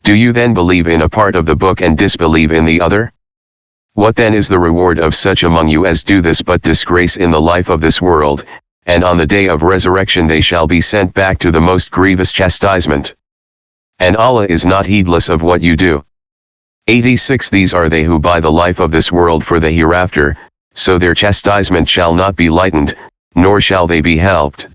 Do you then believe in a part of the book and disbelieve in the other? What then is the reward of such among you as do this but disgrace in the life of this world, and on the day of resurrection they shall be sent back to the most grievous chastisement? And Allah is not heedless of what you do. 86 These are they who buy the life of this world for the hereafter, so their chastisement shall not be lightened, nor shall they be helped.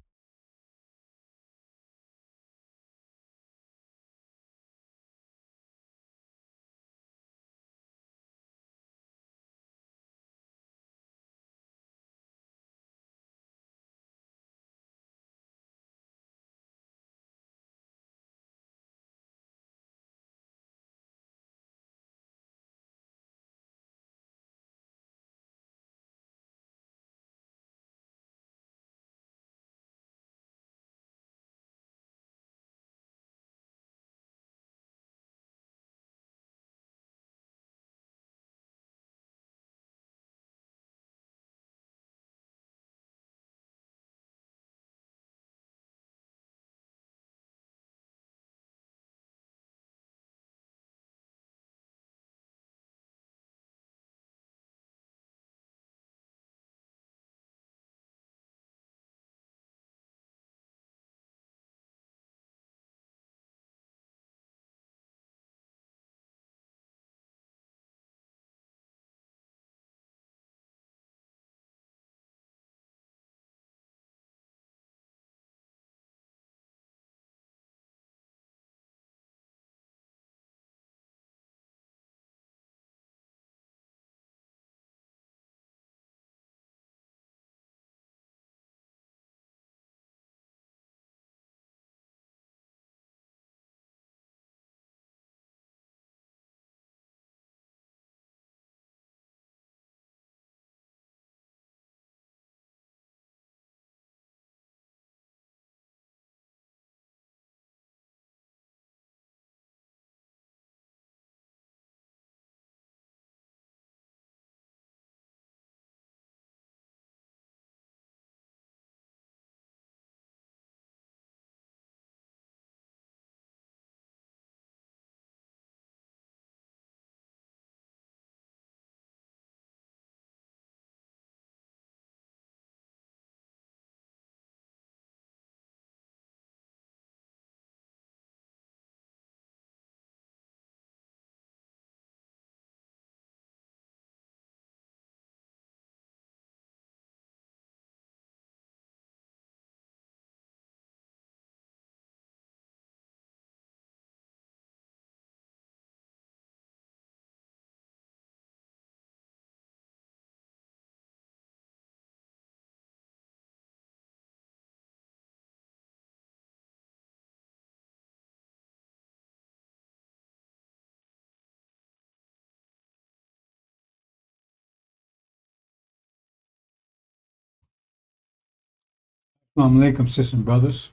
Assalamu alaikum, sisters and brothers.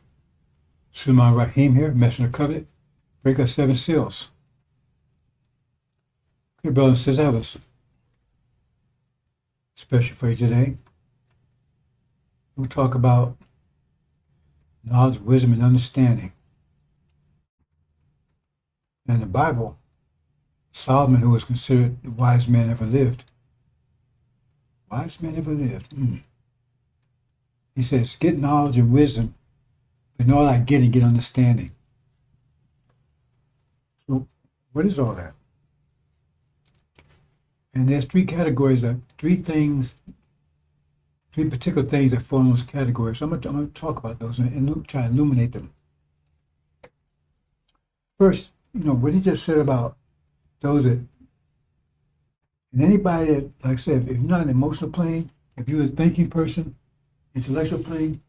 Sulaiman Rahim here, Messenger of the Covenant. Break our 7 seals. Okay, brothers and sisters, I have a special for you today. We'll talk about knowledge, wisdom, and understanding. And in the Bible, Solomon, who was considered the wisest man ever lived, he says, get knowledge and wisdom, but in all I get understanding. So what is all that? And there's 3 categories, 3 particular things that fall in those categories. So I'm going to talk about those and try to illuminate them. First, what he just said about those that, and anybody that, like I said, if you're not an emotional plane, if you're a thinking person, intellectual plane,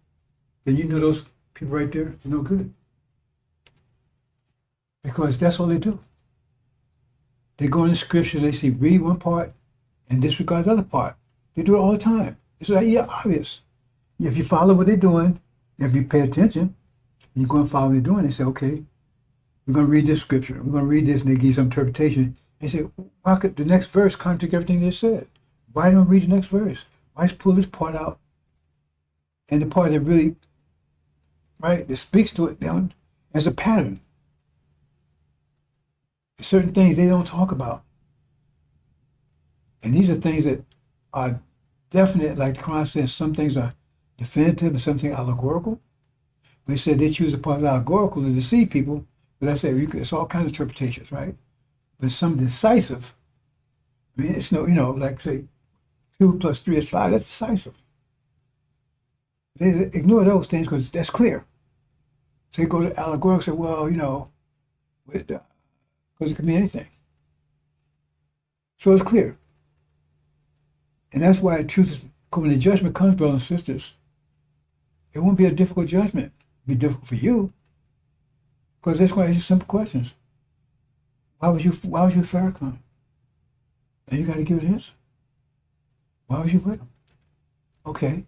then you know those people right there are no good. Because that's all they do. They go in the scriptures, they see, read one part and disregard the other part. They do it all the time. It's like, yeah, obvious. If you follow what they're doing, if you pay attention, and you go and follow what they're doing, they say, okay, we're going to read this scripture. We're going to read this, and they give you some interpretation. They say, why could the next verse contradict everything they said? Why don't we read the next verse? Why just pull this part out? And the part that really, right, that speaks to it down as a pattern. There's certain things they don't talk about. And these are things that are definite, like the Quran says, some things are definitive and some things are allegorical. They said they choose the parts allegorical to deceive people, but I said it's all kinds of interpretations, right? But some decisive. I mean, it's no, like say 2 + 3 is 5. That's decisive. They ignore those things because that's clear. So they go to allegorical and say, well, because it could mean anything. So it's clear. And that's why truth is, when the judgment comes, brothers and sisters, it won't be a difficult judgment. It'll be difficult for you. Because that's why it's simple questions. Why was you Farrakhan? And you got to give it an answer. Why was you with him? Okay.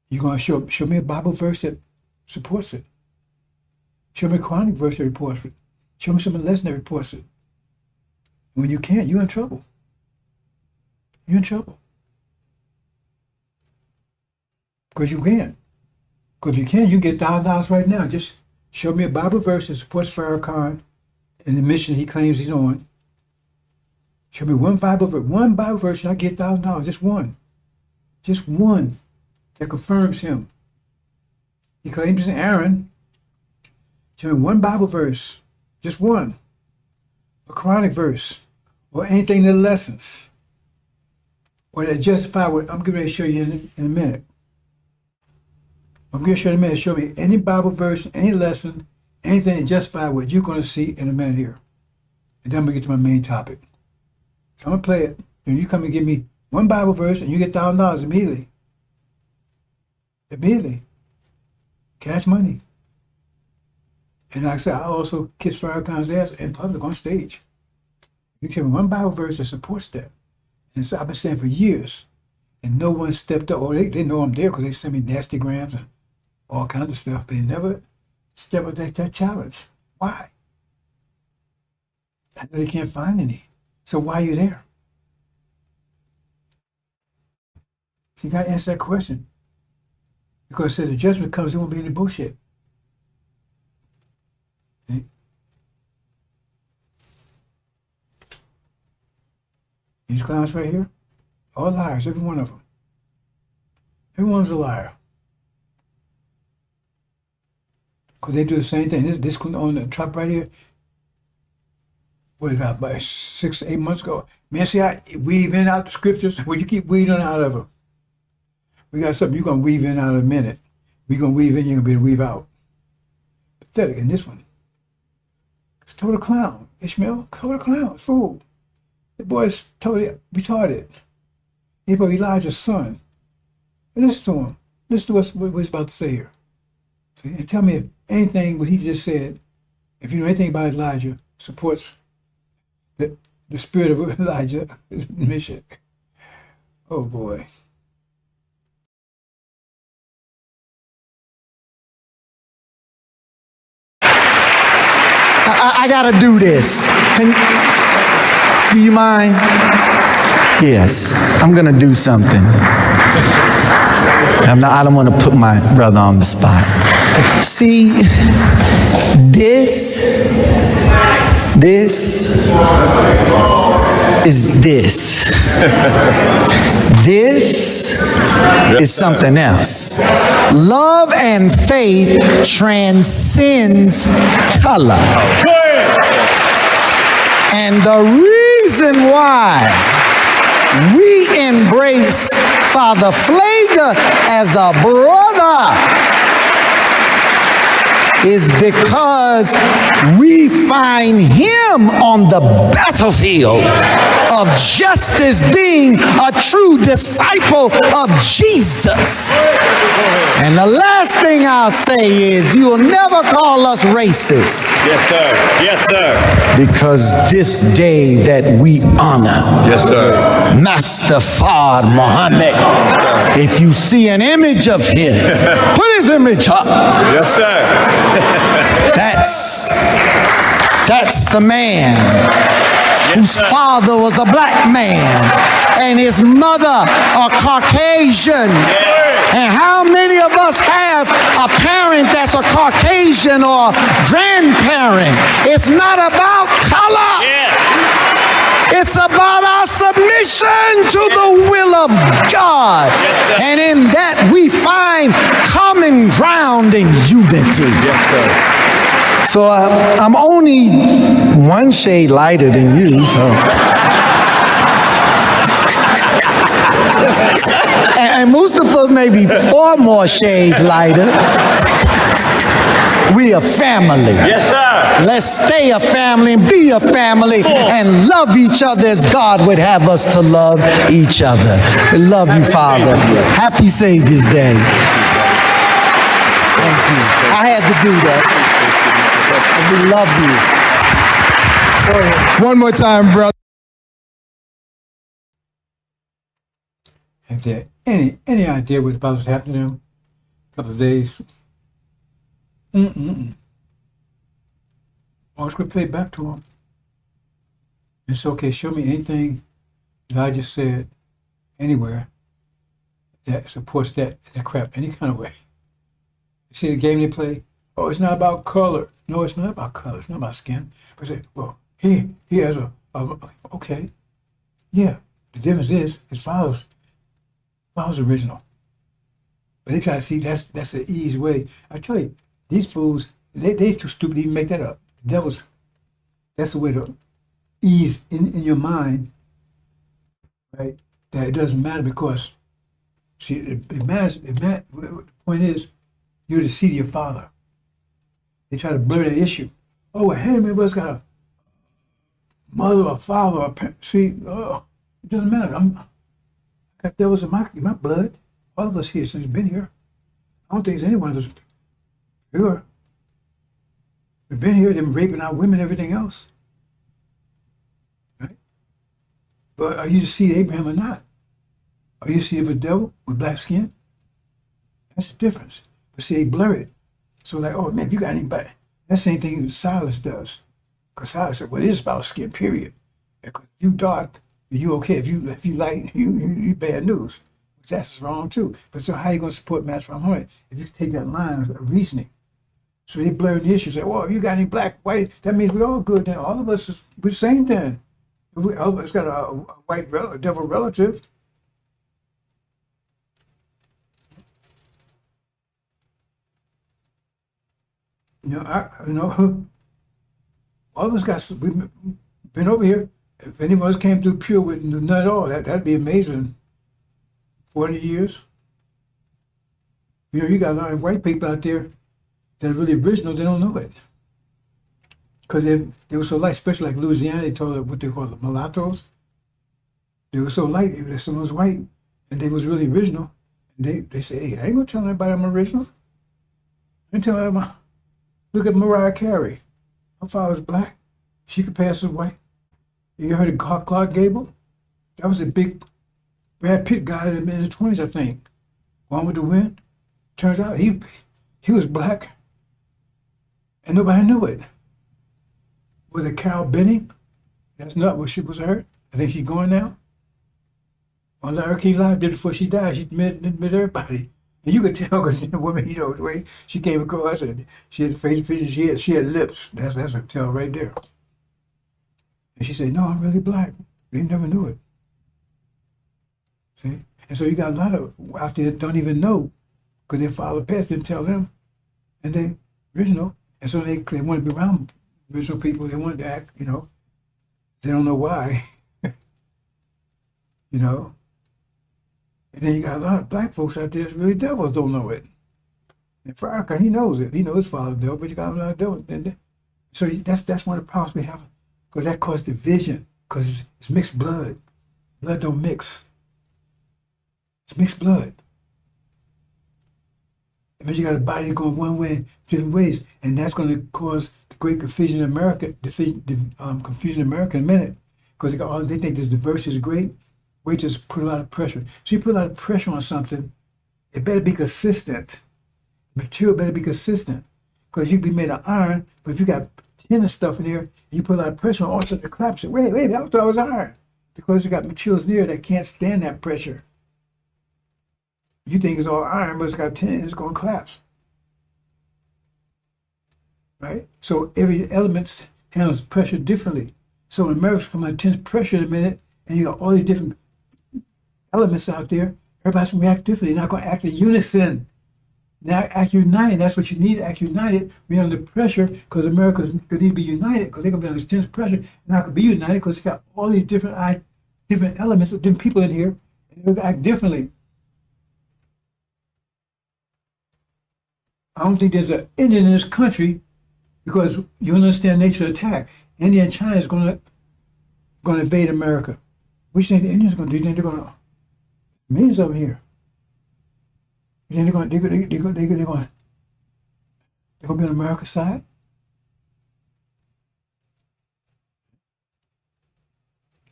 You're going to show me a Bible verse that supports it. Show me a Quranic verse that reports it. Show me some lesson that reports it. When you can't, you're in trouble. You're in trouble. Because you can't. Because if you can, you get $1,000 right now. Just show me a Bible verse that supports Farrakhan and the mission he claims he's on. Show me one Bible verse, and I get $1,000. Just one. Just one that confirms him. He claims he's Aaron. Show me one Bible verse. Just one. A Quranic verse. Or anything that lessons. Or that justify what I'm going to show you in a minute. I'm going to show you in a minute. Show me any Bible verse, any lesson, anything that justify what you're going to see in a minute here. And then I'm going to get to my main topic. So I'm going to play it. Then you come and give me one Bible verse and you get $1,000 immediately. Immediately. Cash money. And like I said, I also kiss Farrakhan's ass in public on stage. You tell me one Bible verse that supports that. And so I've been saying for years, and no one stepped up. Or they know I'm there because they send me nasty grams and all kinds of stuff. But they never stepped up that challenge. Why? I know they can't find any. So why are you there? You got to answer that question. Because it says the judgment comes, there won't be any bullshit. See? These clowns right here, all liars, every one of them. Everyone's a liar. Because they do the same thing. This on the top right here, what about 6 to 8 months ago? Man, see, I weave in and out the scriptures. Well, you keep weaving out of them. We got something you're going to weave in out in a minute. We're going to weave in, you're going to be able to weave out. Pathetic in this one. It's total clown. Ishmael, total clown, fool. The boy is totally retarded. He's probably Elijah's son. Listen to him. Listen to what he's about to say here. See? And tell me if anything, what he just said, if you know anything about Elijah, supports the spirit of Elijah's mission. Oh boy. I gotta do this. Do you mind? Yes, I'm gonna do something. I don't want to put my brother on the spot. See, this is this. This is something else. Love and faith transcends color. And the reason why we embrace Father Pfleger as a brother is because we find him on the battlefield of justice, being a true disciple of Jesus. And the last thing I'll say is you'll never call us racist. Yes, sir. Yes, sir. Because this day that we honor, Yes, sir. Master Fard Muhammad, if you see an image of him, put his image up. Yes, sir. That's the man. whose father was a black man and his mother a Caucasian. And how many of us have a parent that's a Caucasian or grandparent? It's not about color. It's about our submission to the will of God. And in that we find common ground and unity. So I'm only one shade lighter than you, so. And Mustafa may be 4 more shades lighter. We a family. Yes, sir. Let's stay a family and be a family and love each other as God would have us to love each other. We love you, Father. Happy Savior's Day. Thank you. I had to do that. We love you. Go ahead. One more time, brother. Have they any idea what's about to happen to them? A couple of days. I was going to play back to them. It's okay. Show me anything that I just said anywhere that supports that crap any kind of way. You see the game they play? Oh, it's not about color. No, it's not about color. It's not about skin. But say, well, he has a okay. Yeah. The difference is his father's original. But they try to see that's the easy way. I tell you, these fools, they too stupid to even make that up. The devil's, that's the way to ease in your mind, right? That it doesn't matter because, see, it matters. The point is, you're the seed of your father. They try to blur that issue. Oh, well, hey, man, what's got a mother or father or parent? See, it doesn't matter. I got devils in my blood. All of us here since we've been here. I don't think there's anyone of us pure. We've been here, them raping our women, everything else. Right? But are you the seed of Abraham or not? Are you the seed of a devil with black skin? That's the difference. But see, they blur it. So like, oh man, if you got anybody, that's the same thing Silas does. Because Silas said, well, it is about skin, period. Because if you dark, you okay. If you light, you bad news. That's wrong too. But so how are you going to support Matt from Hornet if you take that line of reasoning? So they blur the issue. Say, well, if you got any black, white, that means we're all good then. All of us we're the same then. If all of us got a white a devil relative. All of us we've been over here. If any of us came through pure with none at all, that'd be amazing. 40 years. You got a lot of white people out there that are really original, they don't know it. Because they were so light, especially like Louisiana, they told it what they call the mulattoes. They were so light, that someone was white, and they was really original. And they say, hey, I ain't gonna tell anybody I'm original. I ain't telling them, look at Mariah Carey. Her father's black. She could pass as white. You heard of Clark Gable? That was a big Brad Pitt guy in his 20s, I think. Gone with the Wind. Turns out he was black, and nobody knew it. Was it Carol Benning? That's not what she was hurt. I think she's going now. On Larry King Live did it before she died. She admitted everybody. And you could tell because the woman, the way she came across, and she had face features, she had lips. That's a tell right there. And she said, no, I'm really black. They never knew it. See? And so you got a lot of out there that don't even know because their father passed didn't tell them. And they original. And so they want to be around original people. They want to act, they don't know why. And then you got a lot of black folks out there that's really devils don't know it. And Farrakhan, he knows it. He knows his father's devil, but you got a lot of devils. So that's one of the problems we have. Because that caused division. Because it's mixed blood. Blood don't mix. It's mixed blood. It means you got a body going one way, different ways, and that's going to cause the great confusion in America. Confusion in America in a minute, because they think this diversity is great. We just put a lot of pressure. So you put a lot of pressure on something, it better be consistent. Material better be consistent, because you can be made of iron, but if you got tin and stuff in there, and you put a lot of pressure on, all of a sudden it collapses. Wait, I thought it was iron. Because it got materials in there that can't stand that pressure. You think it's all iron, but it's got tin, it's going to collapse. Right? So every element handles pressure differently. So in America, from intense pressure in a minute, and you got all these different elements out there, everybody's going to react differently. They're not going to act in unison. Now act united. That's what you need to act united. We're under pressure because America's going to need to be united because they're going to be under intense pressure. They're not going to be united because they got all these different elements, different people in here, and they're going to act differently. I don't think there's an Indian in this country because you understand the nature of the attack. India and China is going to invade America. What do you think the Indians are going to do? You think they're going to millions of them here? You think they're going to be on America's side?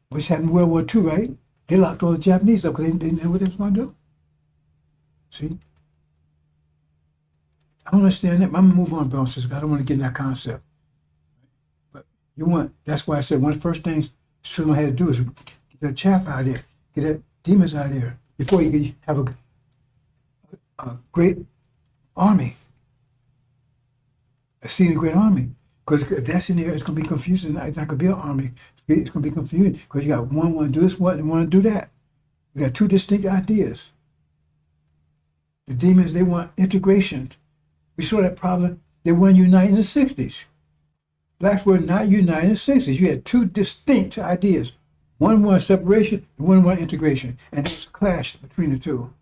Which happened in World War II, right? They locked all the Japanese up because they didn't know what they was going to do. See? I don't understand that. I'm going to move on, brothers and sisters. I don't want to get in that concept. But that's why I said one of the first things Solomon had to do is get that chaff out of there, get that demons out of there, before you could have a great army, a great army. Because if that's in there, it's going to be confusing. It's not going to be an army. It's going to be confusing because you got one want to do this, one and want to do that. You got two distinct ideas. The demons, they want integration. We saw that problem. They weren't united in the 60s. Blacks were not united in the 60s. You had two distinct ideas. One wanted separation and one wanted integration. And there was a clash between the two.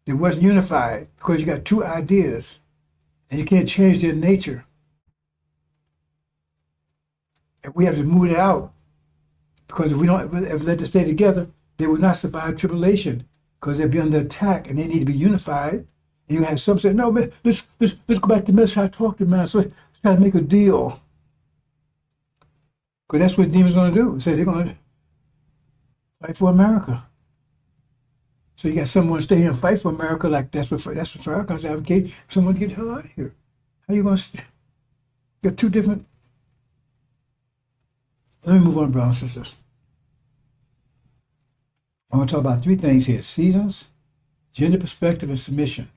It wasn't unified because you got two ideas and you can't change their nature. And we have to move it out because if we don't let them stay together, they will not survive tribulation because they'll be under attack and they need to be unified. And you have some say, no, man, let's go back to Mess. I talk to man. So let's try to make a deal. Because that's what the demons going to do. Say they're going to fight for America. So you got someone stay here and fight for America, like that's what Farrakhan's advocate. Someone to get the hell out of here. How you going to get two different? Let me move on, brothers and sisters. I want to talk about three things here: seasons, gender perspective, and submission.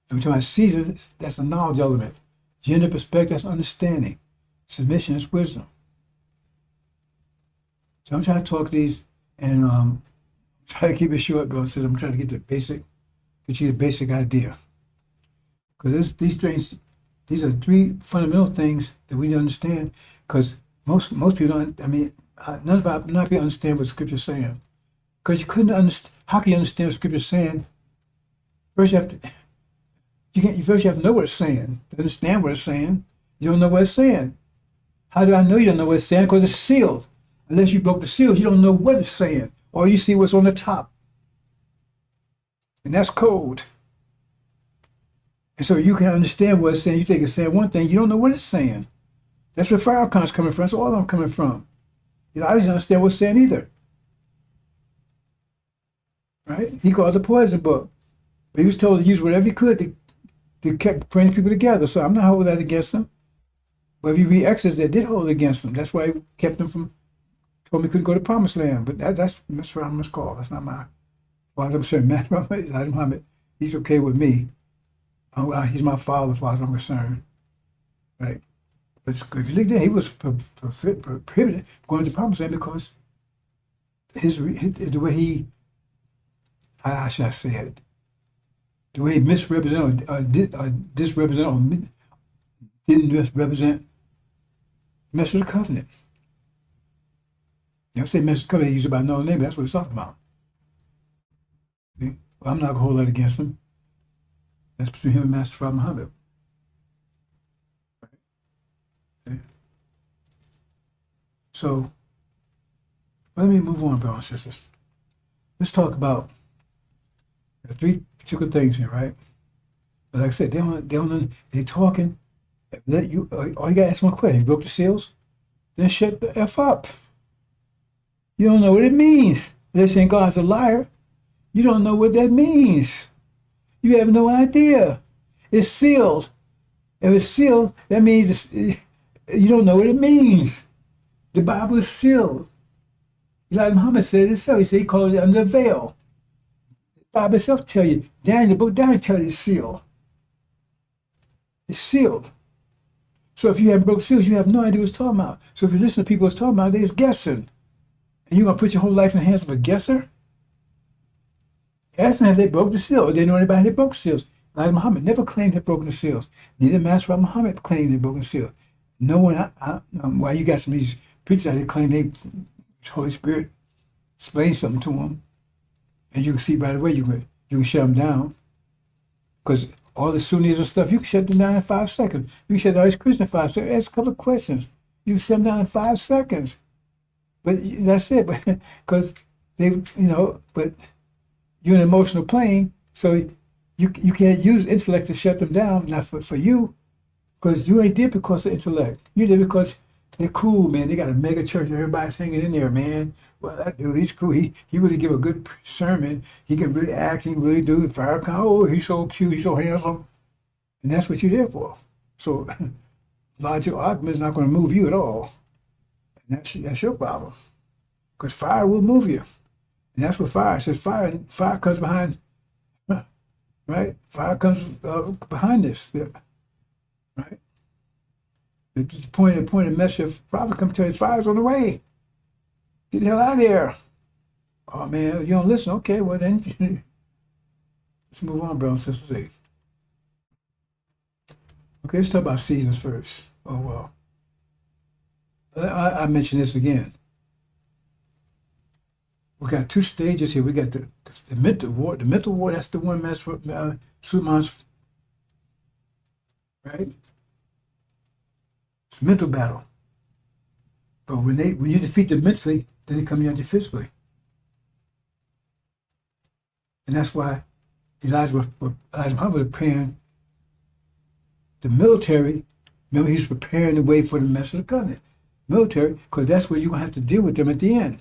And we're talking about seasons, that's a knowledge element. Gender perspective, that's understanding. Submission is wisdom. So I'm trying to talk these and try to keep it short, bro. So I'm trying to get you the basic idea. Because these are three fundamental things that we need to understand. Because most people don't. I mean, none of people understand what Scripture's saying. Because you couldn't understand. How can you understand what Scripture's saying? First, you have to know what it's saying to understand what it's saying. You don't know what it's saying. How do I know you don't know what it's saying? Because it's sealed. Unless you broke the seals, you don't know what it's saying. All you see what's on the top. And that's code. And so you can understand what it's saying. You think it's saying one thing, you don't know what it's saying. That's where Farrakhan's coming from. That's all I'm coming from. I didn't understand what it's saying either. Right? He called it the poison book. But he was told to use whatever he could to keep bringing people together. So I'm not holding that against him. But if you read Exodus, they did hold it against him. That's why he kept them from, told me he couldn't go to the promised land. But that's Mr. Muhammad's call. That's not my, well, I'm saying, Muhammad, he's okay with me. He's my father as far as I'm concerned. Right? But if you look there, he was prohibited from going to the promised land because the way he, how should I say it? The way he misrepresented or disrepresented or didn't misrepresent, mess with the covenant. You know, say mess with the covenant, use it by no name, that's what it's talking about. See? Well, I'm not going to hold that against him. That's between him and Master Prophet Muhammad. Right? Okay. So, let me move on, brothers and sisters. Let's talk about the three particular things here, right? But like I said, they're talking. All you gotta ask one question. You broke the seals? Then shut the F up. You don't know what it means. They're saying God's a liar. You don't know what that means. You have no idea. It's sealed. If it's sealed, that means you don't know what it means. The Bible is sealed. Elijah Muhammad said it himself. He said he called it under the veil. The Bible itself tell you, Daniel, the book Daniel tell you it's sealed. It's sealed. So if you haven't broke seals, you have no idea what it's talking about. So if you listen to people what's talking about, they're just guessing. And you're going to put your whole life in the hands of a guesser? Ask them if they broke the seal, or they know anybody that broke seals. Elijah Muhammad never claimed he'd broken the seals. Neither Master Muhammad claimed he'd broken the seal. No one, why you got some of these preachers out there claim the Holy Spirit explained something to them, and you can see right away you can shut them down. Because all the Sunnis and stuff, you can shut them down in 5 seconds. You can shut down these Christians in 5 seconds. Ask a couple of questions. You can shut them down in 5 seconds. But that's it. But because but you're an emotional plane, so you can't use intellect to shut them down. Not for you, because you ain't there because of intellect. You there because they're cool, man. They got a mega church. Everybody's hanging in there, man. Well, that dude, he's cool. He really give a good sermon. He can really act. He can really do it. Oh, he's so cute. He's so handsome. And that's what you're there for. So logical argument is not going to move you at all. And that's your problem. Because fire will move you. And that's what fire says. Fire comes behind, right? Fire comes behind this, right? The point of message of prophet come tell you fire's on the way. Get the hell out of here. Oh man, you don't listen. Okay, well then let's move on, brothers and sisters. Okay, let's talk about seasons first. Oh well. I mentioned this again. We got 2 stages here. We got the mental war. The mental war, that's the one Suleiman's, right? It's a mental battle. But when you defeat them mentally, then they come at you physically. And that's why Elijah Muhammad was preparing the military. Remember, he was preparing the way for the message of the covenant. Military, because that's where you're going to have to deal with them at the end.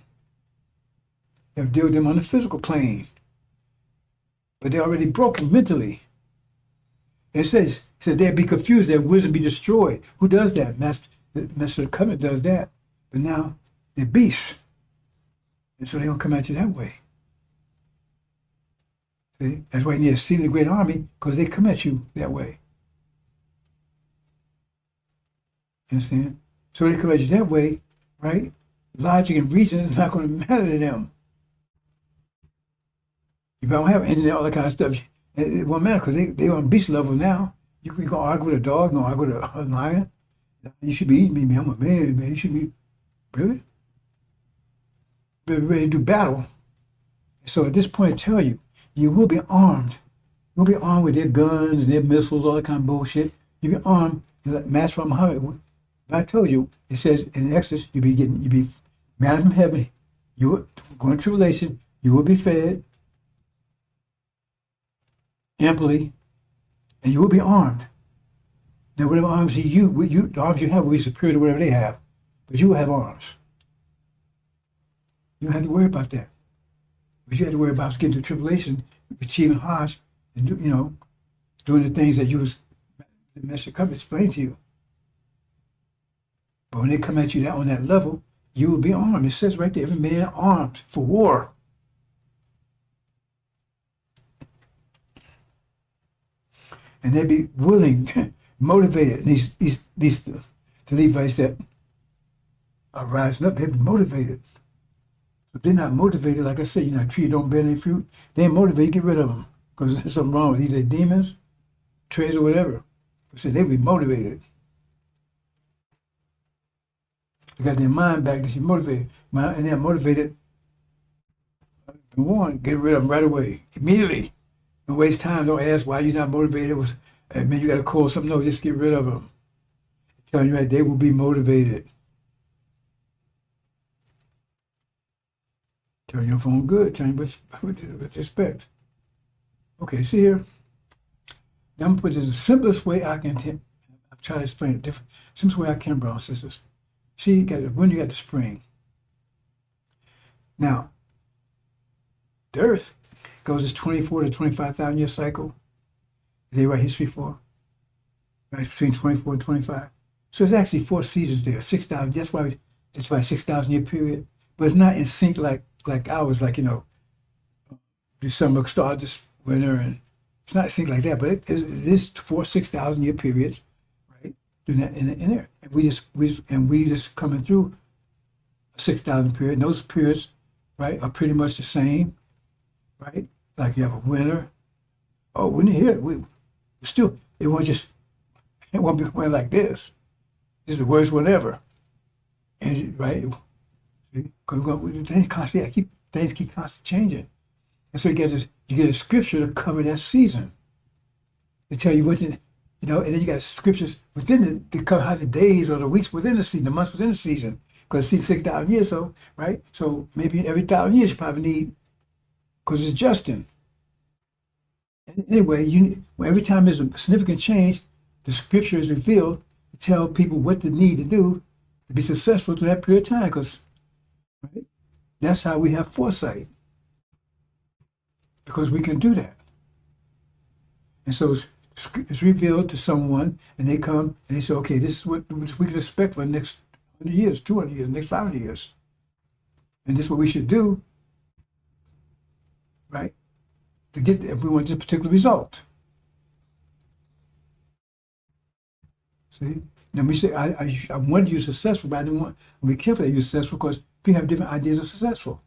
You have to deal with them on the physical plane. But they're already broken mentally. It says they'll be confused, their wisdom be destroyed. Who does that? The Master of the Covenant does that. But now they're beasts. And so they don't come at you that way. See? That's why you need to see the great army, because they come at you that way. You understand? So they come at you that way, right? Logic and reason is not going to matter to them. If I don't have any all that kind of stuff, it won't matter because they're on beast level now. You can argue with a dog, no argue with a lion. You should be eating me, man. I'm a man, man. You should be, really? Be ready to do battle. So at this point, I tell you, you will be armed. You'll be armed with their guns, their missiles, all that kind of bullshit. You'll be armed. Master Muhammad, I told you, it says in Exodus, you'll be manna from heaven. You will go in tribulation. You will be fed amply, and you will be armed. Now, whatever arms the arms you have will be superior to whatever they have, but you will have arms. You don't have to worry about that. What you have to worry about is getting to tribulation, achieving Hajj, and doing the things that the Master Covenant explained to you. But when they come at you on that level, you will be armed. It says right there, every man armed for war. And they'd be willing, motivated. These the Levites that are rising up, they'd be motivated. If they're not motivated, like I said, a tree don't bear any fruit. They ain't motivated, get rid of them. Because there's something wrong with either demons, trees, or whatever. So they'd be motivated. They got their mind back, they should motivated. And they're motivated. Get rid of them right away, immediately. Don't waste time. Don't ask why you're not motivated. Man, you got to call something. No, just get rid of them. I'm telling you right, they will be motivated. Turn your phone good. Turn with respect. Okay, see here. Now I'm going to put it in the simplest way I can. I'm trying to explain it different. Simplest way I can, brothers and sisters. See, when you got the spring. Now, the earth goes this 24 to 25,000 year cycle. They write history for. right? Between 24 and 25. So it's actually 4 seasons there, 6,000. That's why 6,000 year period. But it's not in sync like ours, like, December start this winter, and it's not in sync like that. But it is 6,000 year periods, right? Doing that in there, and we just coming through a 6,000 period. And those periods, right, are pretty much the same, right? Like you have a winter. Oh, when you hear it, we still it won't be winter like this. This is the worst one ever. And right, things constantly keep constantly changing, and so you get a scripture to cover that season. They tell you and then you got scriptures within to cover how the days or the weeks within the season, the months within the season. Because see, 6,000 years, so right, so maybe every 1,000 years you probably need, because it's Justin. And anyway, every time there's a significant change, the scripture is revealed to tell people what they need to do to be successful through that period of time, because right, that's how we have foresight, because we can do that. And so it's revealed to someone, and they come and they say, okay, this is what we can expect for the next 100 years, 200 years, the next 500 years. And this is what we should do, right, to get, if we want this particular result. See? Now we say, I want you successful, but I didn't want to be careful that you're successful, because we have different ideas of successful.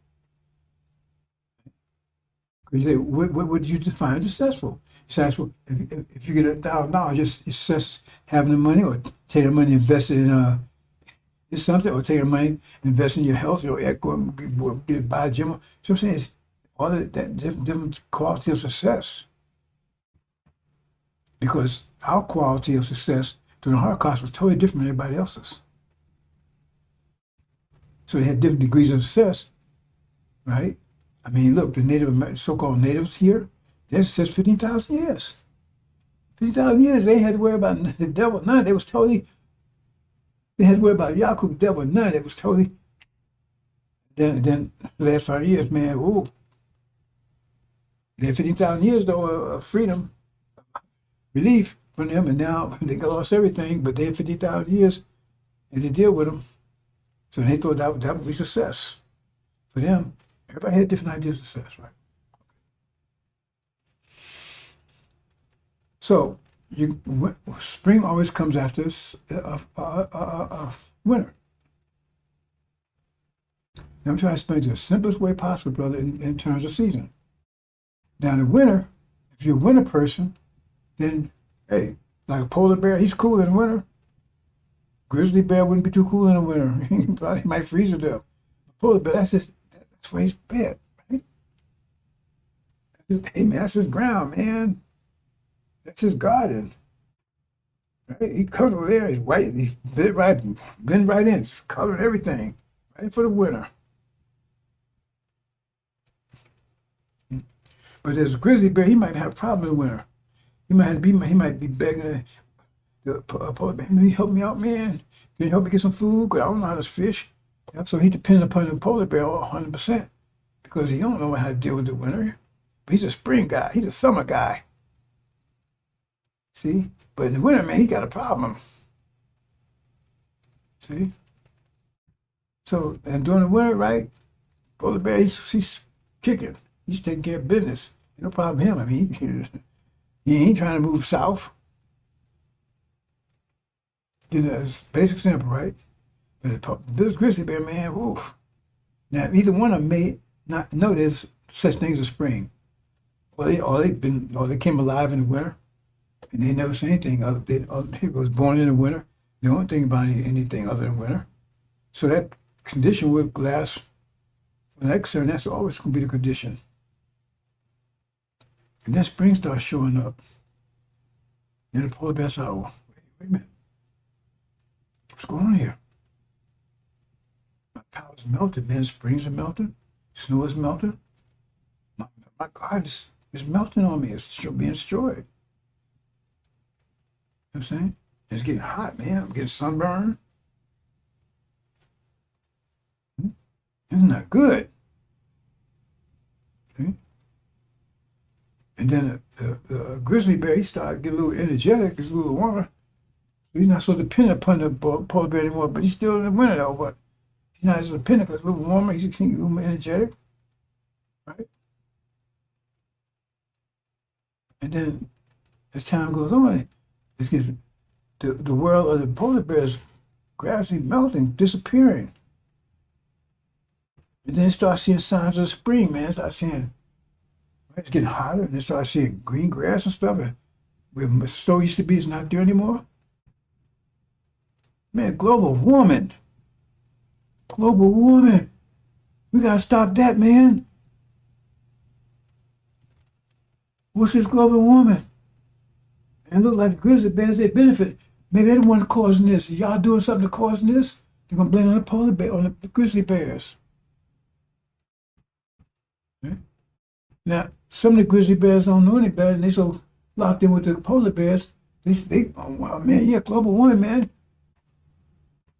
Because you say, what would you define as successful? Successful, if you get $1,000, just success having the money, or take the money invested in something, or take the money invest in your health, go and buy a gym. So I'm saying it's all that different quality of success. Because our quality of success during the Holocaust was totally different than everybody else's. So they had different degrees of success, right? I mean, look, the so-called natives here, they're success 15,000 years. 15,000 years, they ain't had to worry about the devil, none. They had to worry about Yaakov, the devil, none. It was totally. Then the last 5 years, man, ooh. They had 15,000 years, though, of freedom, relief from them, and now they lost everything, but they had 50,000 years and to deal with them. So they thought that would be success for them. Everybody had different ideas of success, right? So spring always comes after winter. Now I'm trying to explain it the simplest way possible, brother, in terms of season. Now in the winter, if you're a winter person, then hey, like a polar bear, he's cool in the winter. Grizzly bear wouldn't be too cool in the winter. He probably might freeze to death. Polar bear, that's where he's bad, right? Hey man, that's his ground, man. That's his garden. Right? He covered over there, he's white, he blend right in, it's colored everything, right for the winter. But there's a grizzly bear, he might have a problem in the winter. He might be begging the polar bear, can you help me out, man? Can you help me get some food? Because I don't know how to fish. Yep. So he depends upon the polar bear 100% because he don't know how to deal with the winter. But he's a spring guy. He's a summer guy. See? But in the winter, man, he got a problem. See? So, and during the winter, right, polar bear, he's kicking. He's taking care of business. No problem with him. I mean, he ain't trying to move south. You know, it's basic simple, right? But this grizzly bear, man, woof. Now, either one of them may not know there's such things as spring. Or they came alive in the winter, and they never say anything other they was born in the winter. They don't think about anything other than winter. So that condition would last for the next year, and that's always going to be the condition. And then spring starts showing up. Then the polar bear says, oh, wait a minute. What's going on here? My power's melted, man. Springs are melting. Snow is melting. My garden is melting on me. It's being destroyed. You know what I'm saying? It's getting hot, man. I'm getting sunburned. It's not good. See? And then the grizzly bear, he started getting a little energetic, gets a little warmer. So he's not so dependent upon the polar bear anymore, but he's still in the winter though. But he's not as dependent because it's a little warmer. He's a little more energetic, right? And then as time goes on, it gets the world of the polar bears gradually melting, disappearing. And then start seeing signs of spring, man. Start seeing it's getting hotter, and then start seeing green grass and stuff. And where the snow used to be is not there anymore. Man, global warming. Global warming. We gotta stop that, man. What's this global warming? And look like the grizzly bears, they benefit. Maybe they're the ones causing this. Y'all doing something to causing this? They're gonna blame it on the polar bear, on the grizzly bears. Okay? Now, some of the grizzly bears don't know any better, and they so locked in with the polar bears. Oh, wow, man, yeah, global warming, man.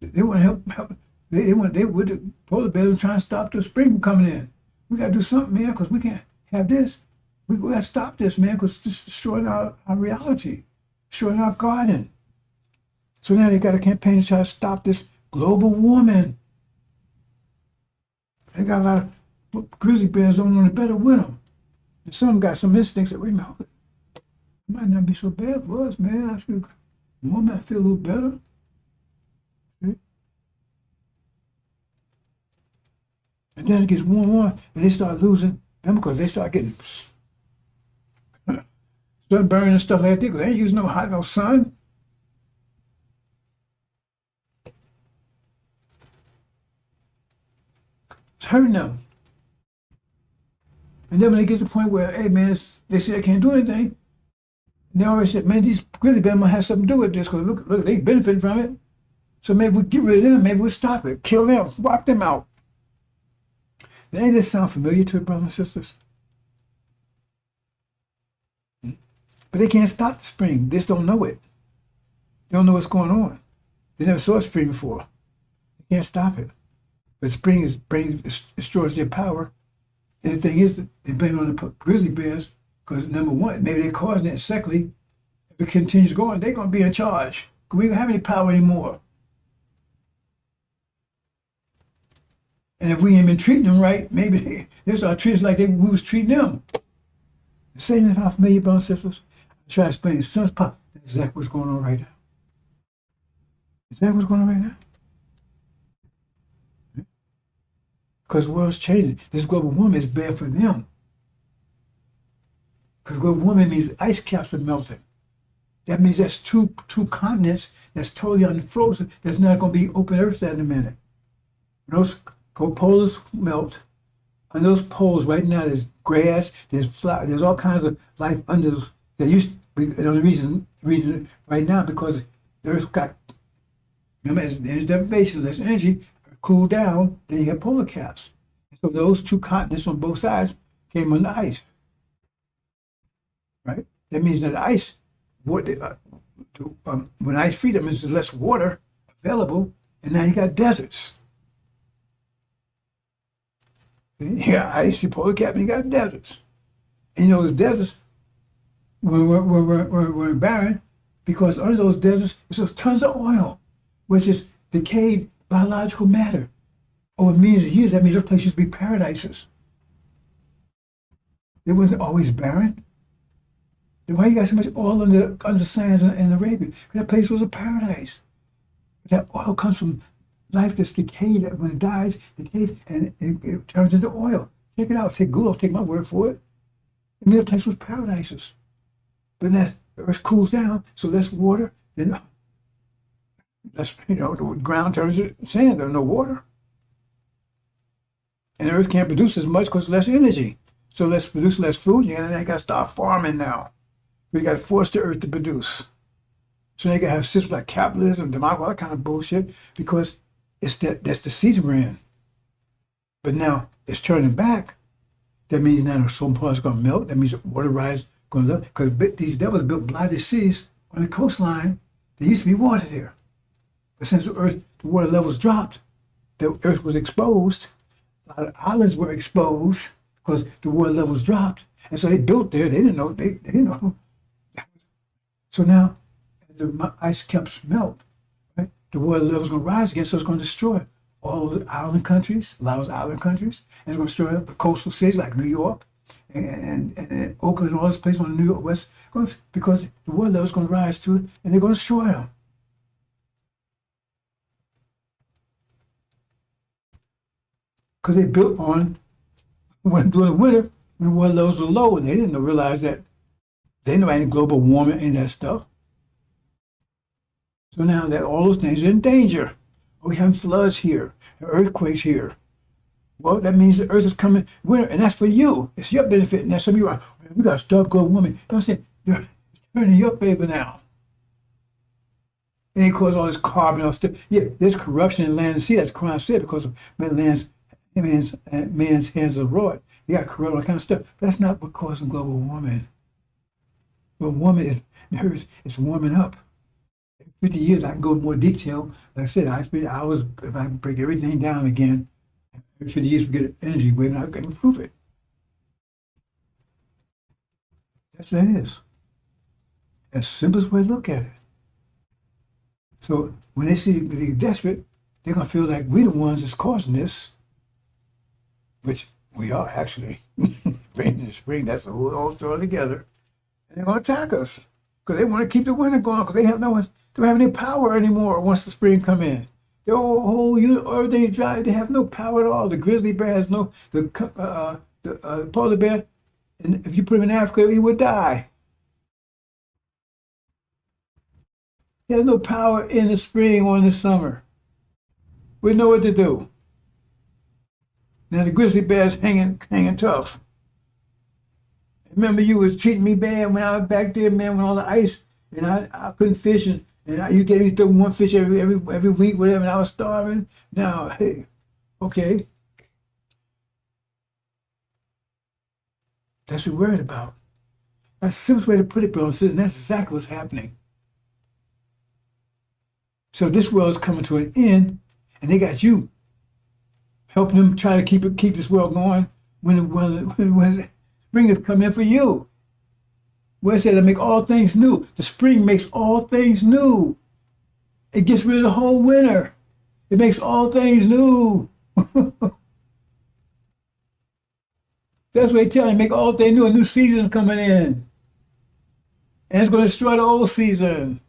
They want to help. They with the polar bears and trying to stop the spring from coming in. We gotta do something, man, because we can't have this. We gotta stop this, man, because it's destroying our reality, destroying our garden. So now they got a campaign to try to stop this global warming. They got a lot of grizzly bears don't know any better with them. And some got some instincts that, wait a minute, it might not be so bad for us, man. I should warm, I feel a little better. See? And then it gets warm, and they start losing them because they start getting sunburn and stuff like that. They ain't using no sun. It's hurting them. And then when they get to the point where, hey man, they say they can't do anything, and they already said, man, these grizzly bears might have something to do with this because look, they benefiting from it. So maybe we get rid of them, maybe we'll stop it, kill them, wipe them out. Ain't this sound familiar to it, brothers and sisters? But they can't stop the spring. They just don't know it. They don't know what's going on. They never saw a spring before. They can't stop it. But spring destroys their power. And the thing is, that they blame it on the grizzly bears because, number one, maybe they're causing it. And secondly, if it continues going, they're going to be in charge. Because we don't have any power anymore. And if we ain't been treating them right, maybe they start treating us like we was treating them. The same is how familiar, brothers and sisters. I try to explain the sun's pop. That's exactly what's going on right now. Is that what's going on right now? Because the world's changing. This global warming is bad for them. Because global warming means ice caps are melting. That means that's two continents that's totally unfrozen. That's not going to be open earth in a minute. Those poles melt. On those poles right now, there's grass, there's flowers, there's all kinds of life under those. There used to be, the only reason right now because the Earth got, remember, there's deprivation, there's energy, cooled down, then you have polar caps. So those two continents on both sides came under ice, right? That means that ice, when ice free, that means there's less water available, and now you got deserts. You got ice, you polar cap, and you got deserts. And those deserts were barren because under those deserts there's tons of oil, which is decayed biological matter. Over millions of years, that means those places used to be paradises. It wasn't always barren. Then why you got so much oil under the sands in Arabia? Because that place was a paradise. That oil comes from life that's decayed, that when it dies, decays, and it turns into oil. Check it out. Take Google, take my word for it. I mean, the place was paradises. But then the earth cools down, so less water, then the ground turns to sand, there's no water. And the earth can't produce as much because less energy. So let's produce less food, and they got to start farming now. We got to force the earth to produce. So they got to have systems like capitalism, democracy, all that kind of bullshit, because that's the season we're in. But now it's turning back. That means now some parts going to melt. That means water rise going to, because these devils built blighted cities on the coastline. There used to be water there. But since the water levels dropped, the earth was exposed. A lot of islands were exposed because the water levels dropped. And so they built there. They didn't know. They didn't know. So now, the ice caps melt, right, the water level is going to rise again, so it's going to destroy all those island countries, Laos island countries, and it's going to destroy the coastal cities like New York and Oakland and all those places on the New York West, because the water level is going to rise to it, and they're going to destroy them. Because they built on, when during the winter, when the water levels were low, and they didn't realize that they know any global warming and that stuff. So now that all those things are in danger. We have floods here, earthquakes here. Well, that means the earth is coming winter, and that's for you. It's your benefit. And that's some of you are, we got to stop global warming. You know what I'm saying? It's turning in your favor now. And it causes all this carbon and all stuff. Yeah, there's corruption in land and sea. That's crime said because of man's hands are wrought. You got corrupt all kind of stuff. But that's not what causes global warming. Well, warming is the earth is warming up. 50 years, I can go in more detail. Like I said, I spend hours if I break everything down again. Every 50 years, we get an energy wave, and I can improve it. That's what it is. As simple as way to look at it. So when they see they get desperate, they're going to feel like we're the ones that's causing this, which we are actually. Rain in the spring, that's all thrown together. And they're going to attack us because they want to keep the winter going because they don't have any power anymore once the spring come in. The whole everything is dry. They have no power at all. The grizzly bear has no, the polar bear, and if you put him in Africa, he would die. He has no power in the spring or in the summer. We know what to do. Now the grizzly bear's hanging tough. Remember, you was treating me bad when I was back there, man, with all the ice, and I couldn't fish, and you gave me one fish every week, whatever, and I was starving. Now, hey, okay. That's what we're worried about. That's the simplest way to put it, bro. And that's exactly what's happening. So this world is coming to an end, and they got you helping them try to keep this world going when spring is coming for you. Where it said to make all things new. The spring makes all things new. It gets rid of the whole winter. It makes all things new. That's what they tell you, make all things new. A new season is coming in. And it's going to destroy the old season.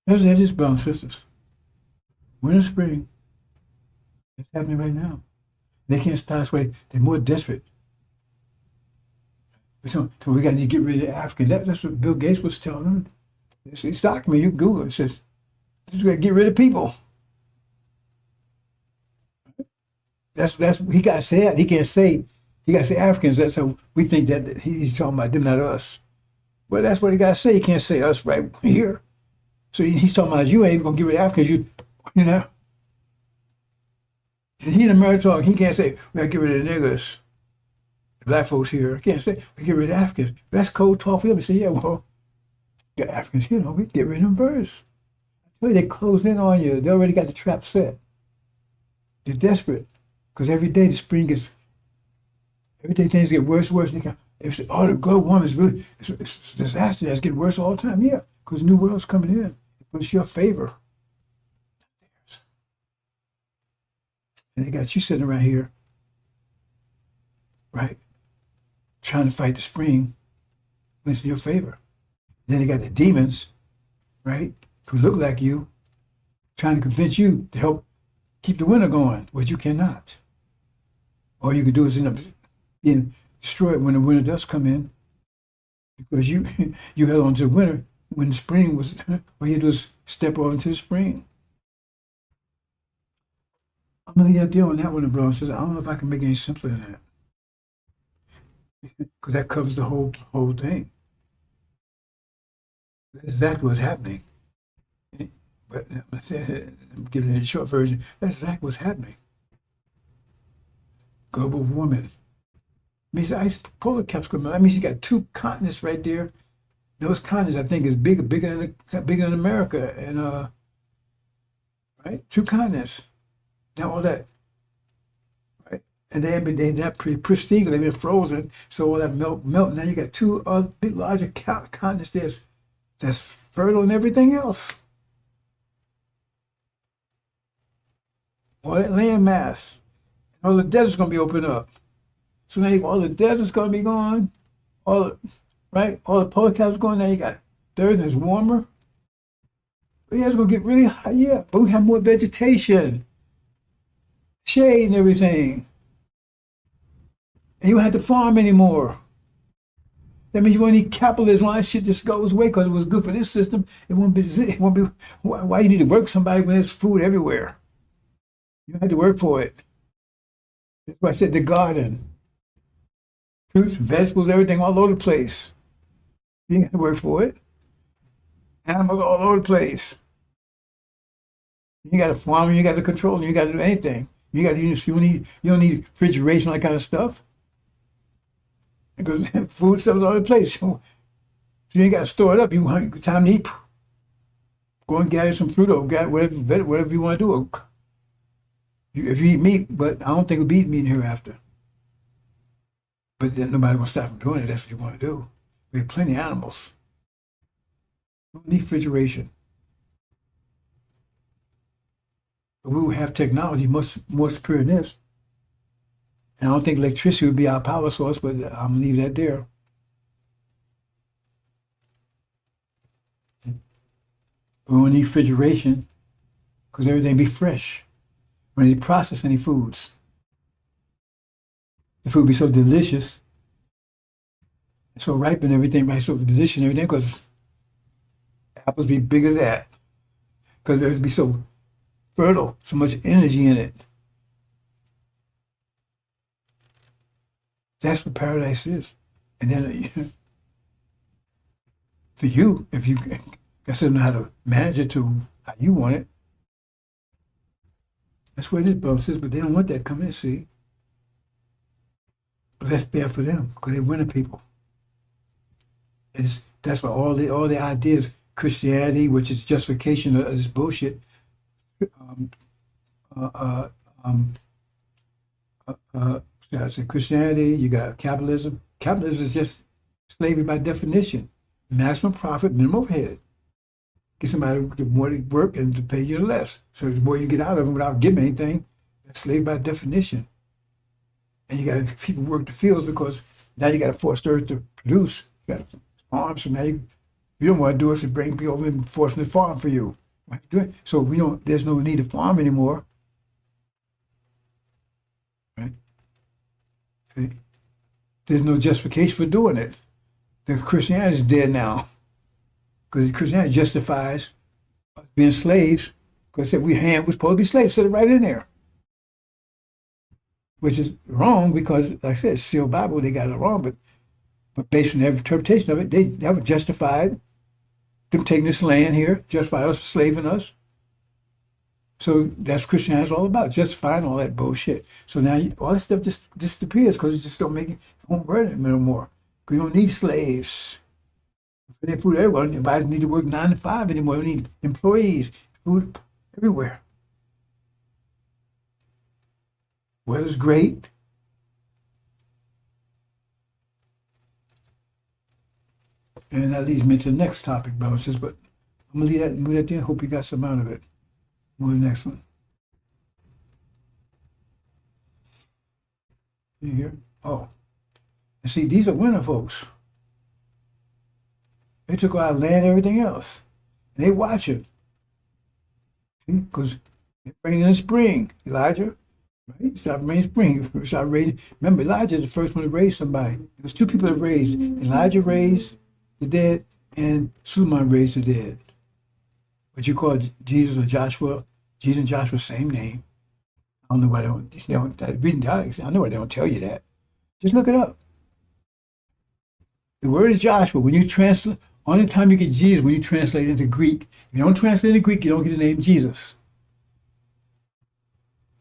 That's it, brothers and sisters. Winter, spring. It's happening right now. They can't stop this way. They're more desperate. So we got to get rid of the Africans. That's what Bill Gates was telling them. It's documented. You can Google it. It says, we got to get rid of people. That's he got to say it. He can't say, he got to say Africans. That's how we think that he's talking about them, not us. Well, that's what he got to say. He can't say us right here. So he's talking about you ain't even going to get rid of Africans. You know. He in America talk, he can't say, we got to get rid of the niggers. The black folks here. He can't say, we get rid of Africans. That's cold talk for them. He say, yeah, well, got Africans here, we get rid of them first. I tell you, they close in on you. They already got the trap set. They're desperate. Because every day the spring every day things get worse and worse. The global warming is really, it's a disaster. It's getting worse all the time. Yeah, because the new world's coming in. But it's your favor. And they got you sitting around here, right, trying to fight the spring when it's in your favor. Then they got the demons, right, who look like you, trying to convince you to help keep the winter going, but you cannot. All you can do is end up being destroyed when the winter does come in, because you held on to the winter when the spring was, all you do is step over into the spring. I'm going to get a deal on that one, bro. Says I don't know if I can make it any simpler than that, because that covers the whole thing. That's exactly what's happening. But I'm giving it a short version. That's exactly what's happening. Global warming. Means the ice polar caps coming. That means you got two continents right there. Those continents, I think, is bigger than America, and right, two continents. Now all that, right? And they're not pristine, they've been frozen. So all that melt. Now you got two big larger continents that's fertile and everything else. All that land mass, all the desert's gonna be opened up. So now all the desert's gonna be gone. All the polar caps going. Now you got the earth is warmer. But yeah, it's gonna get really hot. Yeah, but we have more vegetation, shade, and everything. And you don't have to farm anymore. That means you won't need capitalism. All that shit just goes away because it was good for this system. It won't be. Why you need to work for somebody when there's food everywhere? You don't have to work for it. That's why I said the garden. Fruits, vegetables, everything all over the place. You ain't got to work for it. Animals all over the place. You got to farm them, you got to control them, you got to do anything. You don't need refrigeration, all that kind of stuff. Because food stuff's all over the place. So you ain't got to store it up. You want time to eat. Go and gather some fruit or gather whatever you want to do. If you eat meat, but I don't think we'll be eating meat hereafter. But then nobody will stop from doing it. That's what you want to do. We have plenty of animals. We don't need refrigeration. But we will have technology much more superior than this. And I don't think electricity would be our power source, but I'm going to leave that there. We don't need refrigeration because everything be fresh. We don't need to process any foods. The food be so delicious, so ripe and everything, right? So delicious and everything, because apples be big as that. Because there'd be so fertile, so much energy in it. That's what paradise is. And then for you, if you know how to manage it to how you want it, that's where this bump is, but they don't want that coming in, see? But that's bad for them, because they're winning people. That's why all the ideas, Christianity, which is justification of this bullshit, I said Christianity, you got capitalism. Capitalism is just slavery by definition. Maximum profit, minimum overhead. Get somebody the more they work and to pay you the less. So the more you get out of them without giving anything, that's slavery by definition. And you got people work the fields because now you got to force the earth to produce. You got to farm, so now you don't want to do it, so bring people over and force them to farm for you. So there's no need to farm anymore. Right? See? There's no justification for doing it. The Christianity is dead now. Because Christianity justifies us being slaves, because we're supposed to be slaves, set it right in there. Which is wrong because, like I said, it's sealed Bible, they got it wrong, but based on their interpretation of it, that would justify them taking this land here, justify us enslaving us. So that's Christianity is all about, justifying all that bullshit. So now all that stuff just disappears because it just it won't work no more. Because you don't need slaves. For their food everywhere. Nobody need to work 9 to 5 anymore. We need employees, food everywhere. Weather's great. And that leads me to the next topic, brothers and sisters, but I'm going to leave that there. Hope you got some out of it. Move to the next one. You hear? Oh. And see, these are winter folks. They took our land and everything else. And they watch it. See? Because it's raining in the spring, Elijah. Right? Stop raining spring. Stop raining. Remember, Elijah is the first one to raise somebody. There's two people that raised. Elijah raised the dead, and Suleiman raised the dead. What you call Jesus or Joshua, Jesus and Joshua, same name. I don't know why they don't I know why they don't tell you that. Just look it up. The word is Joshua. When you translate, only time you get Jesus when you translate it into Greek. If you don't translate it into Greek, you don't get the name Jesus.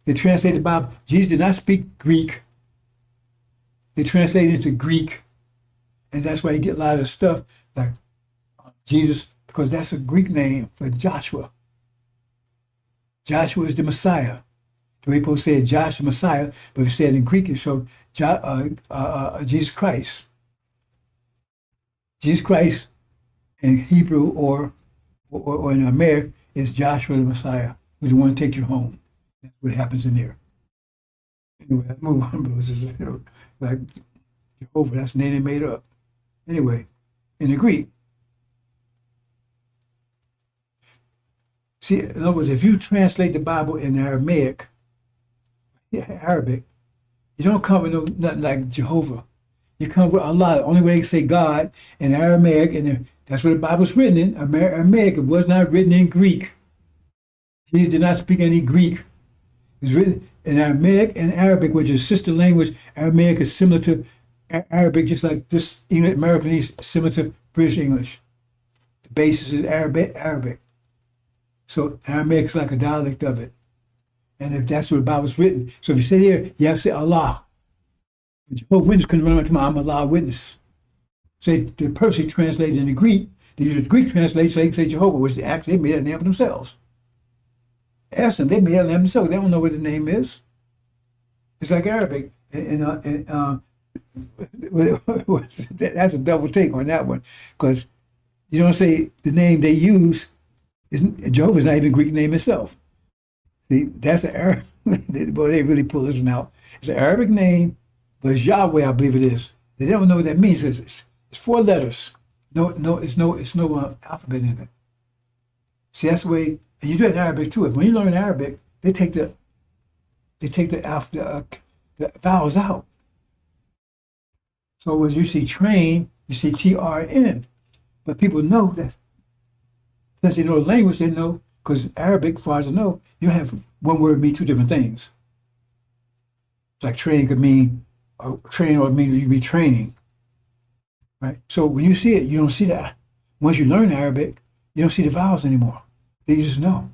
They translated the Bible. Jesus did not speak Greek. They translated it into Greek. And that's why you get a lot of stuff like Jesus, because that's a Greek name for Joshua. Joshua is the Messiah. The way people say Josh the Messiah, but if you say it in Greek, it shows Jesus Christ. Jesus Christ in Hebrew or in Aramaic is Joshua the Messiah, who's the one to take you home. That's what happens in there. Anyway, I move on, but it's like Jehovah, that's the name they made up. Anyway, in the Greek, see, in other words, if you translate the Bible in Arabic, you don't come with nothing like Jehovah. You come with Allah. The only way they say God in Aramaic, and that's what the Bible's written in Aramaic. It was not written in Greek. Jesus did not speak any Greek. It was written in Aramaic and Arabic, which is sister language. Aramaic is similar to Arabic, just like this English, American is similar to British English. The basis is Arabic. So Aramaic is like a dialect of it. And if that's what the Bible's written. So if you say here, you have to say Allah. The Jehovah's Witness couldn't run around to I'm Allah witness. So they purposely translated into Greek. They use the Greek translation so they can say Jehovah, which actually they made that name for themselves. Ask them, they made that name themselves. They don't know what the name is. It's like Arabic. That's a double take on that one. Because you don't say the name they use, Jehovah's not even a Greek name itself. See, that's an Arabic. Boy, they really pull this one out. It's an Arabic name, but it's Yahweh, I believe it is. They don't know what that means. It's 4 letters. It's no alphabet in it. See, that's the way. And you do it in Arabic too. When you learn Arabic, they take the vowels out. So when you see train, you see TRN. But people know that since they know the language, they know, because Arabic, as far as I know, you have one word mean 2 different things. Like train could mean train, or mean you be training. Right? So when you see it, you don't see that. Once you learn Arabic, you don't see the vowels anymore. You just know.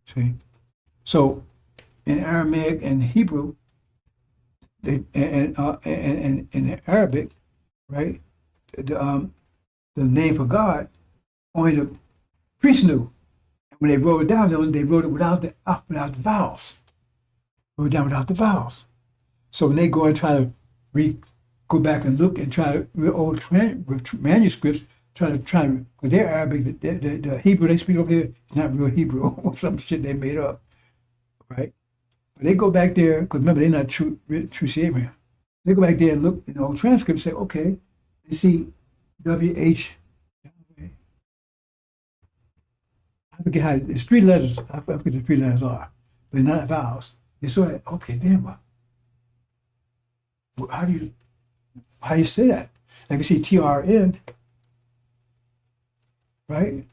See? So in Aramaic and Hebrew, and in Arabic, right, the name for God, only the priests knew. And when they wrote it down, they wrote it without the vowels. Wrote it down without the vowels. So when they go and try to go back and look and try to read old manuscripts, try to because they're Arabic, the Hebrew they speak over there is not real Hebrew or some shit they made up, right? But they go back there, because remember, they're not true see Abraham. They go back there and look in the old transcripts and say, okay, you see WH, I forget how, it's 3 letters, I forget the 3 letters are, but they're not vowels. They saw it, okay, damn, how do you say that? Like you see TRN, right?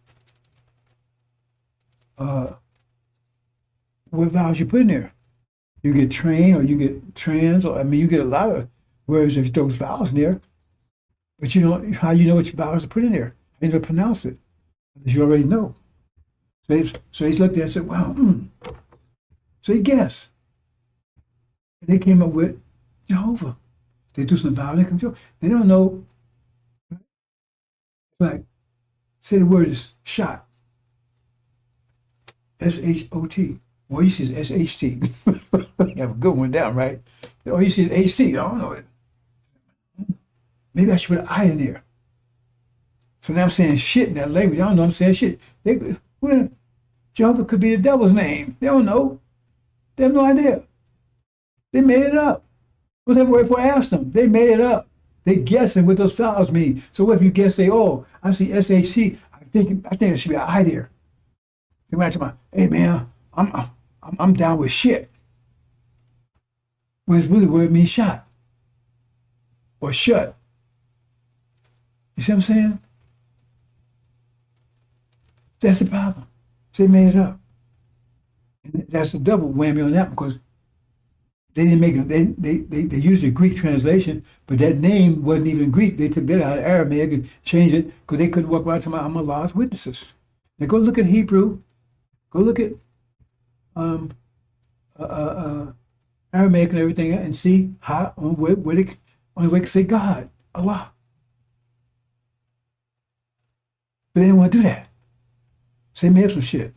What vowels you put in there? You get train, or you get trans, or you get a lot of words if you throw vowels in there. But you know how you know which vowels to put in there, how you to pronounce it, because you already know. So he's looked at it and said, wow, So he guessed. And they came up with Jehovah. They do some vowel and control. They don't know. Like, say the word is shot. SHOT. Well, you see it's SHT. You have a good one down, right? Or you see it's HT. I don't know it. Maybe I should put an I in there. So now I'm saying shit in that language. I don't know I'm saying shit. Jehovah could be the devil's name. They don't know. They have no idea. They made it up. What's that word for? I asked them. They made it up. They guessing what those vowels mean. So what if you guess, say, oh, I see SHC. I think there should be an I there. You might say, hey man, I'm down with shit. Which really word means shot or shut. You see what I'm saying? That's the problem. They made it up. And that's a double whammy on that one, because they didn't make it. They used a Greek translation, but that name wasn't even Greek. They took that out of Aramaic and changed it because they couldn't walk around to I'm Allah's witnesses. Now go look at Hebrew. Go look at Aramaic and everything, and see how where they only way to say God, Allah. But they didn't want to do that. So they made up some shit.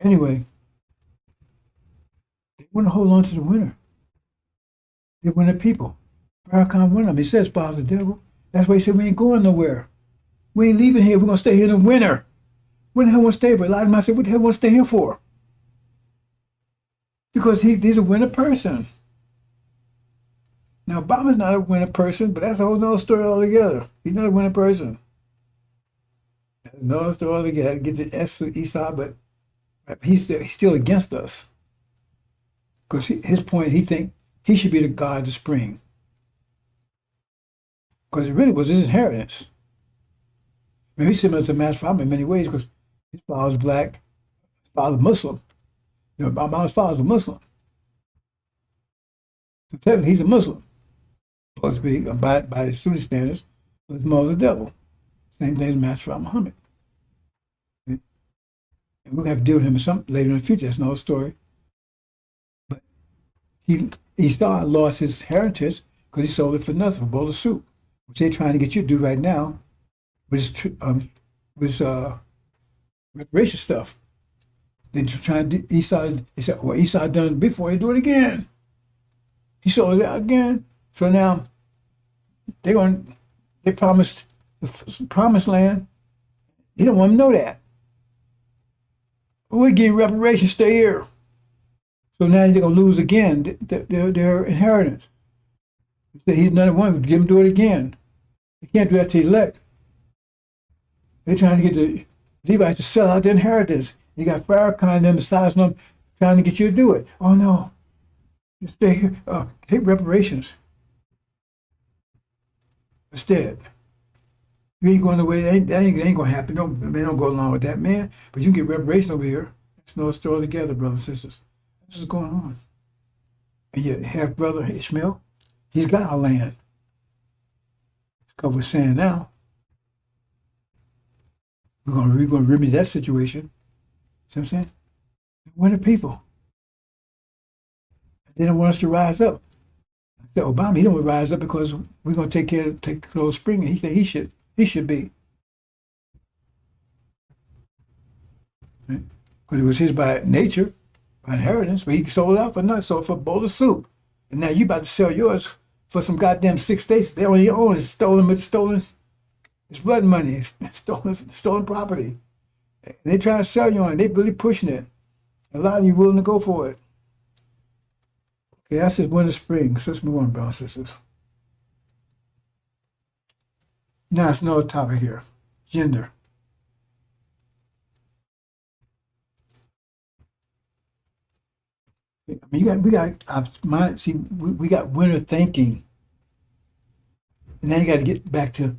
Anyway, they want to hold on to the winner. They win the people. Farrakhan won them. He says, "Father the devil." That's why he said we ain't going nowhere. We ain't leaving here. We're gonna stay here in the winter. What the hell want to stay for? A lot of them I said, "What the hell want to stay here for?" Because he's a winner person. Now Obama's not a winner person, but that's a whole nother story altogether. He's not a winner person. That's another story altogether. Get the east side, but he's still against us. Because his point, he think he should be the god of the spring. Because it really was his inheritance. Maybe he's similar to Matt Farmer in many ways, because his father's black, his father's Muslim. You know, Obama's father's a Muslim. So technically, he's a Muslim. Supposed to be, by student standards, but his mother's a devil. Same thing as Master Muhammad. And we're going to have to deal with him later in the future. That's another story. But Esau lost his heritage because he sold it for nothing, for a bowl of soup, which they're trying to get you to do right now with reparation stuff. They're trying to Esau. He said, "Well, Esau done it before. He do it again. He sold it out again." So now they promised the promised land. He don't want to know that. We give reparations, stay here. So now they're gonna lose again their inheritance. He's another one. Give him do it again. They can't do that to the elect. They're trying to get the Levites to sell out their inheritance. You got Farrakhan and them besides them trying to get you to do it. Oh no, you stay here. Take reparations. Instead, you ain't going away. That ain't going to happen. Don't go along with that, man. But you can get reparation over here. It's no story together, brothers and sisters. This is going on. And yet, half brother Ishmael, he's got our land. It's covered with sand now. We're going to remedy that situation. See what I'm saying? We're the people. They don't want us to rise up. Obama, he don't want to rise up because we're going to take care of those spring. He said he should be. Right? Because it was his by nature, by inheritance, but he sold it out for nothing, sold for a bowl of soup. And now you about to sell yours for some goddamn 6 states. They only own it, stolen. It's blood money, it's stolen property. And they trying to sell you on it. They really pushing it. A lot of you willing to go for it. Okay, that's just winter, spring. So let's move on, brothers and sisters. Now it's another topic here. Gender. I mean, we got winter thinking. And then you got to get back to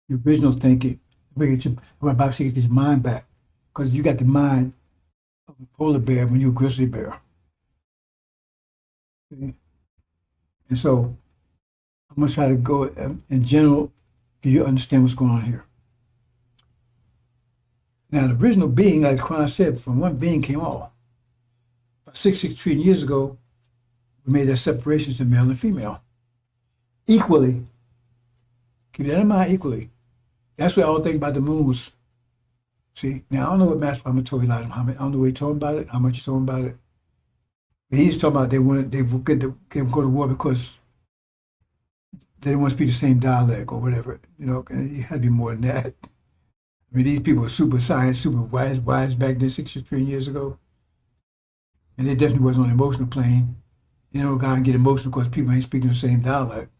your original thinking. Get your mind back. Because you got the mind of a polar bear when you're a grizzly bear. Okay? And so I'm going to try to go in general, do you understand what's going on here? Now, the original being, like the Quran said, from one being came all. About 6 trillion years ago, we made that separation to male and female. Equally. Keep that in mind, equally. That's what I was thinking about the moon was. See, now I don't know what Master Muhammad told Elijah Muhammad. I don't know what he told him about it, how much he told him about it. But he's talking about they would go to war because they didn't want to speak the same dialect or whatever. You know, and it had to be more than that. I mean, these people were super science, super wise back then, 6 trillion years ago. And they definitely wasn't on the emotional plane. You know, God can get emotional because people ain't speaking the same dialect.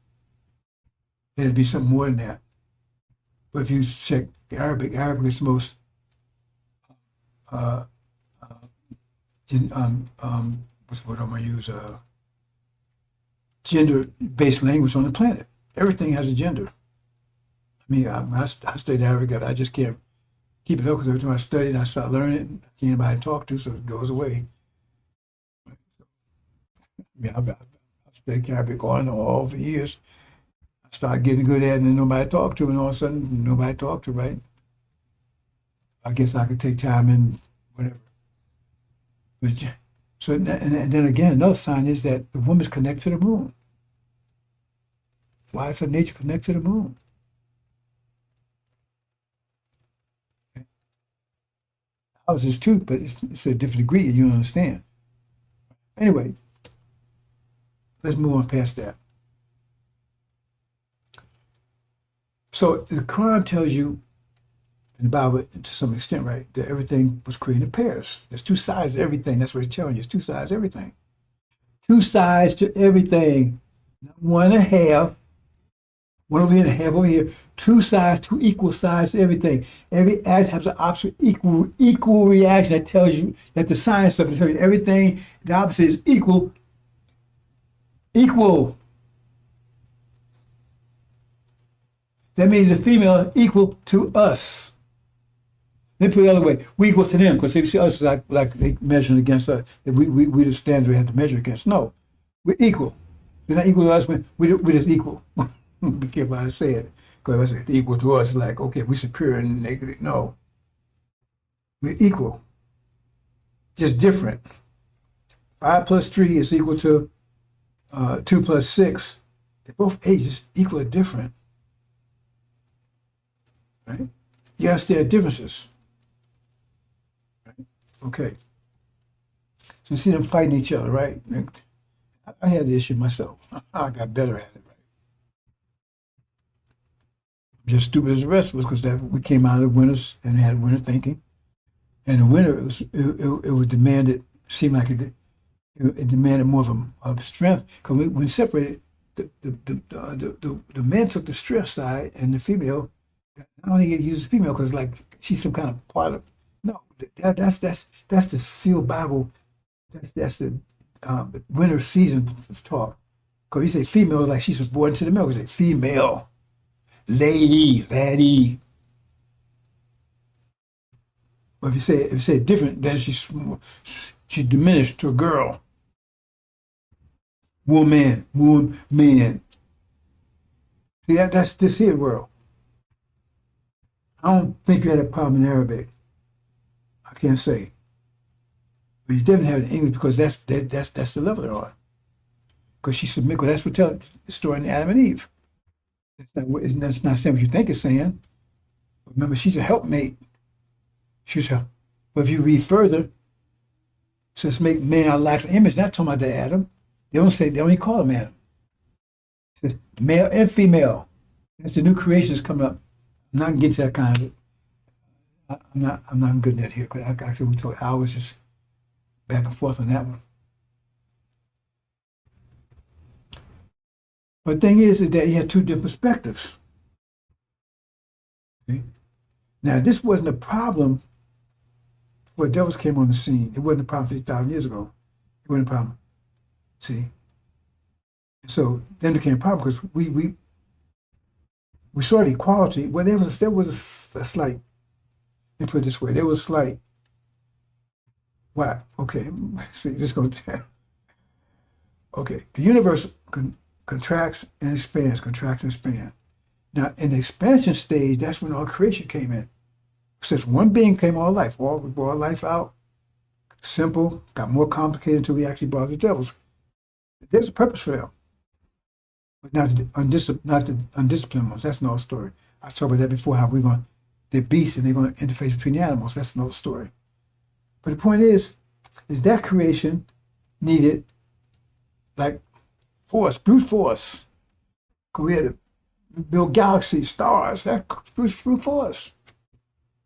There'd be something more than that. But if you check Arabic is the most what's the word I'm gonna use? Gender-based language on the planet. Everything has a gender. I mean, I studied Arabic. I just can't keep it up because every time I study and I start learning it, I can't anybody to talk to, so it goes away. I mean, I've studied Arabic all for years. I started getting good at it and then nobody to talk to, and all of a sudden, nobody to talk to, right? I guess I could take time and whatever. So, and then again, another sign is that the woman's connected to the moon. Why is her nature connected to the moon? Okay. Ours is too, but it's a different degree and you don't understand. Anyway, let's move on past that. So the Quran tells you, in the Bible, to some extent, right, that everything was created in pairs. There's two sides to everything. That's what it's telling you. It's two sides to everything. Two sides to everything. Not one and a half. One over here and a half over here. Two sides, two equal sides to everything. Every act has an opposite equal reaction. That tells you that the science of it tells you everything, the opposite is equal. Equal. That means the female equal to us. They put it the other way. We equal to them because they see us like they measuring against us. That we the standard we have to measure against. No, we're equal. They're not equal to us. We're just equal. Be careful how I say it. Because if I say equal to us, like, okay, we're superior and negative. No. We're equal. Just different. 5 plus 3 is equal to 2 plus 6. They're both ages, equal or different. Right? You understand differences. Right? Okay. So you see them fighting each other, right? I had the issue myself. I got better at it, right? Just stupid as the rest of us because we came out of the winters and had winter thinking. And the winter, it would demand it, seemed like it demanded more of a strength. Because when separated, the man took the strength side and the female, I only use the female because like she's some kind of part of, no, that's the sealed Bible, that's the winter season talk. Because you say female, like she's subordinate to the male, because they say female. Laddie. But if you say it different, then she's diminished to a girl. Woman. See, that's this here world. I don't think you had a problem in Arabic. I can't say. But you definitely have it in English because that's the level they're on. Because she submitted, because that's what tells the story in Adam and Eve. That's not saying what you think it's saying. But remember, she's a helpmate. But if you read further, says make man our likeness and image, not talking about the Adam. They don't even call him Adam. It says male and female. That's the new creation is coming up. I'm not getting to that kind of it. I'm not good at that here, because actually we talk hours just back and forth on that one. But the thing is that you had two different perspectives. Okay? Now, this wasn't a problem before devils came on the scene. It wasn't a problem 50,000 years ago. It wasn't a problem. See? So then it became a problem because we saw the equality. Well, there was a slight, let me put it this way, there was a slight, what? Okay, see, this goes down. Okay, the universe contracts and expands. Now, in the expansion stage, that's when all creation came in. Since one being came all life, we brought life out, simple, got more complicated until we actually brought the devils. There's a purpose for them. But not the undisciplined ones. That's another story. I talked about that before, how they're beasts and they're going to interface between the animals. That's another story. But the point is that creation needed like force, brute force. Because we had to build galaxies, stars, that's brute force.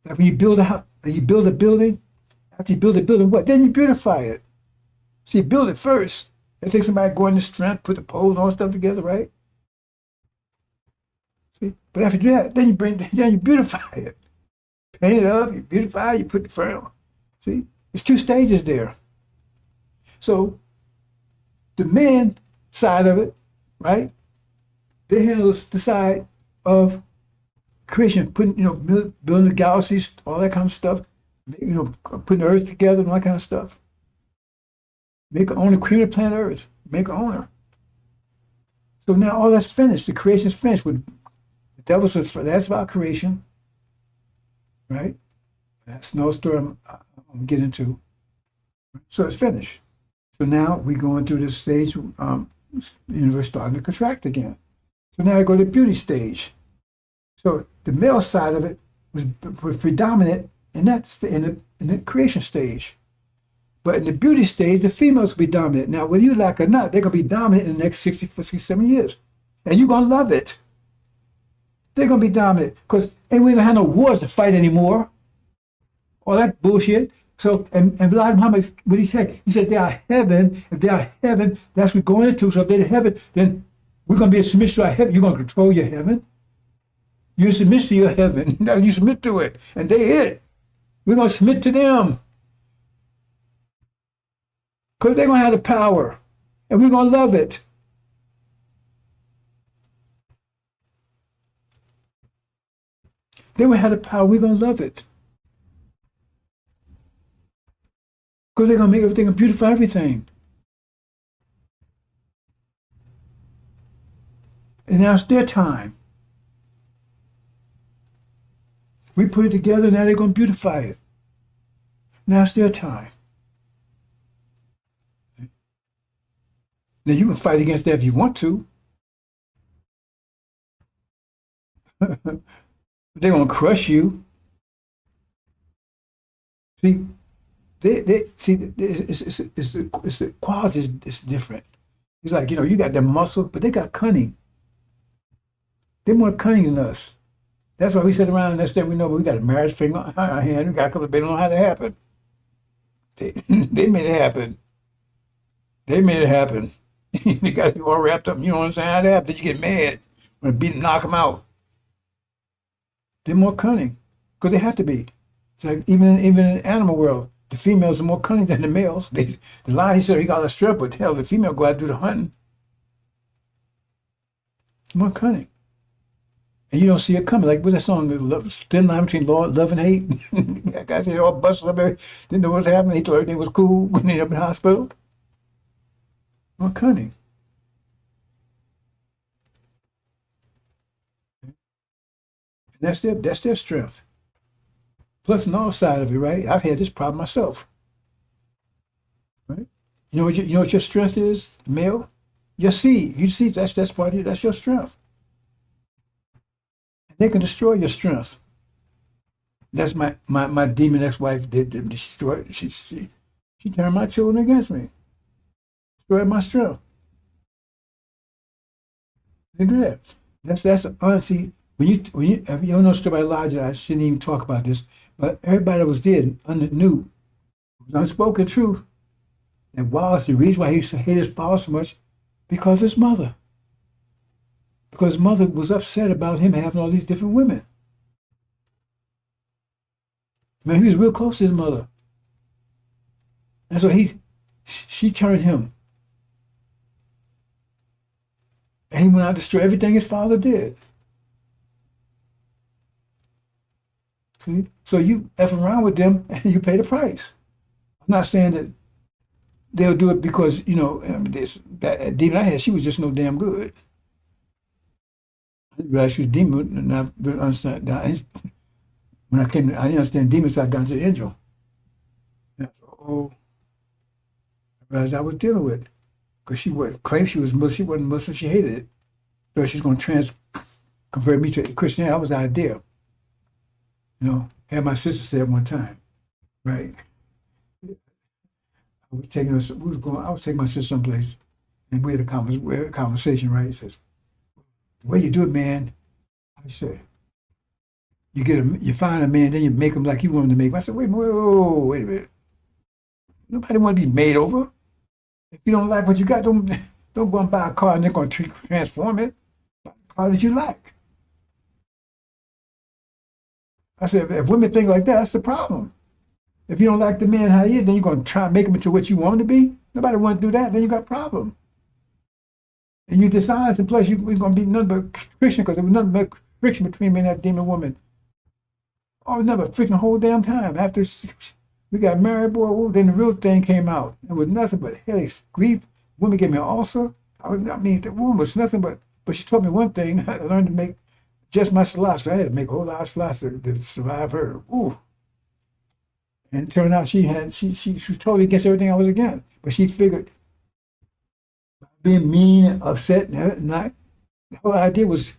Like when you build a house, you build a building, after you build a building, what? Then you beautify it. So you build it first. It takes somebody going to strength, put the poles and all that stuff together, right? See? But after you do that, then you beautify it. Paint it up, you beautify it, you put the frame. See? There's two stages there. So the man side of it, right? They handle the side of creation, putting, building the galaxies, all that kind of stuff, putting the earth together and all that kind of stuff. Make her owner, cream of planet Earth. Make her owner. So now all that's finished. The creation's finished. With the devil says that's about creation, right? That's no story I'm gonna get into. So it's finished. So now we're going through this stage. The universe starting to contract again. So now we go to the beauty stage. So the male side of it was predominant in the creation stage. But in the beauty stage, the females will be dominant. Now, whether you like it or not, they're going to be dominant in the next 70 years. And you're going to love it. They're going to be dominant because we ain't going to have no wars to fight anymore. All that bullshit. So, and Elijah Muhammad, what did he say? He said, they are heaven. If they are heaven, that's what we're going into. So if they're heaven, then we're going to be a submission to our heaven. You're going to control your heaven. You submit to your heaven. Now you submit to it. And they it. We're going to submit to them. Because they're going to have the power. And we're going to love it. They will have the power. We're going to love it. Because they're going to make everything and beautify everything. And now it's their time. We put it together, now they're going to beautify it. Now it's their time. Now you can fight against that if you want to. They're going to crush you. See, it's the quality is different. It's like, you got their muscle, but they got cunning. They're more cunning than us. That's why we sit around and we know, but we got a marriage finger on our hand. We got a couple of, they don't know how to happen. They made it happen. They made it happen. They got you all wrapped up. You don't understand how that happened. You get mad when beat and knock them out. They're more cunning because they have to be. It's like even in the animal world, the females are more cunning than the males. The lion, he said he got a strip, but hell, the female go out and do the hunting. More cunning. And you don't see it coming. Like, what's that song? Thin line between love and hate. That guy said all busted up there. Didn't know what was happening. He thought everything was cool when they ended up in the hospital. More cunning. And that's their strength. Plus, on our side of it, right? I've had this problem myself. Right? You know what your strength is, male? Your seed. You see, that's part of you. That's your strength. They can destroy your strength. That's my demon ex-wife did. She turned my children against me. Destroyed my strength. They do that. That's honestly when you don't know story about Elijah. I shouldn't even talk about this. But everybody that was dead knew it was unspoken truth. And Wallace, the reason why he used to hate his father so much, because his mother. Because his mother was upset about him having all these different women. Man, he was real close to his mother. And so she turned him. And he went out to destroy everything his father did. See? So you F around with them and you pay the price. I'm not saying that they'll do it because, that demon I had, she was just no damn good. I didn't realize she was demon, and I didn't understand that. When I didn't understand demons, so I got into the angel. And I thought, I realized I was dealing with. Because she would claim she was Muslim, she wasn't Muslim, she hated it. So she's going to convert me to Christianity. That was the idea. Had my sister said one time, right? I was taking my sister someplace, and we had a conversation, right? He says, the way you do it, man, I said, you find a man, then you make him like you want him to make him. I said, wait a minute. Nobody want to be made over. If you don't like what you got, don't go and buy a car and they're going to transform it. Buy a car that you like. I said, if women think like that, that's the problem. If you don't like the man how he is, then you're going to try and make him into what you want him to be. Nobody want to do that. Then you got a problem. And you dishonest, and plus we're going to be nothing but friction because there was nothing but friction between me and that demon woman. Oh, it was never friction the whole damn time. After we got married, boy, then the real thing came out. It was nothing but headaches, grief. Woman gave me an ulcer. The woman was nothing but she taught me one thing. I learned to make just my slots. I had to make a whole lot of slots to survive her. Ooh. And it turned out she was totally against everything I was against. But she figured being mean and upset and not, the whole idea was,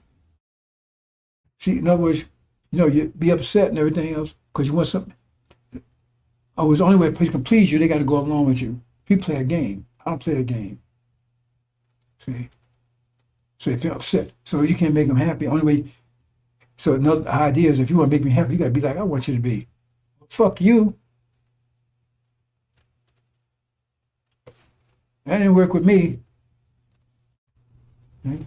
in other words, you be upset and everything else because you want something. Oh, it's the only way a person can please you, they got to go along with you. If you play a game, I don't play a game. See? So if you're upset, so you can't make them happy. Only way, so another idea is if you want to make me happy, you got to be like I want you to be. Fuck you. That didn't work with me. Okay?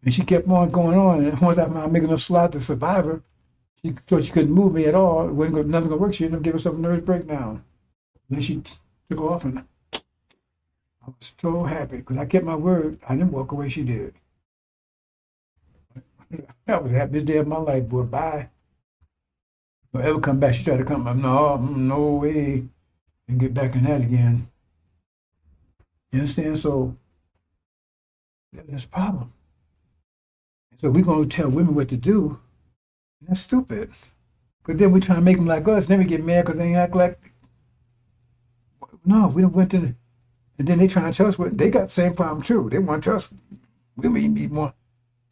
And she kept on going on. And once I found making enough slot to survive her, she thought she couldn't move me at all. It wasn't gonna, nothing gonna work. She ended up giving herself a nervous breakdown. Then she took off, and I was so happy because I kept my word. I didn't walk away. She did. That was the happiest day of my life, boy. Bye. Don't ever come back. She tried to come back. No, no way. And get back in that again. You understand? So that's a problem. So we're going to tell women what to do. That's stupid. Because then we try to make them like us. Then we get mad because they act like, no, we don't went to, and then they try to tell us what, they got the same problem too. They want to tell us women need more.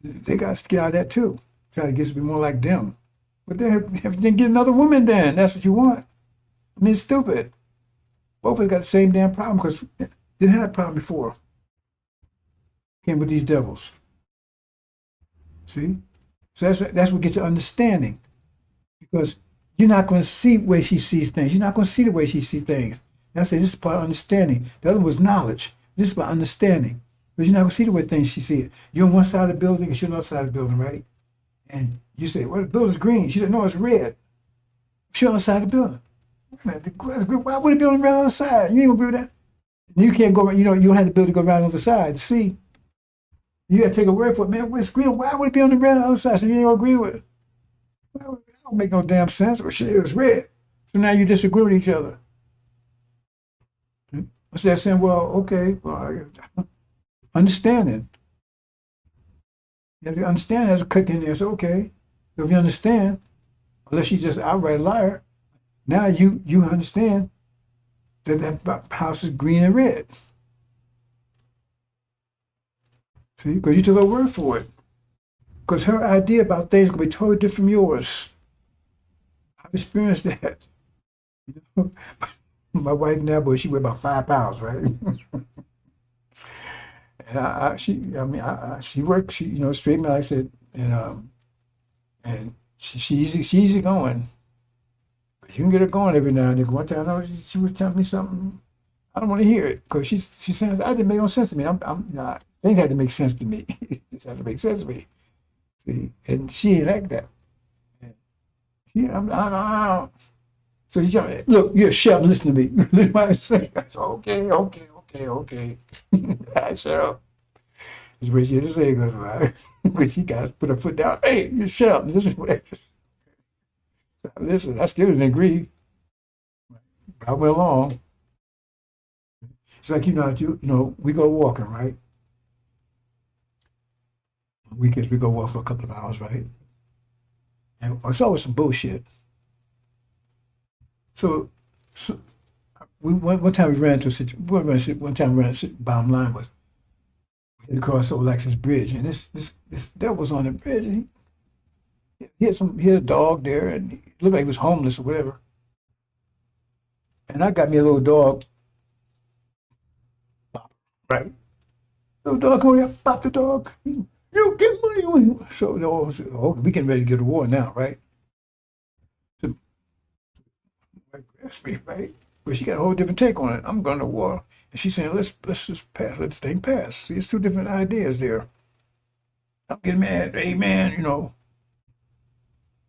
They got to get out of that too. Try to get us to be more like them. But then get another woman then. That's what you want. I mean, it's stupid. Both of us got the same damn problem because they didn't have a problem before. Came with these devils. See? So that's what gets you understanding. Because you're not going to see where she sees things. You're not going to see the way she sees things. And I say this is part of understanding. The other was knowledge. This is about understanding. But you're not going to see the way things she sees it. You're on one side of the building and she's on the other side of the building, right? And you say, well, the building's green. She said, no, it's red. She's on the side of the building. Wait a minute, the grass is green. Why would it be on the other side? You ain't going to agree with that? And you can't go around, you don't have the ability to go around the other side to see. You got to take a word for it, man. It's green. Why would it be on the red on the other side? So you ain't going to agree with it. Well, it don't make no damn sense. Well, shit, it was red. So now you disagree with each other. Instead of saying, well, okay, well, understanding. You have to understand there's a cook in there. So, okay, if you understand, unless she's just outright liar, now you understand that house is green and red. See, because you took her word for it. Because her idea about things is going to be totally different from yours. I've experienced that. You know? My wife now, boy, she weighed about 5 pounds, right? And she worked, straight, like I said, and she's easy going. But you can get her going every now and then. One time, she was telling me something. I don't want to hear it because she says I didn't make no sense to me. Things had to make sense to me. It had to make sense to me. See, and she ain't like that. And so she told me, look, you're a chef, listen to me. Listen to what I say. I said, okay. I shut up. That's what she had to say, because right? But she got to put her foot down. Hey, you're a chef, listen to what I say. Listen, I still didn't agree. I went along. It's like, we go walking, right? On weekends, we go walk for a couple of hours, right? And it's always some bullshit. So one time we ran into a situation. One time we ran. Bottom line was we had to cross over Lexus Bridge, and this devil was on the bridge. And he had a dog there, and he looked like he was homeless or whatever. And I got me a little dog, right? Little dog, come here, pop the dog. You get money. So we getting ready to get a war now, right? Asked me, right? But she got a whole different take on it. I'm going to war. And she's saying, let's just pass, let this thing pass. See, it's two different ideas there. I'm getting mad, amen,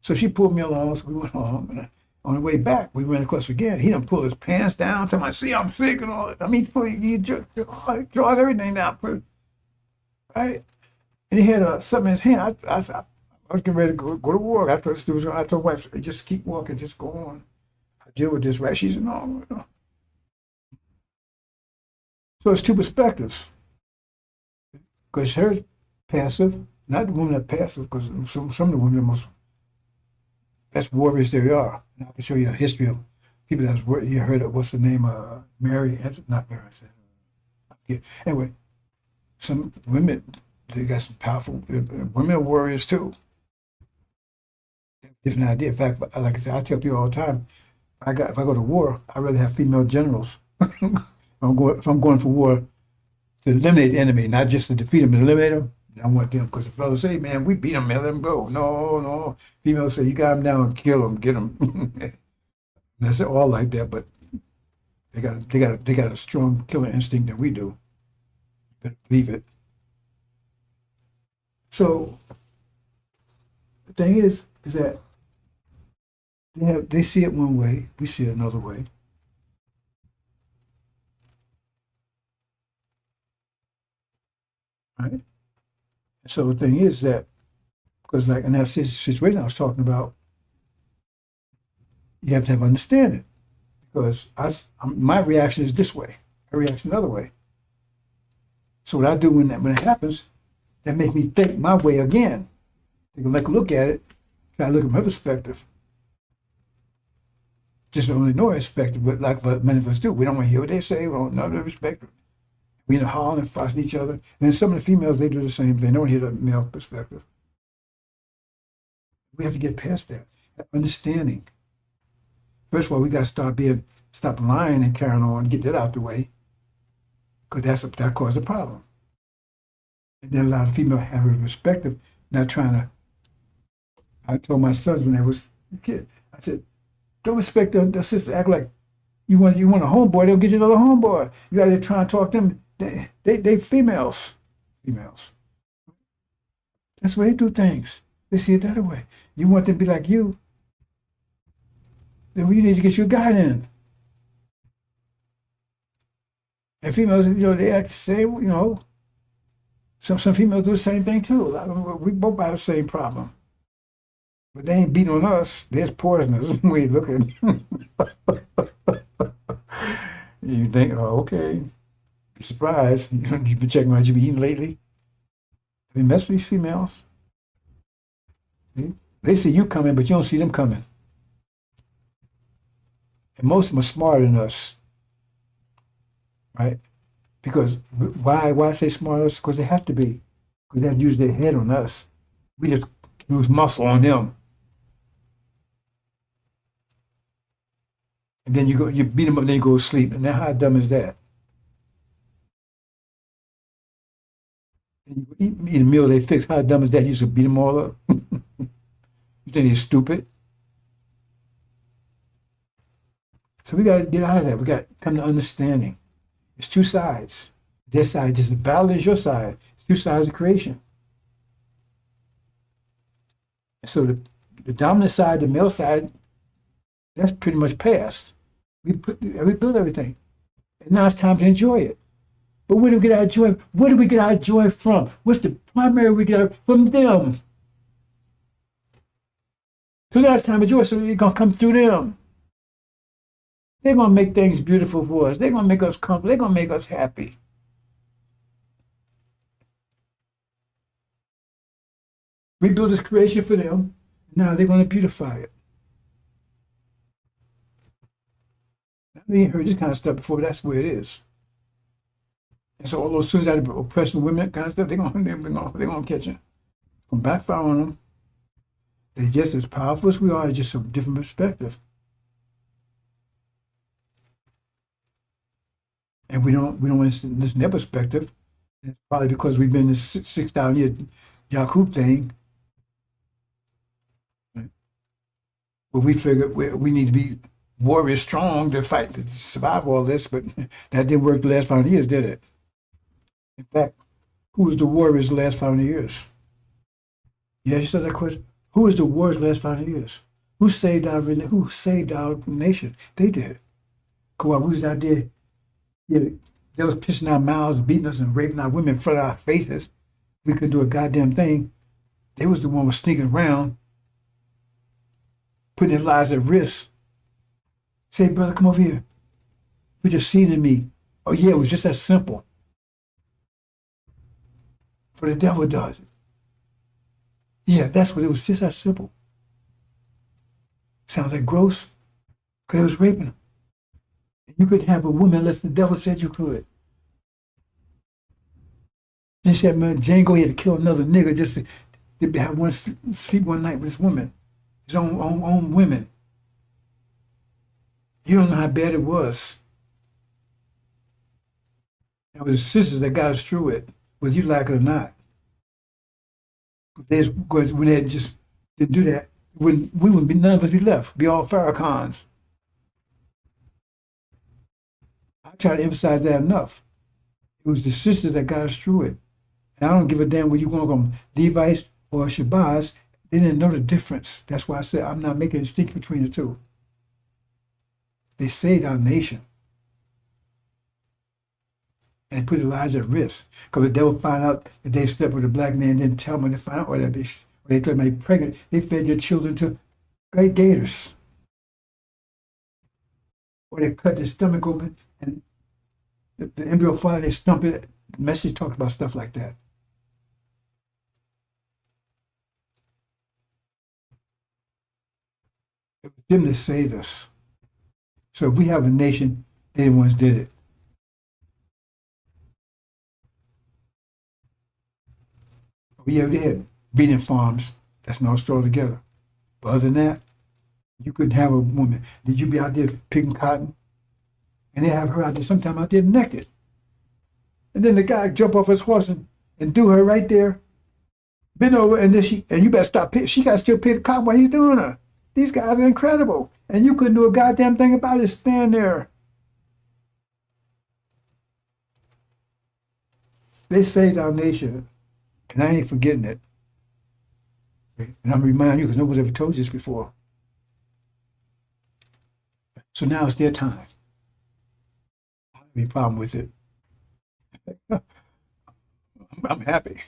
So she pulled me along, so we went along. And on the way back, we ran across again. He done pull his pants down, tell me, see, I'm sick and all that. I mean, he draws everything down, right? And he had something in his hand. I was getting ready to go to war. I told my wife, just keep walking, just go on. Deal with this, right? She said, no. So it's two perspectives. Because her passive, not the women that passive, because some of the women are most best warriors there are. And I can show you a history of people that was you heard of, what's the name? Not Mary. Anyway, some women, they got some powerful, women are warriors too. Different idea. In fact, like I said, I tell people all the time, if I go to war, I'd rather have female generals. If I'm going for war to eliminate the enemy, not just to defeat them, to eliminate them. I want them because the fellas say, "Man, we beat them, man, let them go." No, no. Females say, "You got them down, kill them, get them." That's all like that, but they got a strong killer instinct than we do. Better believe it. So the thing is that they see it one way, we see it another way. Right? So the thing is that, because like in that situation I was talking about, you have to have understanding. Because my reaction is this way, her reaction another way. So what I do when it happens, that makes me think my way again. Take a look at it, try to look at my perspective. Just don't ignore perspective, but like what many of us do. We don't want to hear what they say, we don't know their perspective. We end up hollering and fussing each other. And then some of the females, they do the same thing. They don't hear the male perspective. We have to get past that understanding. First of all, we got to stop lying and carrying on, get that out the way, because that causes a problem. And then a lot of females have a perspective, not trying to. I told my sons when they was a kid, I said, don't respect the sister. Act like you want a homeboy, they'll get you another homeboy. You got to try and talk to them. They females. Females. That's the way they do things. They see it that way. You want them to be like you, then you need to get your guy in. And females, they act the same, Some females do the same thing too. A lot of them, we both have the same problem. But they ain't beating on us. There's poisoners. We looking. You think, oh, okay. Be surprised. You've been checking what you've been eating lately. Have you messed with these females? See? They see you coming, but you don't see them coming. And most of them are smarter than us. Right? Because why I say smarter than us? Because they have to be. Because they have to use their head on us. We just use muscle on them. And then you beat them up, and then you go to sleep. And now how dumb is that? And you eat a meal they fix. How dumb is that? You just beat them all up. You think they're stupid? So we got to get out of that. We got to come to understanding. It's two sides. Their side is as valid as your side. It's two sides of creation. And so the dominant side, the male side, that's pretty much past. We built everything. And now it's time to enjoy it. But where do we get our joy? Where do we get our joy from? What's the primary we get from them? So now it's time to enjoy. So it's going to come through them. They're going to make things beautiful for us. They're going to make us comfortable. They're going to make us happy. We built this creation for them. Now they're going to beautify it. I mean, heard this kind of stuff before, but that's where it is. And so all those suicide oppressing women, kind of stuff, they're gonna catch it. Come backfire on them. They're just as powerful as we are, it's just a different perspective. And we don't listen to their perspective. It's probably because we've been in this 6,000 year Yakub thing. Right? But we figured we need to be warrior strong to fight to survive all this, but that didn't work the last 500 years, did it? In fact, who was the warriors the last 500 years? Yeah, you said that question. Who was the warriors the last 500 years? Who saved our nation? They did. Because while we was out there, yeah, they was pissing our mouths, beating us, and raping our women in front of our faces. We couldn't do a goddamn thing. They was the one who was sneaking around, putting their lives at risk. Say, brother, come over here. You're just seeing me. Oh, yeah, it was just that simple. For the devil does it. Yeah, that's what it was, just that simple. Sounds like gross, because it was raping them. And you couldn't have a woman unless the devil said you could. Then she had, man, Django had to kill another nigga just to have one sleep one night with this woman, his own women. You don't know how bad it was. It was the sisters that got us through it, whether you like it or not. When they just didn't do that, we wouldn't be, none of us be left. Be all Farrakhan's. I try to emphasize that enough. It was the sisters that got us through it. And I don't give a damn whether you're going from Levites or Shabazz. They didn't know the difference. That's why I said I'm not making a distinction between the two. They saved our nation and put their lives at risk. Because the devil found out that they slept with a black man, didn't tell them, they found out, or that they thought they were pregnant. They fed their children to great gators. Or they cut their stomach open and the embryo father, they stump it. The message talks about stuff like that. It was them that saved us. So if we have a nation, they the ones did it. Yeah, they had breeding farms. That's no story together. But other than that, you couldn't have a woman. Did you be out there picking cotton? And they have her out there sometime out there naked. And then the guy jump off his horse and do her right there. Bend over and then you better stop. She got to still pay the cotton while he's doing her. These guys are incredible. And you couldn't do a goddamn thing about it. Stand there. They saved our nation. And I ain't forgetting it. And I'm reminding you because nobody's ever told you this before. So now it's their time. I don't have any problem with it. I'm happy.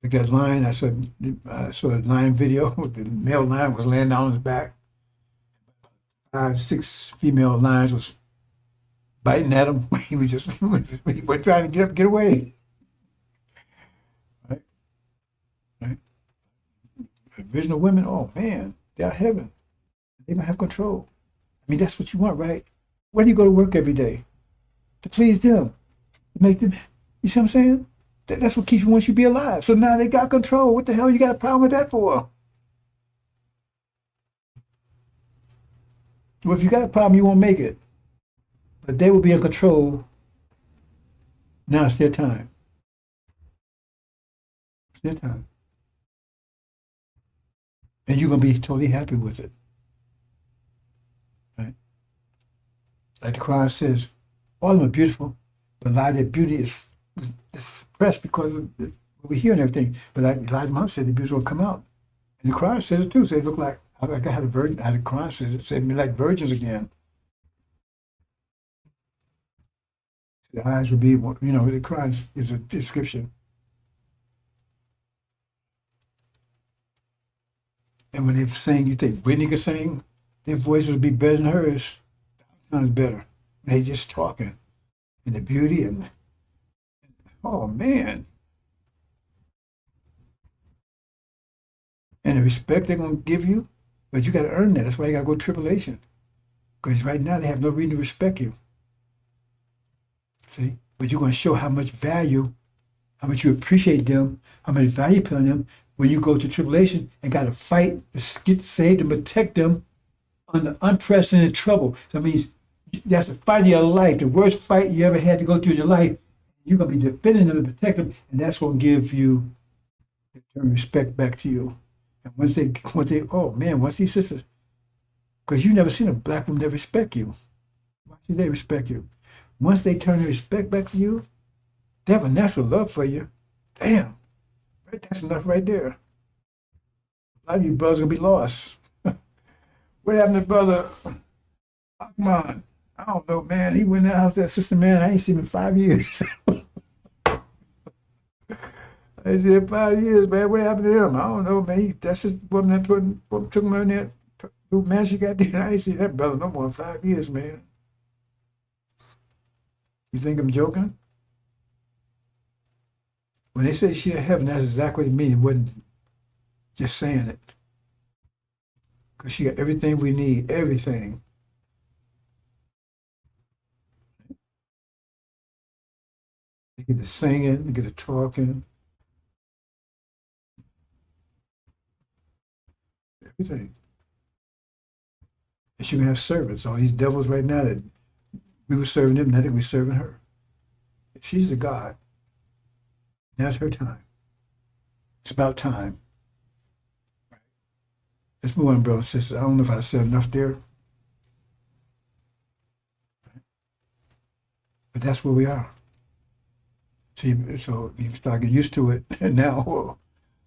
Like that lion, I saw a lion video. The male lion was laying down on his back. 5, 6 female lions was biting at him. He was trying to get up, get away. Right? Original women, oh man, they're heaven. They're gonna have control. I mean, that's what you want, right? Why do you go to work every day? To please them. To make them, you see what I'm saying? That's what keeps you once you be alive. So now they got control. What the hell you got a problem with that for? Well, if you got a problem, you won't make it. But they will be in control. Now it's their time. It's their time. And you're going to be totally happy with it. Right? Like the Quran says, all of them are beautiful, but a lot of their beauty is suppressed because of what we hear and everything. But like Elijah Muhammad said, the beauty will come out. And the Quran says it too. So they look like, I had a virgin, how the Quran says it, said me like virgins again. The eyes will be, the Quran is a description. And when they sing, you think Whitney could sing, their voices would be better than hers. Sounds better. They just talking. And the beauty and oh man. And the respect they're gonna give you, but you gotta earn that. That's why you gotta go tribulation. Because right now they have no reason to respect you. See? But you're gonna show how much value, how much you appreciate them, how much value you put on them when you go to tribulation and gotta fight to get saved and protect them under unprecedented trouble. So that means that's the fight of your life, the worst fight you ever had to go through in your life. You're going to be defending them and protecting them, and that's going to give you respect back to you. And once these sisters, because you've never seen a black woman that respect you. Why should they respect you? Once they turn their respect back to you, they have a natural love for you. Damn, right? That's enough right there. A lot of you brothers are going to be lost. What happened to brother Akman? I don't know, man. He went out that sister, man. I ain't seen him in 5 years. I ain't seen him in 5 years, man. What happened to him? I don't know, man. That's just woman that took him in there. Man, she got there. I ain't seen that brother no more in 5 years, man. You think I'm joking? When they say she in heaven, that's exactly what it means. It wasn't just saying it. Because she got everything we need, everything. They get to singing, they get to talking. Everything. And she can have servants. All these devils right now that we were serving them, now that we're serving her. She's the God. Now's her time. It's about time. Let's move on, brothers and sisters. I don't know if I said enough there. But that's where we are. So you start getting used to it now.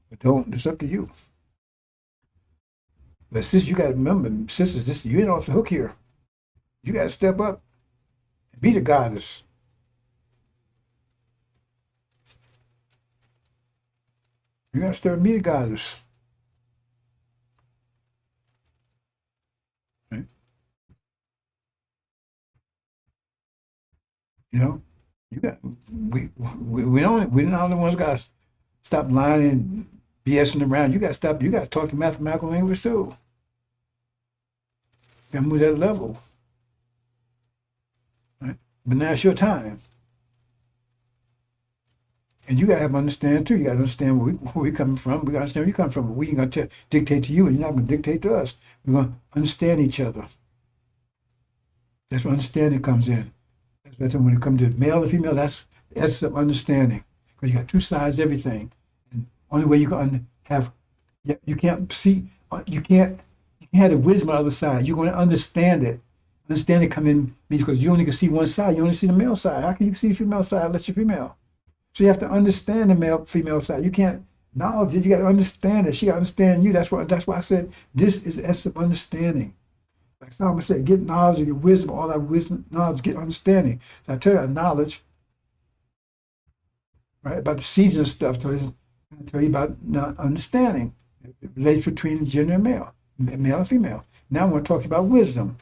But don't, it's up to you. But sisters, you got to remember, sisters, you ain't off the hook here. You got to step up and be the goddess. You got to step and be the goddess. Right? You know, we don't, we're not the ones got to stop lying and BSing around. You got to stop. You got to talk the mathematical language too. You got to move that level. Right? But now it's your time. And you got to have understanding too. You got to understand where we're coming from. We got to understand where you come from. We ain't going to dictate to you, and you're not going to dictate to us. We're going to understand each other. That's where understanding comes in. That's when it comes to male and female, that's some understanding. Because you got two sides to everything. And only way you can have, you can't see, you can't have the wisdom on the other side. You're going to understand it. Understanding come in means because you only can see one side. You only see the male side. How can you see the female side unless you're female? So you have to understand the male, female side. You can't knowledge it. You got to understand it. She got to understand you. That's why I said this is the essence of understanding. Like Solomon said, get knowledge and get wisdom, all that wisdom, knowledge, get understanding. So I tell you knowledge, right, about the seeds and stuff. I tell you about understanding. It relates between gender and male and female. Now I want to talk about wisdom.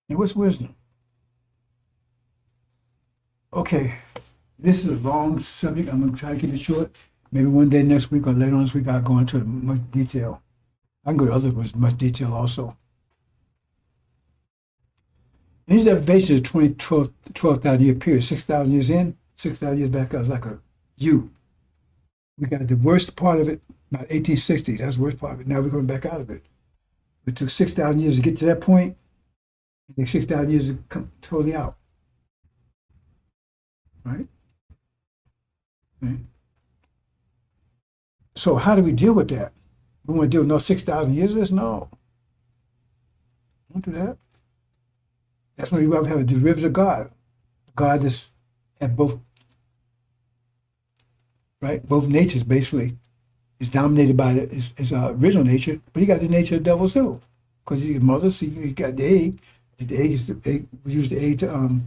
And what's wisdom? Okay, this is a long subject. I'm going to try to keep it short. Maybe one day next week or later on this week, I'll go into much detail. I can go to other with much detail also. These observations is 12,000 year period, 6,000 years in, 6,000 years back out. It's like a U. We got the worst part of it, about 1860. That's the worst part of it. Now we're going back out of it. It took 6,000 years to get to that point. It takes 6,000 years to come totally out. Right? So how do we deal with that? We want to deal with no 6,000 years of this? No. Don't do that. That's when you have a derivative God. God that's at both, right? Both natures basically is dominated by his original nature, but he got the nature of devils too. Because he's a mother, so he got the egg. The egg is the egg, we use the egg to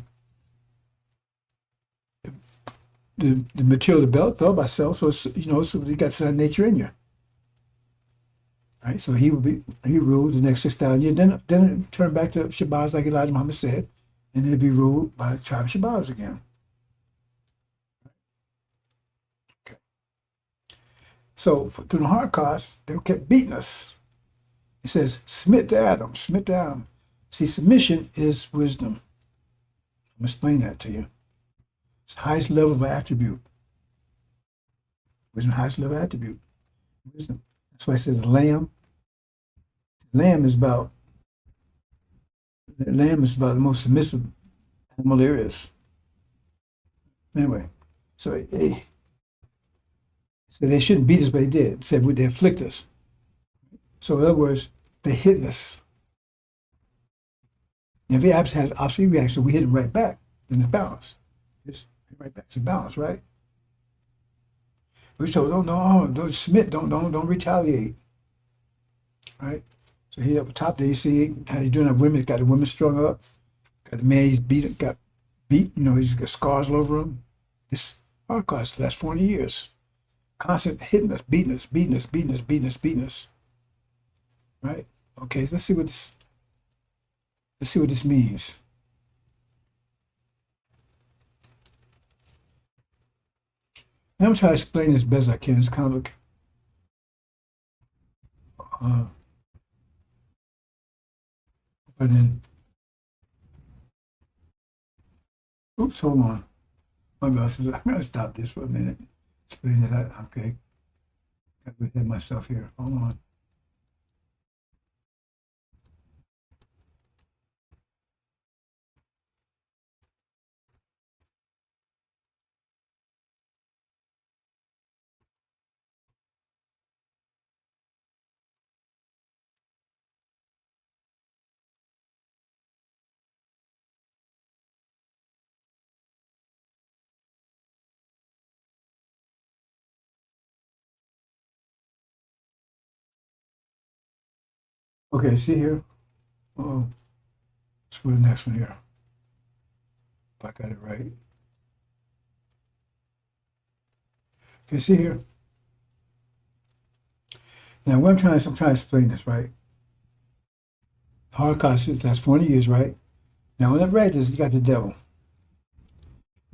the material developed by cells, so it's, so he got some nature in you. Right? So he ruled the next 6,000 years, then it turned back to Shabazz like Elijah Muhammad said, and then it'd be ruled by the tribe of Shabazz again. Okay. So through the Holocaust, they kept beating us. It says, submit to Adam, submit to Adam. See, submission is wisdom. I'm explain that to you. It's the highest level of attribute. Wisdom, highest level of attribute. Wisdom. That's why it says lamb. Lamb is about the most submissive animal there is. Anyway, so they shouldn't beat us, but they did. It said they afflict us. So in other words, they hit us. And if it has opposite reaction, we hit it right back. Then it's balance. It's right back. It's a balance, right? We're told, don't submit, don't retaliate. Right? So here up top there, you see how he's doing. Women got the women strung up, got the man he's got beat. He's got scars all over him. This Holocaust the last 40 years, constant hitting us, beating us. Right? Okay, let's see what this means. And I'm gonna try to explain this best I can. It's kind of but then Oops, hold on. My God, I'm gonna stop this for a minute. Explain that. Okay, got to hit myself here. Hold on. Okay, see here. Oh, let's go to the next one here. If I got it right. Okay, see here. Now, what I'm trying to explain this, right? Holocaust is that's 40 years, right? Now, on that red is you got the devil.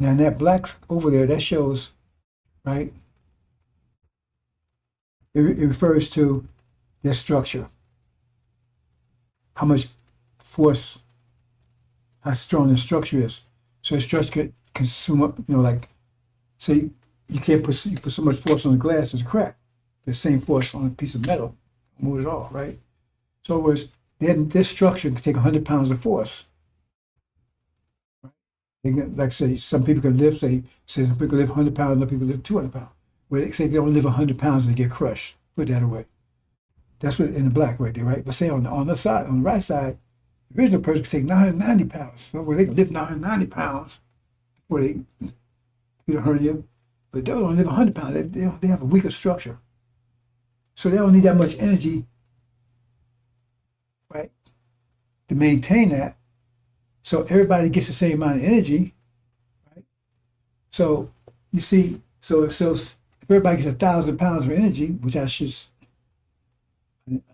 Now, in that black over there, that shows, right? It refers to their structure, how much force, how strong the structure is. So the structure could consume up, like, say, you can't put so much force on the glass, it's a crack. The same force on a piece of metal, move it all, right? So, in other words, this structure can take 100 pounds of force. They can, like say, some people can lift, say some people lift 100 pounds, other people lift 200 pounds. Where they say they don't lift 100 pounds and they get crushed. Put that away. That's what in the black right there, right? But say on the side, on the right side, the original person can take 990 pounds. So where they can lift 990 pounds before they hurt you. But they don't lift 100 pounds. They have a weaker structure. So they don't need that much energy, right, to maintain that. So everybody gets the same amount of energy, right? So you see, so if everybody gets 1,000 pounds of energy, which I should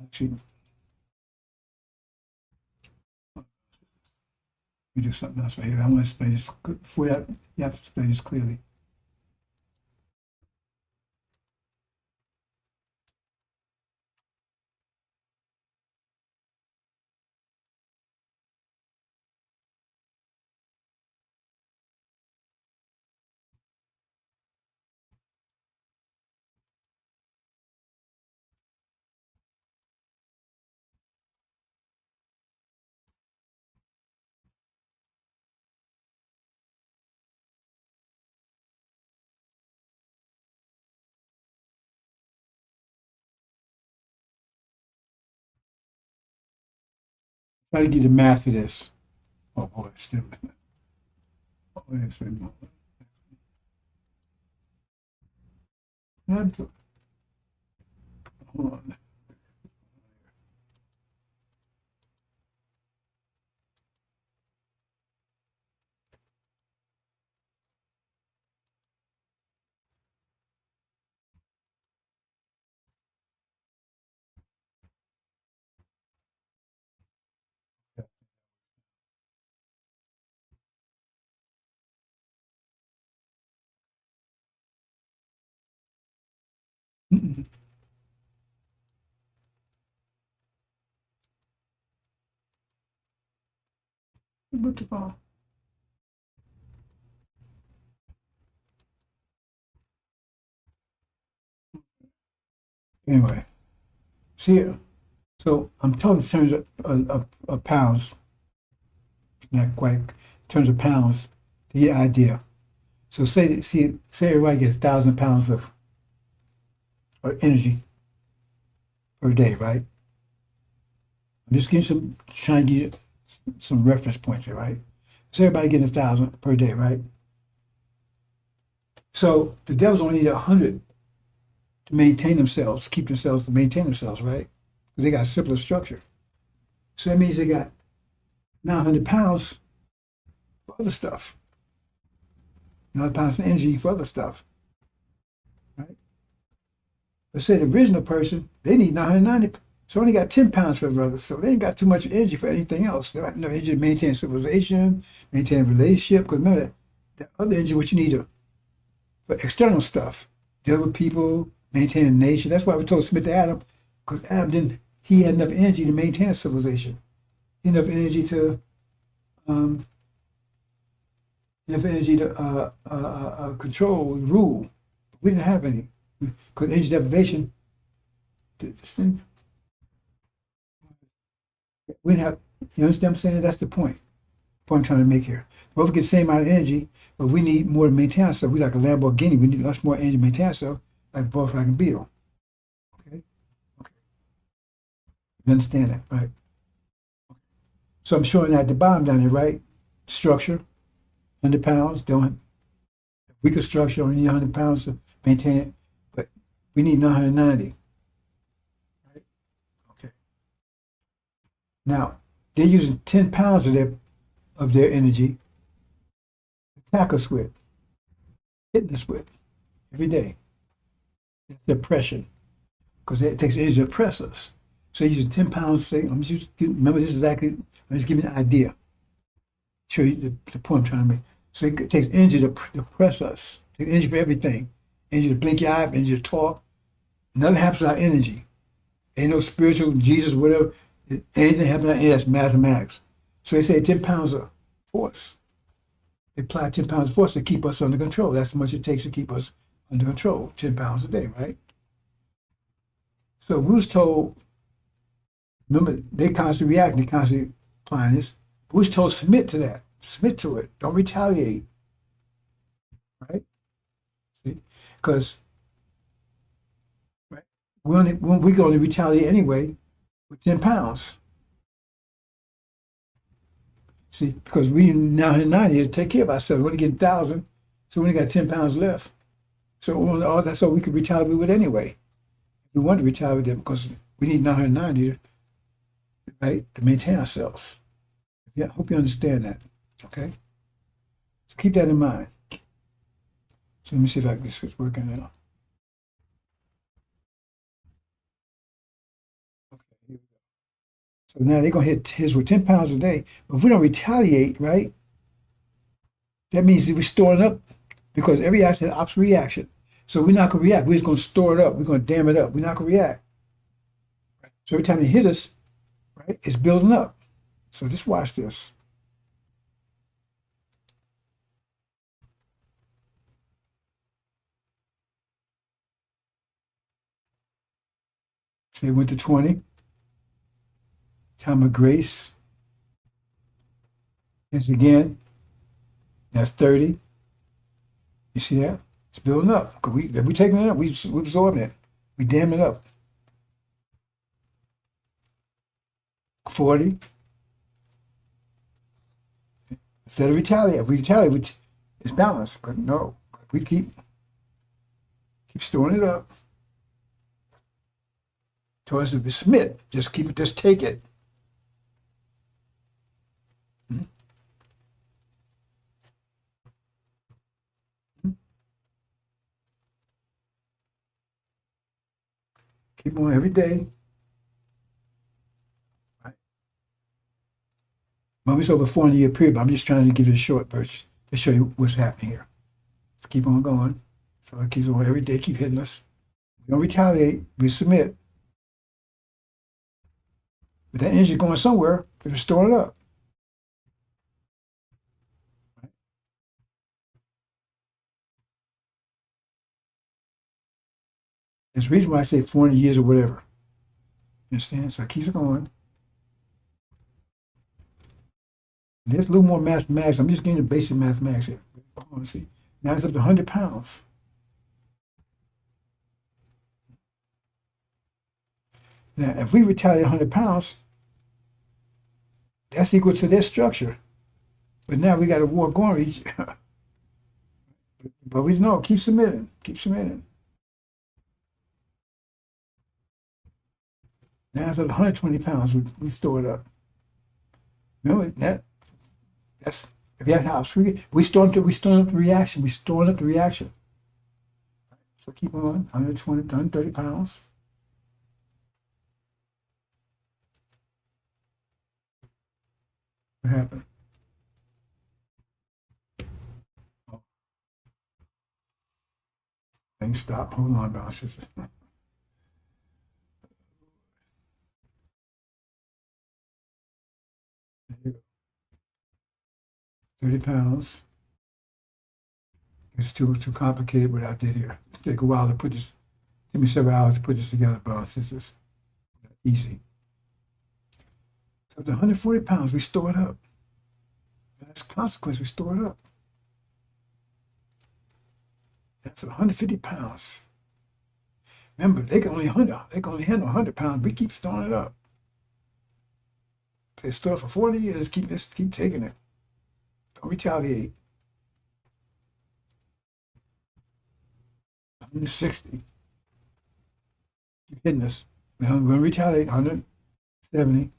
actually let me do something else right here. I want to explain this before you have to explain this clearly. Try to get the math of this. Oh boy, still. Oh, yes, wait a moment. Hold on. What the fuck? Anyway, see here. So I'm talking in terms of pounds, not quite in terms of pounds, to get an idea. So say everybody gets 1,000 pounds of energy per day, right? I'm just trying to give you some reference points here, right? So everybody getting 1,000 per day, right? So the devils only need 100 to maintain themselves, to maintain themselves, right? Because they got a simpler structure. So that means they got 900 pounds for other stuff. 900 pounds of energy for other stuff, right? Let's say the original person, they need 990, so only got 10 pounds for others. So they ain't got too much energy for anything else. They don't have energy to maintain civilization, maintain a relationship. Because remember that other energy, what you need for external stuff, deal with people, maintain a nation. That's why we told Smith to Adam, because Adam he had enough energy to maintain a civilization, enough energy to enough energy to control, rule. We didn't have any. Because energy deprivation, this thing, we didn't have, you understand what I'm saying? That's the point. What I'm trying to make here. Well, if we get the same amount of energy, but we need more to maintain ourselves. We like a Lamborghini. We need much more energy to maintain ourselves, like Volkswagen Beetle. Okay? Okay. You understand that, right? So I'm showing that at the bottom down there, right? Structure, 100 pounds. Don't weaker structure, only need 100 pounds to maintain it, but we need 990. Right? Okay. Now, they're using 10 pounds of their energy to attack us with, hitting us with every day. That's oppression, because it takes energy to oppress us. So they're using 10 pounds, say, remember this is exactly, I'm just giving you an idea. Show you the point I'm trying to make. So it takes energy to oppress us. It takes energy for everything. Energy to blink your eye, energy to talk. Nothing happens without energy. Ain't no spiritual Jesus, whatever. Anything happens without energy, that's mathematics. So they say 10 pounds of force. They apply 10 pounds of force to keep us under control. That's how much it takes to keep us under control. 10 pounds a day, right? So we was told, remember, they constantly react, they constantly applying this. We was told submit to that. Submit to it. Don't retaliate. Right? See? Because right, we can only retaliate anyway with 10 pounds. See, because we now in 90 to take care of ourselves. We only get 1,000, so we only got 10 pounds left. So all that's all we could retaliate with anyway. We want to retaliate with them because we need 990, right, to maintain ourselves. Yeah, I hope you understand that. Okay? So keep that in mind. So let me see if I can get this working now. Okay, here we go. So now they're gonna hit his with 10 pounds a day. But if we don't retaliate, right, that means that we're storing up because every action is an opposite reaction. So we're not gonna react. We're just gonna store it up. We're gonna dam it up. We're not gonna react. So every time they hit us, right, it's building up. So just watch this. So they went to 20. Time of grace. Yes, again. That's 30. You see that? It's building up. Cause we taking it up. We absorbing it. We damming it up. 40. Instead of retaliate, if we retaliate, it's balanced. But no, we keep storing it up. Towards the submit. Just keep it. Just take it. Keep on every day. Right. Well, it's over 400-year period, but I'm just trying to give you a short version to show you what's happening here. Let's keep on going. So it keeps on every day, keep hitting us. We don't retaliate, we submit. But that energy going somewhere, if it's stored up. Right? There's a reason why I say 400 years or whatever. You understand? So it keeps going. There's a little more mathematics. I'm just getting the basic mathematics here. See, now it's up to 100 pounds. Now, if we retaliate 100 pounds, that's equal to their structure. But now we got a war going. But we know, keep submitting, keep submitting. Now it's at 120 pounds. We store it up. Remember that's if you have house, we storing up the reaction. We storing up the reaction. So keep on 120, 130 pounds. What happened? Oh. Things stop. Hold on, bosses. 30 pounds. It's too complicated what I did here. It take a while to put this. Took me several hours to put this together, brothers and sisters. Easy. So the 140 pounds, we store it up. That's consequence, we store it up. That's 150 pounds. Remember, they can only handle 100 pounds. We keep storing it up. They store it for 40 years. Keep taking it. Don't retaliate. 160. Keep hitting us. We're going to retaliate. 170.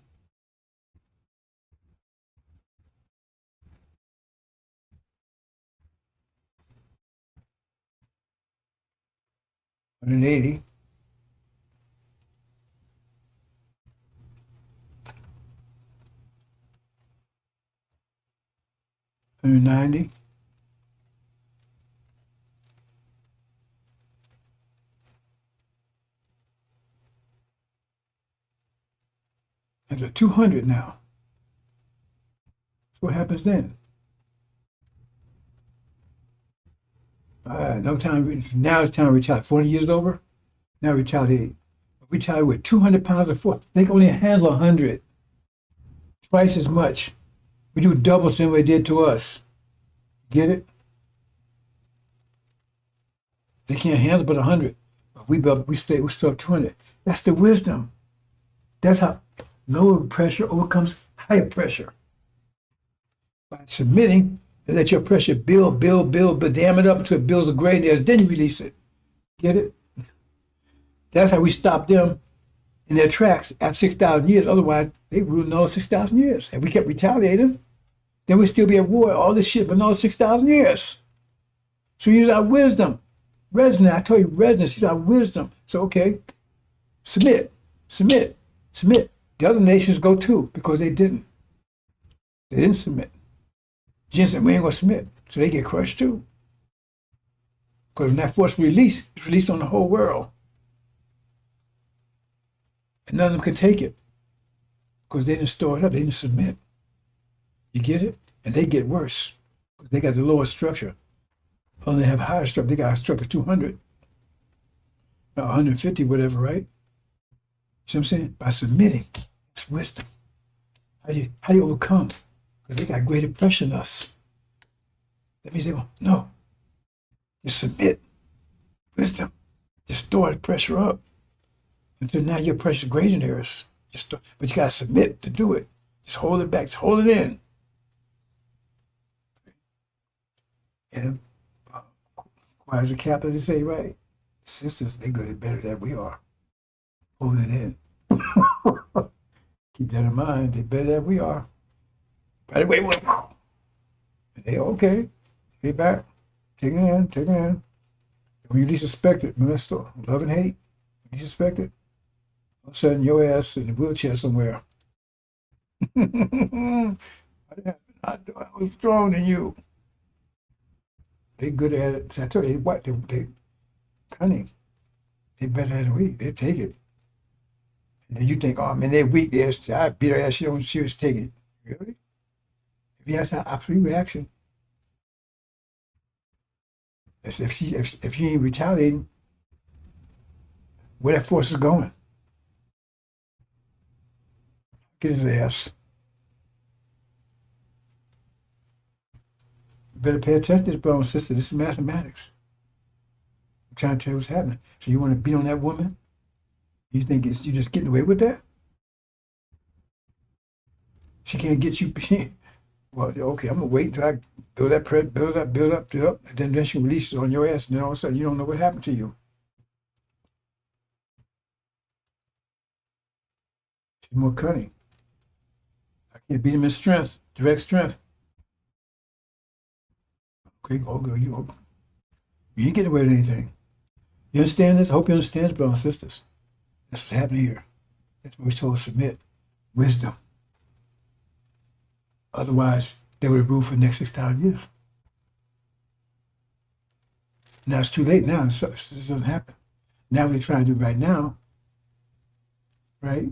$180. $190. That's a 200 now. So what happens then? All right, no time. Now it's time to retaliate. 40 years over. Now retaliate. Retaliate with 200 pounds of force. They can only handle 100. Twice as much. We do double than what they did to us. Get it? They can't handle but 100. But we still up 200. That's the wisdom. That's how lower pressure overcomes higher pressure. By submitting, they let your pressure build, but dam it up until it builds a great, then you release it. Get it? That's how we stop them in their tracks after 6,000 years. Otherwise, they ruled another 6,000 years. If we kept retaliating, then we'd still be at war, all this shit for another 6,000 years. So use our wisdom. Resonance, I told you, resonance, use our wisdom. So, okay, submit. The other nations go too, because they didn't. They didn't submit. Jinn said, we ain't going to submit. So they get crushed too. Because when that force release, it's released on the whole world. And none of them can take it. Because they didn't store it up. They didn't submit. You get it? And they get worse. Because they got the lower structure. Only they have higher structure. They got a structure 200. Or 150, whatever, right? See what I'm saying? By submitting. It's wisdom. How do you overcome? Because they got greater pressure than us. That means they go, no. Just submit. Wisdom. Just store the pressure up. Until now your pressure is greater than theirs. But you got to submit to do it. Just hold it back. Just hold it in. And choirs of Kappa, they say, right? Sisters, they good at better than we are. Hold it in. Keep that in mind. They better than we are. By the way, and they okay. Get back. Take it in. When you least suspect it, remember that story? Love and hate. When you suspect it, all of a sudden your ass in a wheelchair somewhere. I was stronger than you. They good at it. So I told you, they cunning. They better than we. They take it. And then you think, oh man, they're weak. I beat her ass. She was taking it. Really? If you have that absolute reaction, as if she ain't retaliating, where that force is going. Get his ass. You better pay attention to this, brother and sister. This is mathematics. I'm trying to tell you what's happening. So you want to beat on that woman? You think you just getting away with that? She can't get you. Well, okay, I'm gonna wait until I build up, and then she releases on your ass, and then all of a sudden you don't know what happened to you. She's more cunning. I can't beat him in strength, direct strength. Okay, go, you ain't getting away with anything. You understand this? I hope you understand this, brothers and sisters. That's what's happening here. That's what we're told to submit. Wisdom. Otherwise, they would have ruled for the next 6,000 years. Now it's too late now. So this doesn't happen. Now we're trying to do right now, right?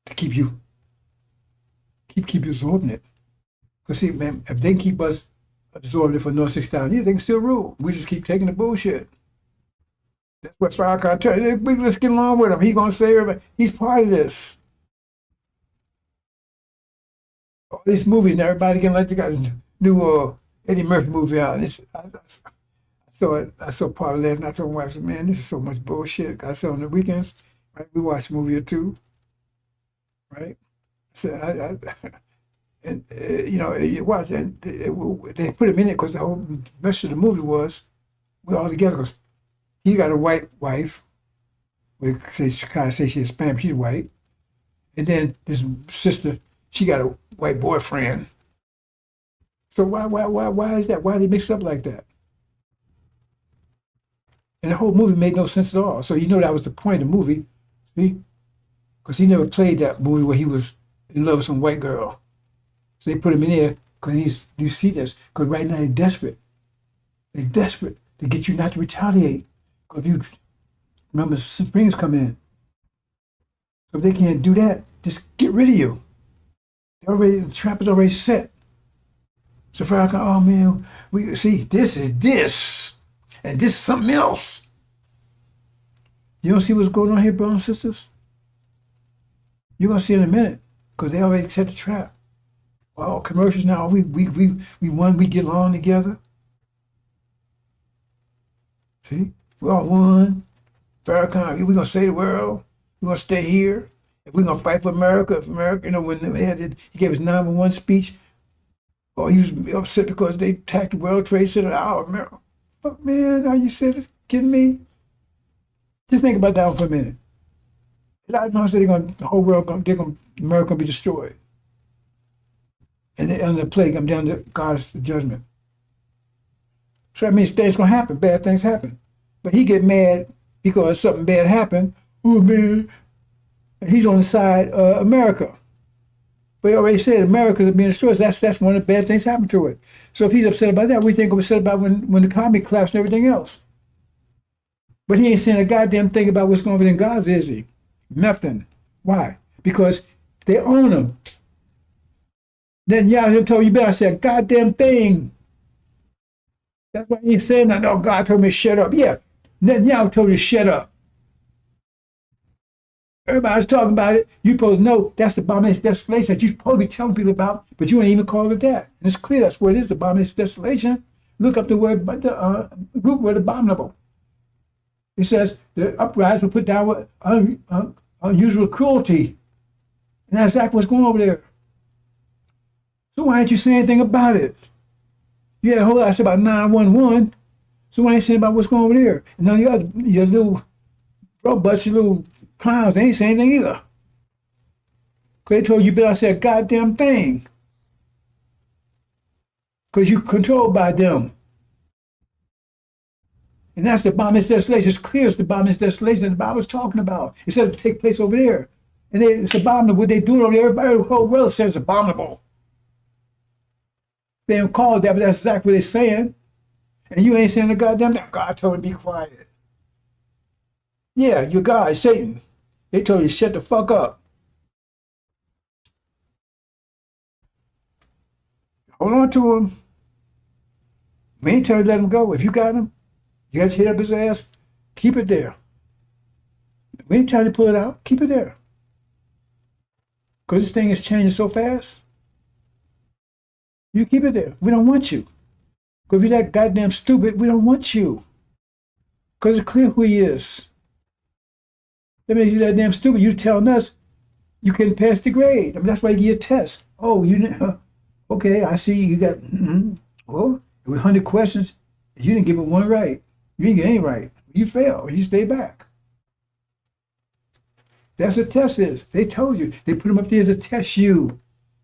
To keep you absorbing it. Because see, man, if they keep us absorbed it for North 6,000 years. They can still rule. We just keep taking the bullshit. That's what Farrakhan tell you. Let's get along with him. He's gonna save everybody. He's part of this. All these movies and everybody getting like they got a new Eddie Murphy movie out. I saw part of last night. I told my wife, man, this is so much bullshit. I saw on the weekends, right? We watched a movie or two, right? So and you watch and they put him in it because the whole rest of the movie was we're all together because he got a white wife. We kind of say she's Hispanic, she's white, and then this sister, she got a white boyfriend. So why is that? Why they mix up like that? And the whole movie made no sense at all. So you know that was the point of the movie, see? Because he never played that movie where he was in love with some white girl. So they put him in there because you see this. Because right now they're desperate. They're desperate to get you not to retaliate. Because you remember spring's come in. So if they can't do that, just get rid of you. The trap is already set. So Farrakhan, oh man, we see this is this, and this is something else. You don't see what's going on here, brothers and sisters? You're gonna see in a minute, because they already set the trap. Well, commercials now, we won, we get along together. See? We all won. Farrakhan, we're gonna save the world, we're gonna stay here, and we're gonna fight for America. If America, when he gave his 9/11 speech. Oh, he was upset because they attacked the World Trade Center. Oh, America. Fuck, man, are you serious? Kidding me? Just think about that one for a minute. I know the whole world, America gonna be destroyed. And the plague come down to God's judgment. So that means things gonna happen, bad things happen. But he get mad because something bad happened. Oh, man. And he's on the side of America. But he already said America's being destroyed. That's one of the bad things happened to it. So if he's upset about that, we think he's upset about when the economy collapsed and everything else. But he ain't saying a goddamn thing about what's going on in Gaza, is he? Nothing. Why? Because they own him. Then Yahweh told you better say a goddamn thing. That's why he ain't saying that. No, God told me to shut up. Yeah. Then Yahweh told you to shut up. Everybody's talking about it. You supposed to know that's the abomination desolation that you're supposed to be telling people about, but you ain't even call it that. And it's clear that's what it is, the abomination desolation. Look up the word, the root word abominable. It says the uprising will put down with unusual cruelty. And that's exactly what's going on over there. So why ain't you saying anything about it? You had a whole lot to say about 911. So why ain't you saying about what's going on over there? And then your little robots, your little clowns, they ain't saying anything either. Because they told you better say a goddamn thing. Because you're controlled by them. And that's the abomination desolation. It's clear it's the abomination desolation that the Bible's talking about. It says it take place over there. And it's abominable. What they do over there, everybody, the whole world says it's abominable. They don't call it that, but that's exactly what they're saying. And you ain't saying the goddamn thing. God told him to be quiet. Yeah, your God, Satan. They told you to shut the fuck up. Hold on to him. We ain't telling you to let him go. If you got him, you got your head up his ass, keep it there. We ain't telling you to pull it out. Keep it there. Because this thing is changing so fast. You keep it there. We don't want you. Because if you're that goddamn stupid, we don't want you. Because it's clear who he is. That means you're that damn stupid. You're telling us you couldn't pass the grade. I mean, that's why you get a test. Oh, okay, I see you got, well, it was 100 questions. You didn't give it one right. You didn't get any right. You failed. You stay back. That's what a test is. They told you. They put him up there to test you.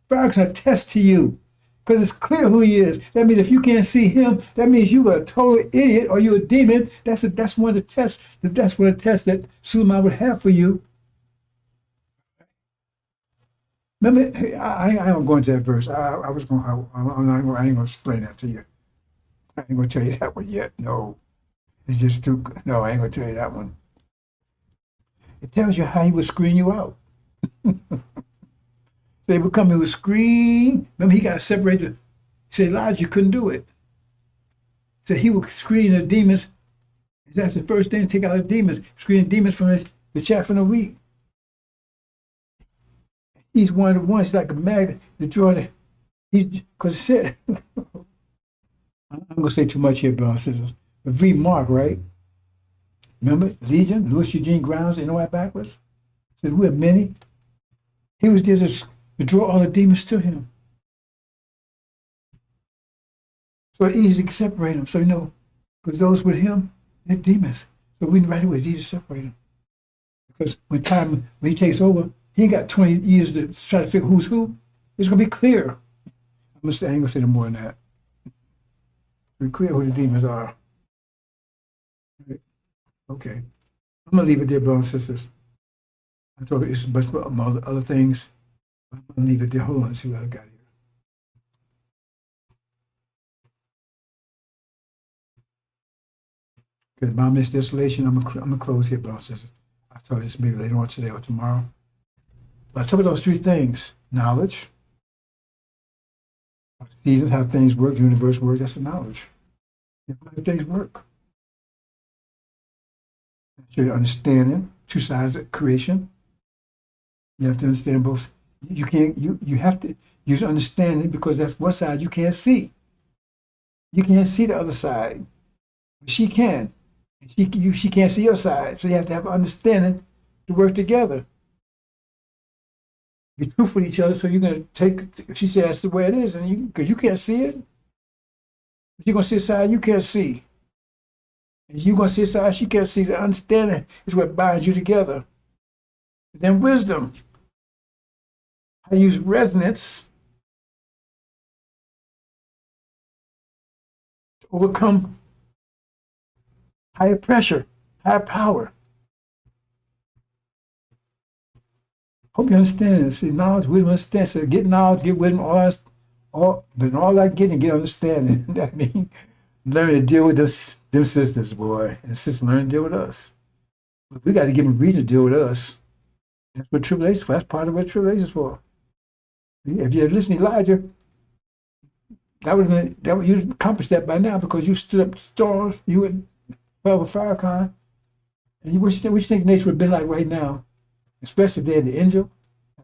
Farrakhan's a test to you. Because it's clear who he is. That means if you can't see him, that means you are a total idiot or you're a demon. That's one of the tests. That's one of the tests that Suleiman would have for you. Remember, I ain't gonna go into that verse. I ain't gonna explain that to you. I ain't gonna tell you that one yet. No, it's just too. No, I ain't gonna tell you that one. It tells you how he would screen you out. They would come, he would scream. Remember, he got separated. He said, Elijah, you couldn't do it. So he will screen the demons. That's the first thing to take out the demons. Screen the demons from the chaff and the wheat. He's one of the ones like a magnet to draw the. He's because it said. I'm gonna say too much here, brothers and sisters. But V. Mark, right? Remember Legion, Louis Eugene Grounds, you know that backwards. Said we are many. He was there to draw all the demons to him. So it's easy to separate them. So you know, because those with him, they're demons. So we right away, it's easy to separate them. Because when he takes over, he ain't got 20 years to try to figure who's who. It's gonna be clear. I ain't gonna say no more than that. Be clear who the demons are. Right. Okay. I'm gonna leave it there, brothers and sisters. I talk it's a bunch of other things. I'm gonna leave it there. Hold on and see what I got here. Because about this desolation, I'm gonna close here, brothers and sisters. I'll tell you this maybe later on today or tomorrow. But I talk about those three things: knowledge, seasons, how things work, the universe works. That's the knowledge. How things work. Your understanding, two sides of creation. You have to understand both. You can't. You have to use understanding because that's one side you can't see. You can't see the other side. She can. She can't see your side. So you have to have understanding to work together. Be truthful with each other. So you're gonna take. She said that's the way it is, and because you can't see it. If you're gonna see a side you can't see. And you're gonna see a side she can't see. The understanding is what binds you together. Then wisdom. How to use resonance to overcome higher pressure, higher power. Hope you understand this. See, knowledge, wisdom, understanding. So get knowledge, get wisdom, all that getting, get understanding. That means learn to deal with them sisters, boy. And sisters learn to deal with us. But we got to give them reason to deal with us. That's what tribulation is for. That's part of what tribulation is for. If you had listened to Elijah, you'd accomplished that by now because you stood up stars, you would fell with Farrakhan. And you wish think nature would have been like right now, especially if they had the angel,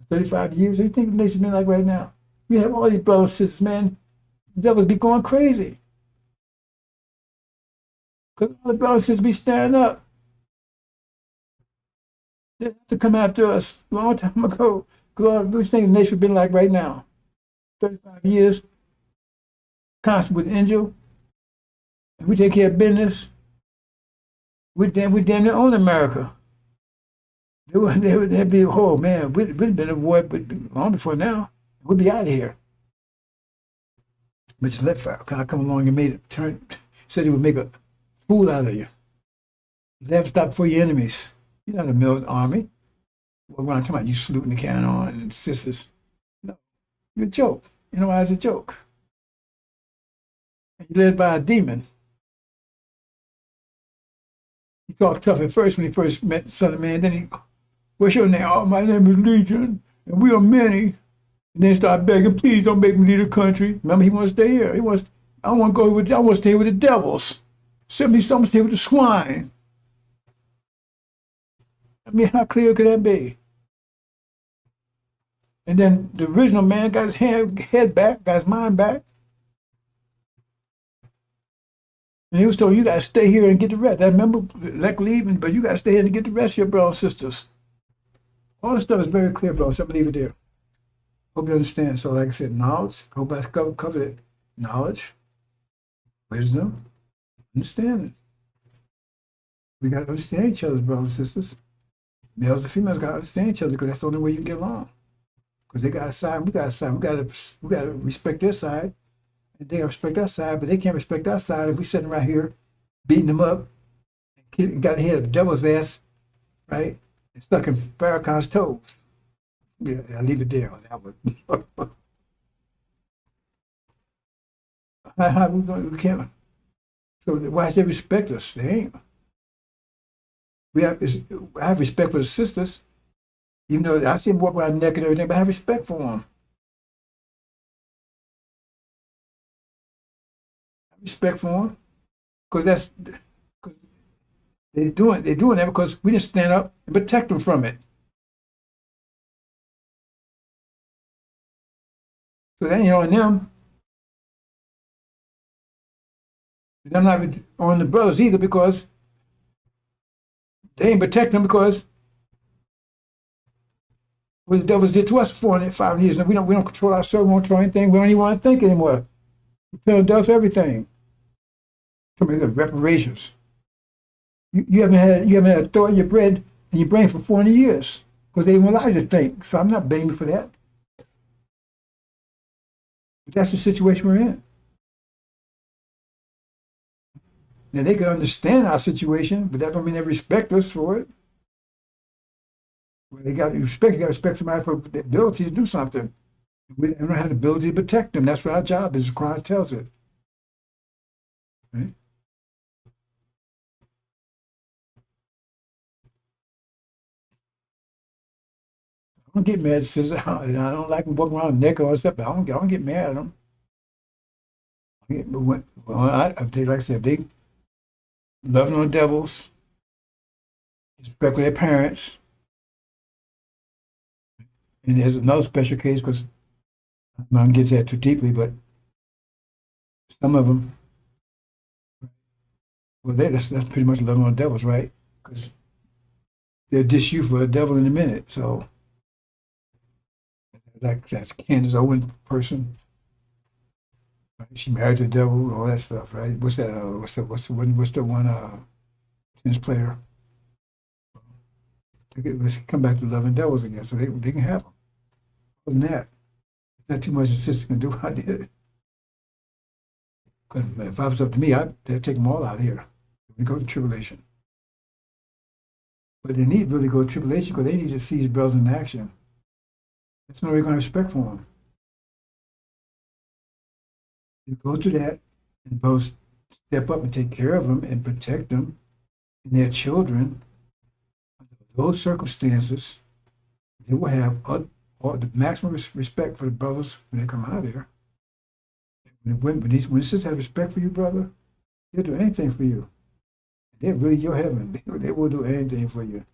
35 years. What do you think nature would been like right now? We have all these brothers and sisters, man. The devil would be going crazy. Because all the brothers and sisters be standing up. They have to come after us a long time ago. God, we think nature would have been like right now. 35 years, constant with the angel. And we take care of business. We damn near own America. They'd be, oh man, we'd have been a war long before now. We'd be out of here. But you let Farrakhan come along and said he would make a fool out of you. Never stop before your enemies. You're not a militant army. Well, when I'm talking about you saluting the cannon and sisters. No, you're a joke. You know why it's a joke? And you're led by a demon. He talked tough at first when he first met the Son of Man. Then what's your name? Oh, my name is Legion, and we are many. And then start begging, please don't make me leave the country. Remember, he wants to stay here. I want to stay with the devils. I'm going to stay with the swine. I mean, how clear could that be? And then the original man got his head back, got his mind back. And he was told, you got to stay here and get the rest. I remember, leaving, but you got to stay here and get the rest of your brothers and sisters. All this stuff is very clear, bro. So I'm going to leave it there. Hope you understand. So like I said, knowledge. Hope I covered it. Knowledge, wisdom, understanding. We got to understand each other, brothers and sisters. Males and females got to understand each other because that's the only way you can get along. Because they got a side, we got a side. We got to respect their side. And they respect our side, but they can't respect our side if we sitting right here beating them up and got to hit the devil's ass, right? And stuck in Farrakhan's toes. Yeah, I'll leave it there on that one. How we going? We can't. So why should they respect us? They ain't. I have respect for the sisters, even though I see them walk around neck and everything, but I have respect for them. Respect for them. because that's cause they're doing that because we didn't stand up and protect them from it. So then on them. I'm not on the brothers either because they ain't protect them because what the devils did to us for 405 years. And we don't control ourselves, we don't control anything, we don't even want to think anymore. We pay adults for everything. Come here, reparations. You haven't had a thought in your bread in your brain for 400 years because they won't allow you to think. So I'm not blaming you for that. But that's the situation we're in. Now they can understand our situation, but that don't mean they respect us for it. Well, you got to respect somebody for the ability to do something. We don't have the ability to protect them. That's what our job is. The Quran tells it. Right? I don't get mad at sisters. I don't like them walking around naked or stuff, but I don't get mad at them. Like I said, they loving on devils, respecting their parents. And there's another special case because I'm not going to get to that too deeply, but some of them, well, that's pretty much loving on devils, right? Because they'll dish you for a devil in a minute. So, like that's Candace Owen person. Right? She married the devil, all that stuff, right? What's that? What's the one? Tennis player. Let's come back to loving devils again, so they can have them. Other than that, not too much a sister can do. I did it. Because if I was up to me, they'd take them all out here. We go to tribulation. But they need really go to tribulation because they need to see his brothers in action. That's when we're going to respect for them. You go through that, and both step up and take care of them and protect them and their children. Under those circumstances, they will have all the maximum respect for the brothers when they come out of there. When sisters have respect for you, brother, they'll do anything for you. They're really your heaven. They will do anything for you.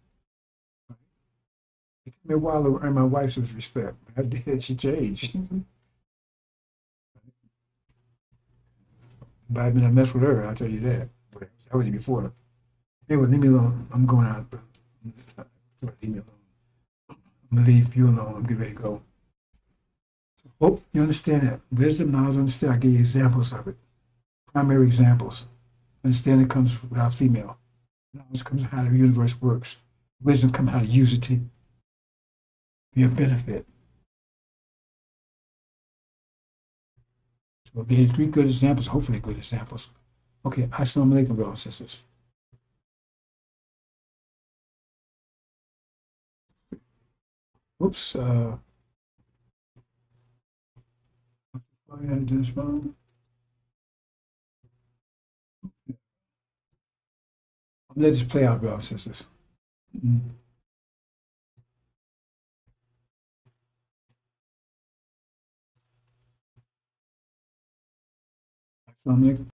It took me a while to earn my wife's respect. I did. She changed. But I've been a mess with her, I'll tell you that. But that was before. Anyway, leave me alone. I'm going out. But leave me alone. I'm going to leave you alone. I'm getting ready to go. So, hope you understand that. Wisdom, knowledge, understand. I give you examples of it. Primary examples. Understanding comes without female. Knowledge comes how the universe works. Wisdom comes how to use it to be a benefit. So I gave you 3 good examples, hopefully good examples. Okay, assalamu alaikum, brothers and sisters. Oops, I had this wrong. Let this play out, brothers and sisters. Assalamu alaikum.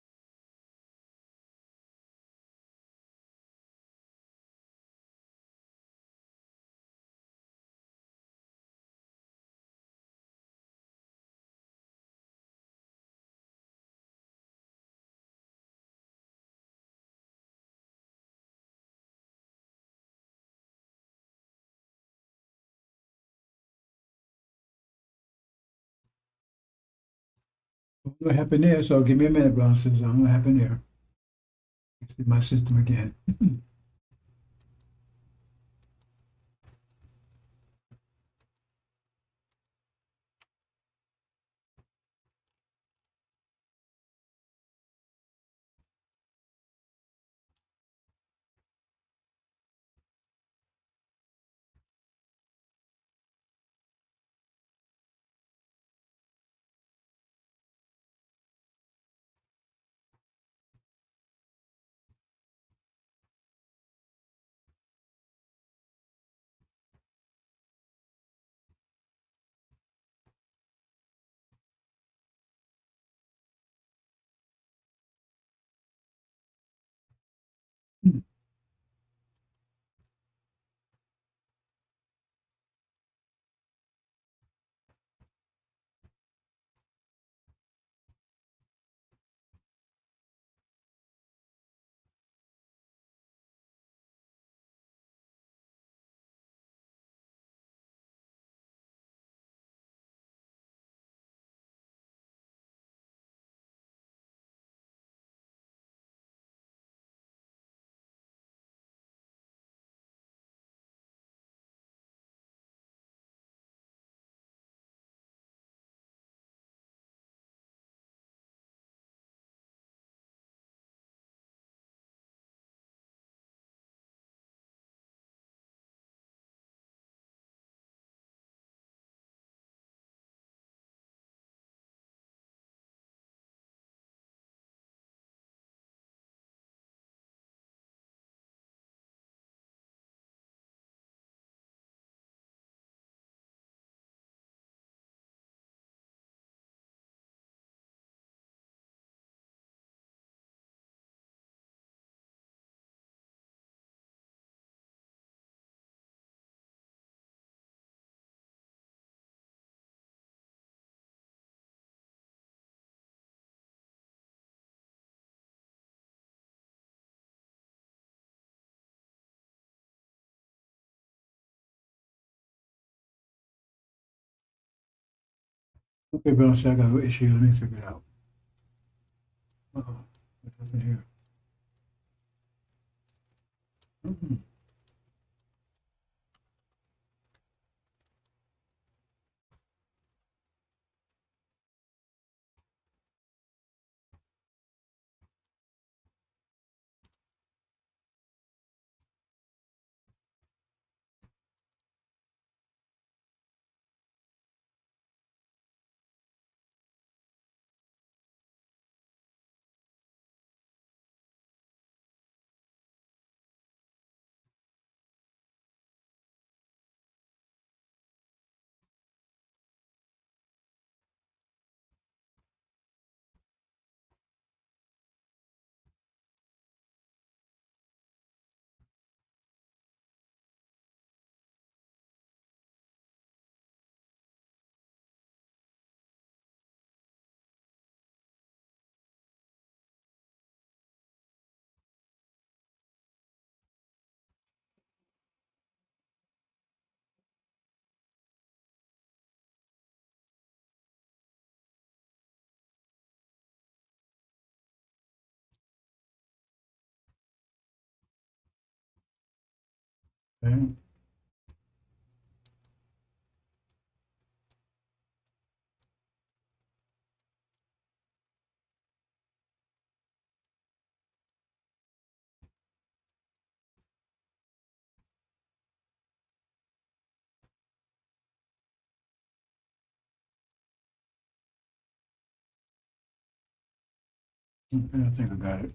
What happened there? So give me a minute, brothers and sisters. I don't know what happened there. It's in my system again. Okay, but I got a little issue. Let me figure it out. Uh-oh. What happened here? Mm-hmm. Okay. Okay, I think I got it.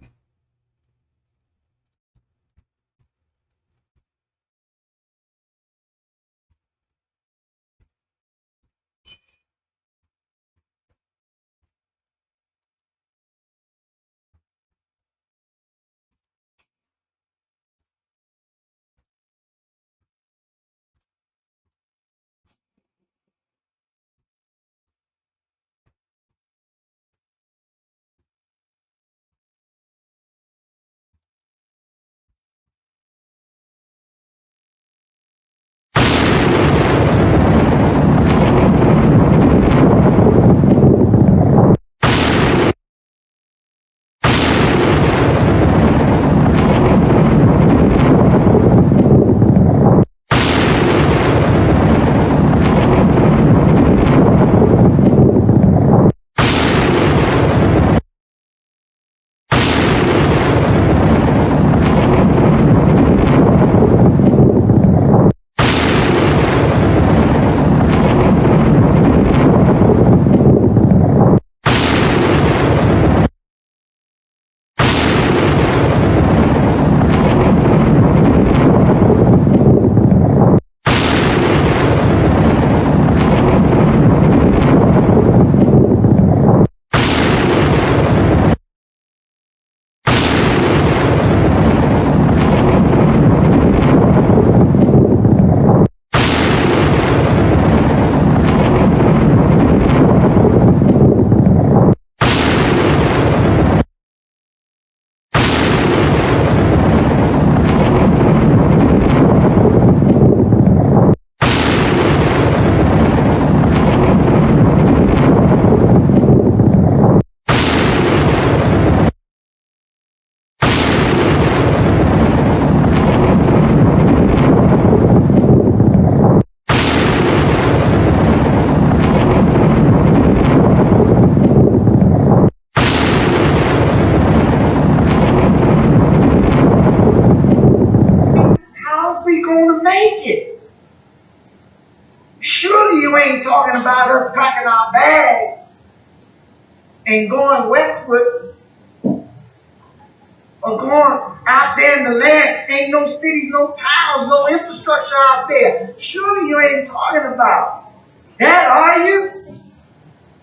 How are we going to make it? Surely you ain't talking about us packing our bags and going westward or going out there in the land. Ain't no cities, no towns, no infrastructure out there. Surely you ain't talking about that, are you?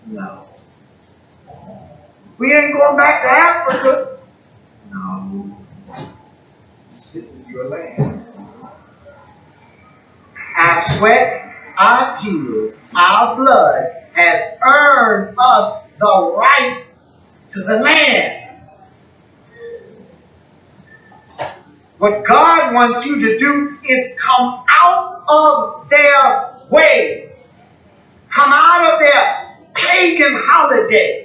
No. We ain't going back to Africa. No. This is your land. Our sweat, our tears, our blood has earned us the right to the land. What God wants you to do is come out of their way. Come out of their pagan holiday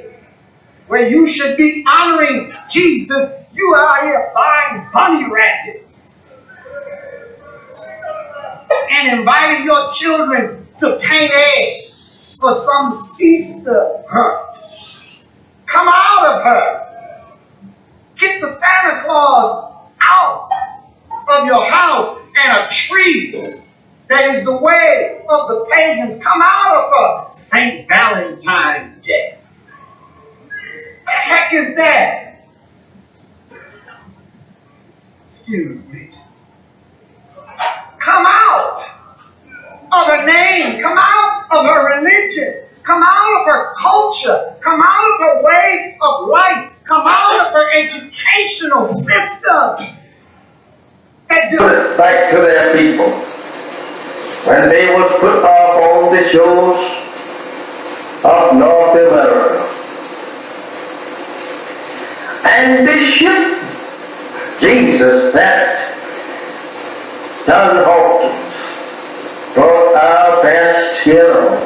where you should be honoring Jesus, you are out here buying bunny rabbits and inviting your children to paint eggs for some Easter hunt. Come out of her. Get the Santa Claus out of your house and a tree that is the way of the pagans. Come out of her. St. Valentine's Day. The heck is that? Excuse me. Come out of her name. Come out of her religion. Come out of her culture. Come out of her way of life. Come out of her educational system. Back to their people. When they was put up on the shores of North America. And the ship, Jesus, that John Hawkins brought our best hero.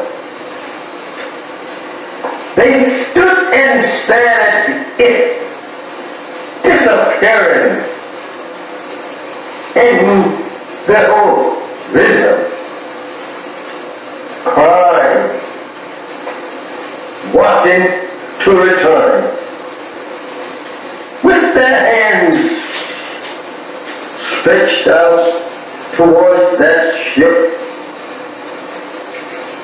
They stood and stared at it disappearing in the horizon, crying, wanting to return, with their hands stretched out towards that ship,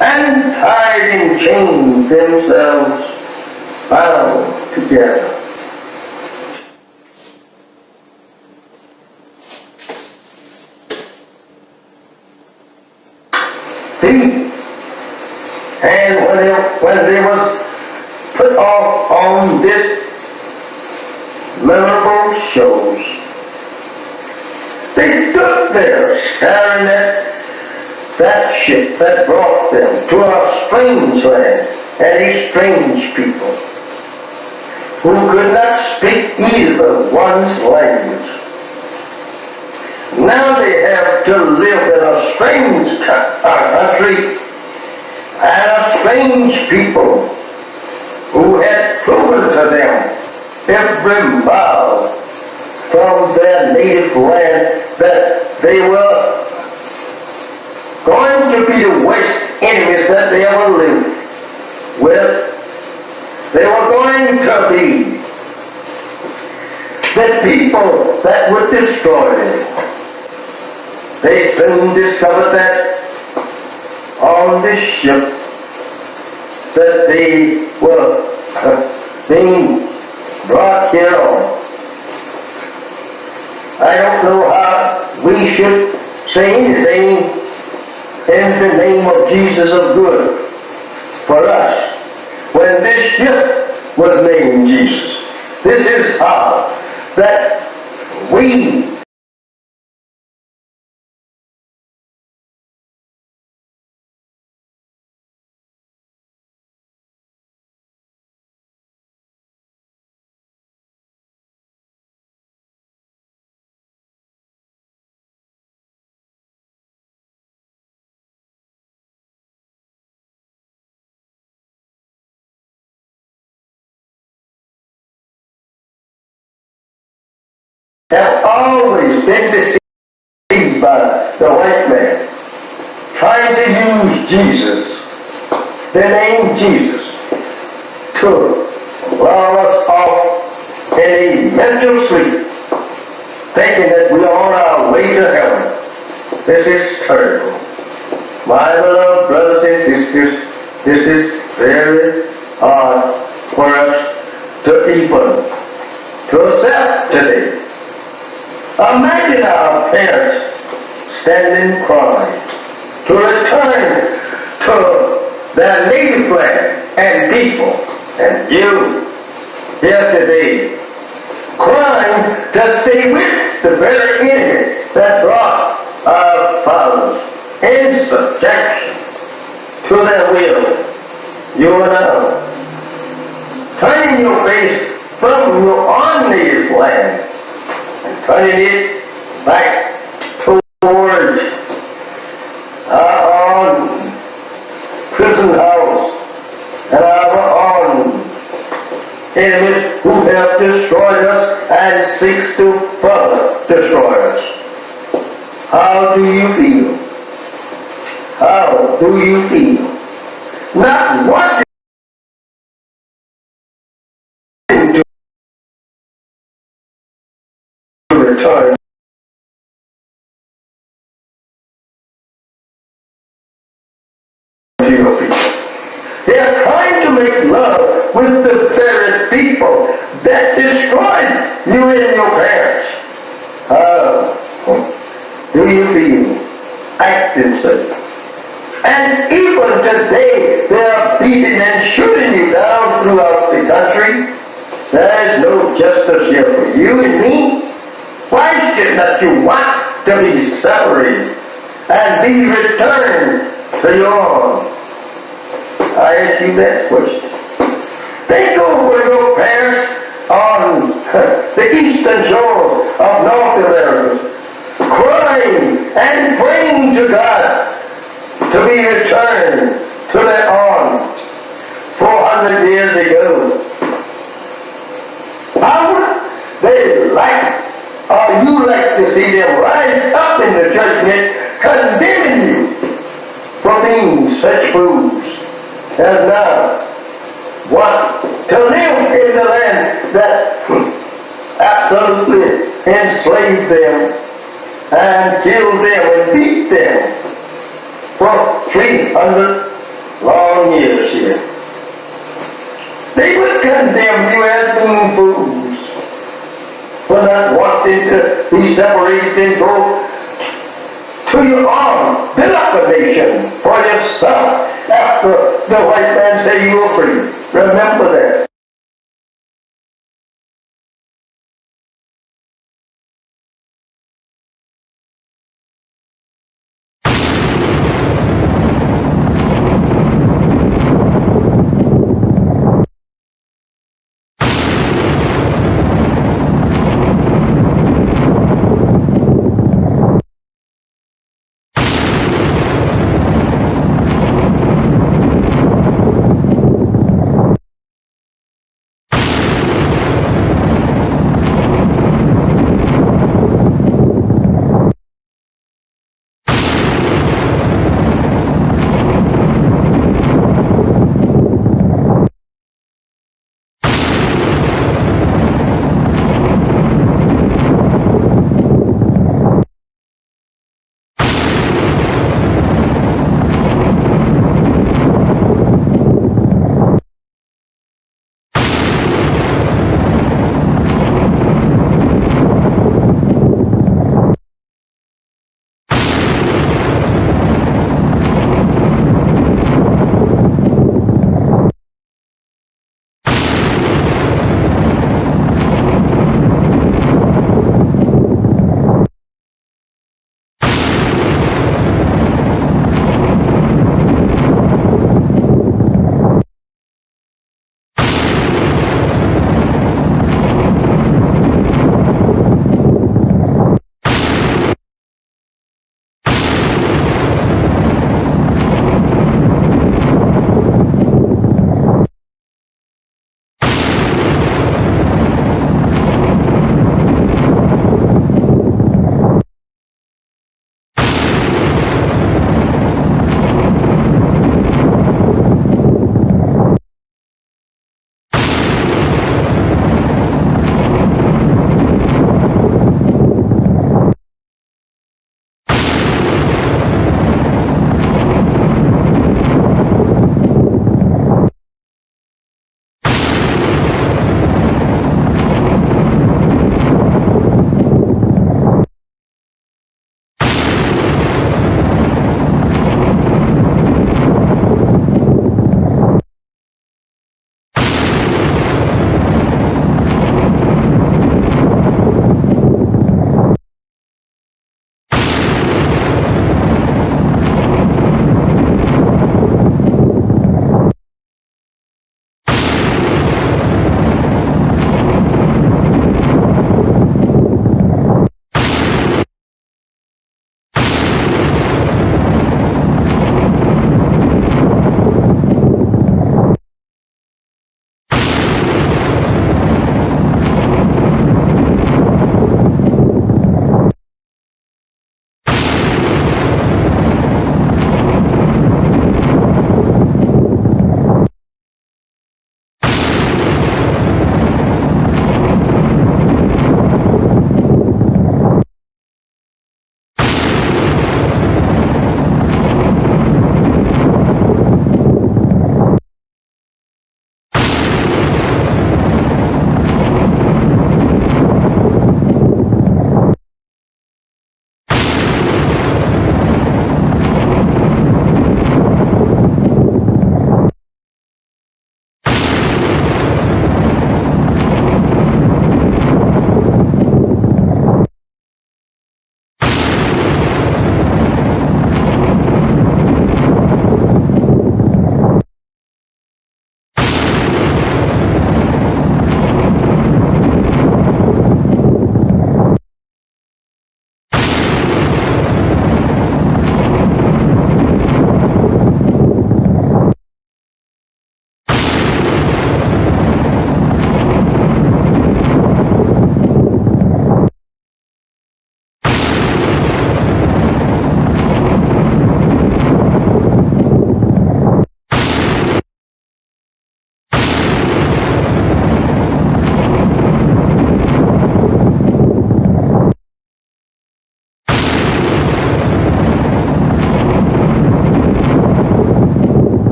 and tied in chains themselves bound together. And when they was put off on this memorable shows, they stood there staring at that ship that brought them to a strange land and a strange people who could not speak either one's language. Now they have to live in a strange country and a strange people who had proven to them every mile from their native land that they were going to be the worst enemies that they ever lived with. They were going to be the people that would destroy them. They soon discovered that on this ship that they were being brought here on. I don't know how we should say anything in the name of Jesus of good for us when this ship was named Jesus. This is how that we have always been deceived by the white man, trying to use Jesus, the name Jesus, to lull us off in a mental sleep, thinking that we are on our way to heaven. This is terrible. My beloved brothers and sisters, this is very hard for us to even to accept today. Imagine our parents standing crying to return to their native land and people, and you here today crying to stay with the very enemy that brought our fathers in subjection to their will. You and I, turning your face from your own native land, turning it back towards our own prison house and our enemies who have destroyed us and seeks to further destroy us. How do you feel? How do you feel? Not wanting to return to your people. They are trying to make love with the very people that destroyed you and your parents. How do you feel? Acting such. And even today, they are beating and shooting you down throughout the country. There is no justice here for you and me. Why should not you want to be separated and be returned to your home? I ask you that question. Think over your parents on the eastern shore of North America, crying and praying to God to be returned to their home 400 years ago. How would they like, or you like to see them rise up in the judgment condemning you for being such fools as now want to live in the land that absolutely enslaved them and killed them and beat them for 300 long years here. They would condemn you as being fools for not wanting to be separated and go to your own, build up a nation for yourself after the white man say you are free. Remember that.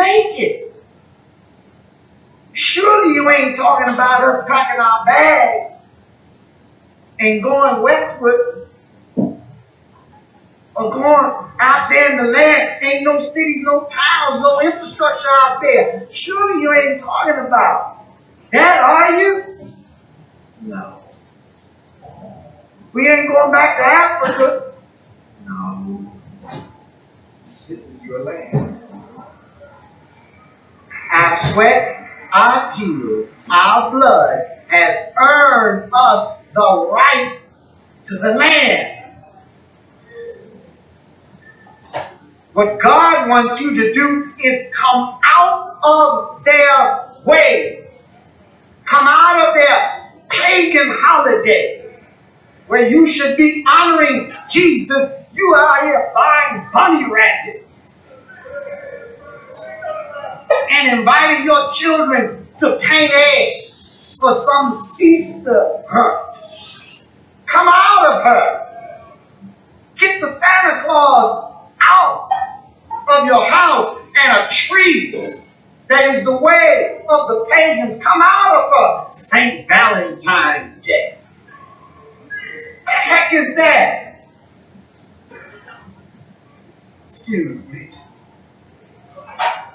make it. Surely you ain't talking about us packing our bags and going westward or going out there in the land. Ain't no cities, no towns, no infrastructure out there. Surely you ain't talking about that, are you? No. We ain't going back to Africa. No. This is your land. Our sweat, our tears, our blood has earned us the right to the land. What God wants you to do is come out of their ways. Come out of their pagan holiday where you should be honoring Jesus. You are out here buying bunny rabbits and inviting your children to paint eggs for some Easter hunt. Come out of her. Get the Santa Claus out of your house and a tree that is the way of the pagans. Come out of her. St. Valentine's Day. What the heck is that? Excuse me.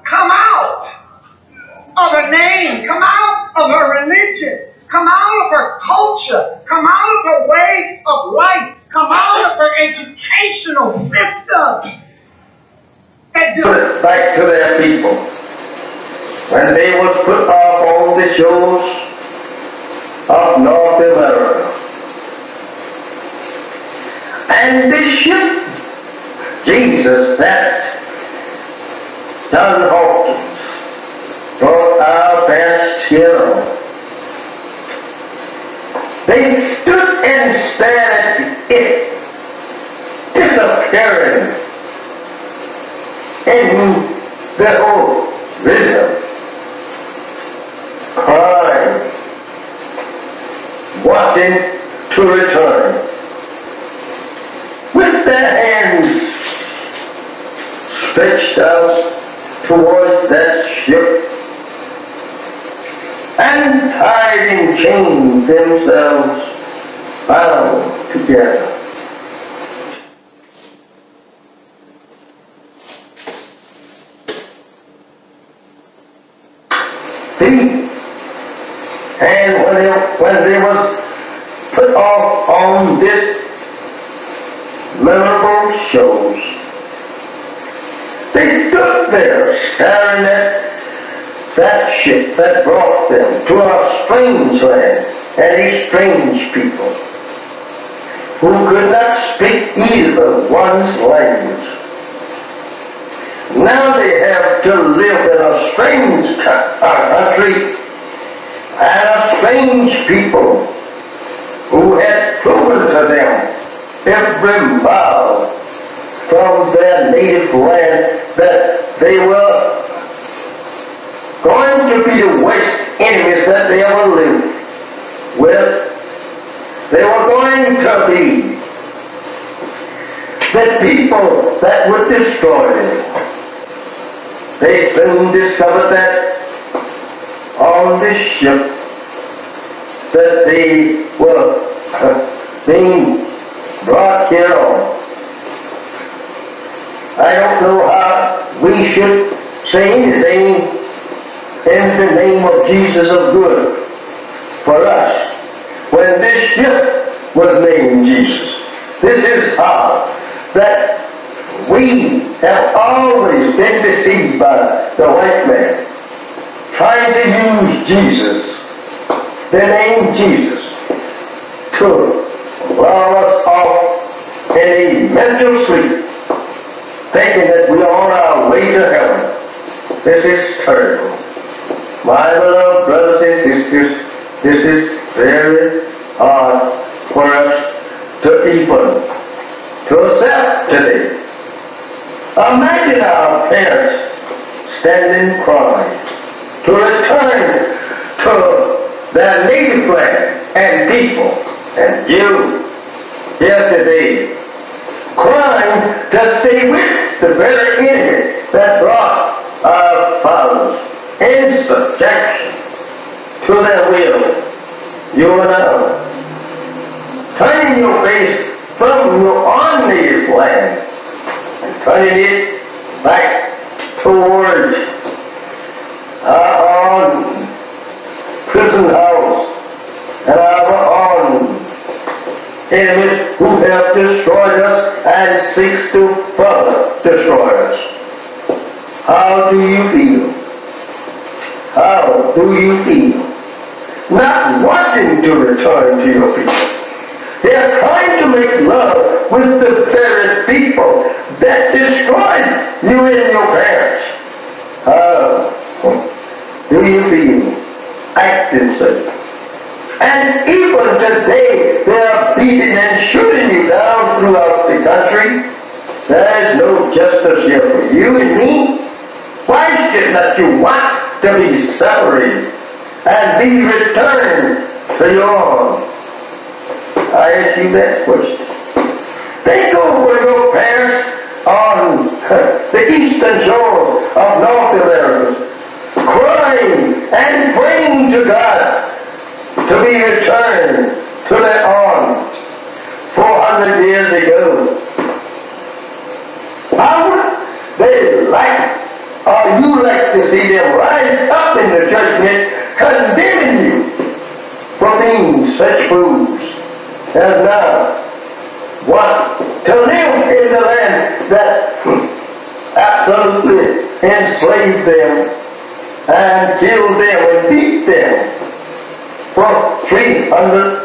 Come out of her name. Come out of her religion. Come out of her culture. Come out of her way of life. Come out of her educational system. Back to their people. When they was put off on the shores of North America. And this ship, Jesus, that John Hawkins brought our best hero. They stood and stared at it disappearing in the horizon, crying, wanting to return. With their hands stretched out towards that ship and tied in chains themselves bound together. And when they was put off on this memorable shows, they stood there staring at that ship that brought them to a strange land and a strange people who could not speak either one's language. Now they have to live in a strange country and a strange people who had proven to them every mile from their native land that they were going to be the worst enemies that they ever lived with. They were going to be the people that would destroy them. They soon discovered that on this ship that they were being brought here on. I don't know how we should say anything in the name of Jesus of good for us when this ship was named Jesus. This is how that we have always been deceived by the white man, trying to use Jesus, the name Jesus, to lull us off in a mental sleep, thinking that we are on our way to heaven. This is terrible. My beloved brothers and sisters, this is very hard for us to even to accept today. Imagine our parents standing crying to return to their native land and people, and you here today crying to stay with the very enemy that brought our fathers in subjection to their will, you are now turning your face from your own native land and turning it back towards our own prison house and our own enemies who have destroyed us and seeks to further destroy us. How do you feel? How do you feel? Not wanting to return to your people. They are trying to make love with the very people that destroyed you and your parents. How do you feel acting such? And even today, they are beating and shooting you down throughout the country. There is no justice here for you and me. Why should not you want to be separated and be returned to your own? I ask you that question. Think over your parents on the eastern shore of North America, crying and praying to God to be returned to their own 400 years ago. How would they like, or you like to see them rise up in the judgment, condemning you for being such fools as now want to live in the land that absolutely enslaved them and killed them and beat them for 300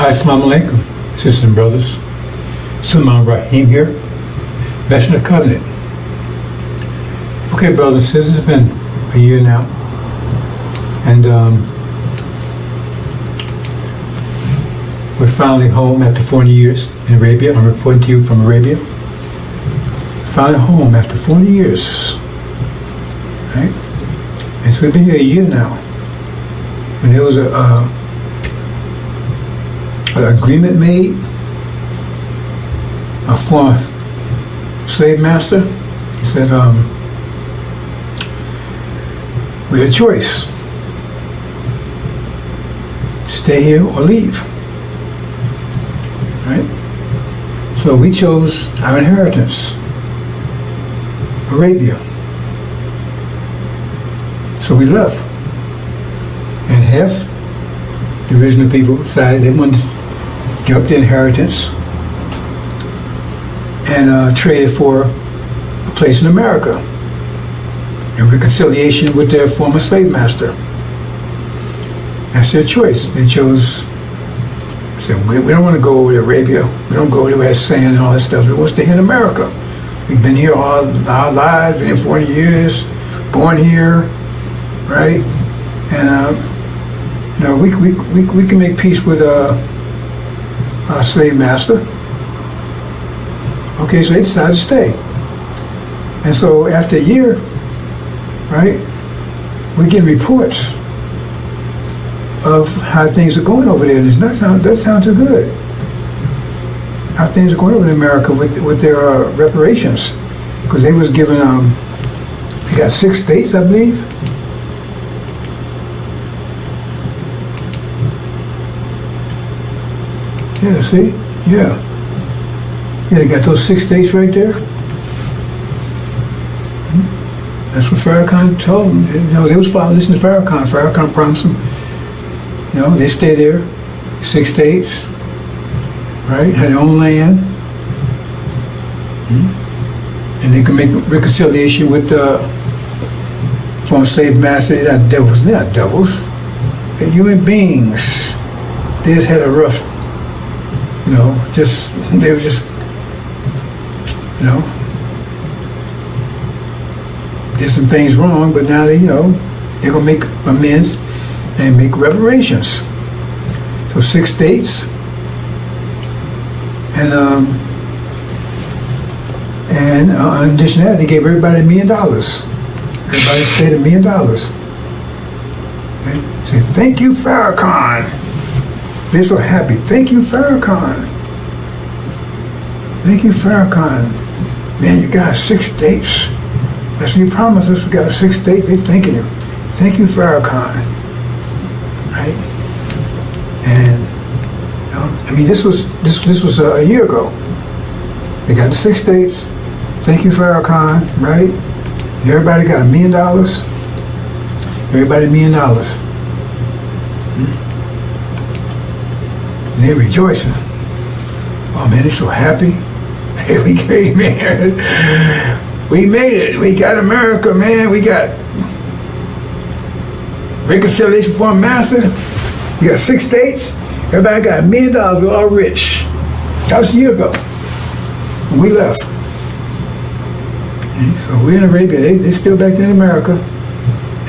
Assalamu alaikum, sisters and brothers. Sulaiman Rahim here, Messenger of the Covenant. Okay, brothers and sisters, it's been a year now, and we're finally home after 40 years in Arabia. I'm reporting to you from Arabia. Finally home after 40 years, right? And so we've been here a year now. And there was an agreement made. A former slave master, he said, we had a choice. Stay here or leave. Right? So we chose our inheritance, Arabia. So So we left. And half the original people decided they wanted to give up their inheritance and trade it for a place in America in reconciliation with their former slave master. That's their choice. They chose, said, we don't want to go over to Arabia. We don't go to where it's sand and all that stuff. We want to stay in America. We've been here all our lives, been here 40 years, born here, right? And we can make peace with our slave master. Okay, so they decided to stay. And so after a year, right, we get reports of how things are going over there. And it doesn't sound too good. How things are going over in America with their reparations. Because they was given, they got 6 states, I believe. Yeah, see? Yeah. Yeah, they got those 6 states right there. That's what Farrakhan told them. They was listening to Farrakhan. Farrakhan promised them, they stay there, 6 states, right? Had their own land. And they can make reconciliation with the former slave master. They're not devils. They're not devils. They're human beings. They just had a rough, they were just, did some things wrong, but now they're going to make amends and make reparations. So 6 states, and in addition to that, they gave everybody $1 million. Everybody stayed $1 million. Okay? Say, thank you, Farrakhan. They're so happy. Thank you, Farrakhan. Thank you, Farrakhan. Man, you got 6 states. That's what you promised us. We got 6 states. They're thanking you. Thank you, Farrakhan. Right? And this was a year ago. They got the 6 states. Thank you, Farrakhan. Right? Everybody got $1 million. Everybody $1 million. And they're rejoicing. Oh man, they're so happy. Hey, we came, man. We made it. We got America, man. We got reconciliation for a master. We got 6 states. Everybody got $1 million. We're all rich. That was a year ago when we left. Okay, so we're in Arabia. They're still back there in America.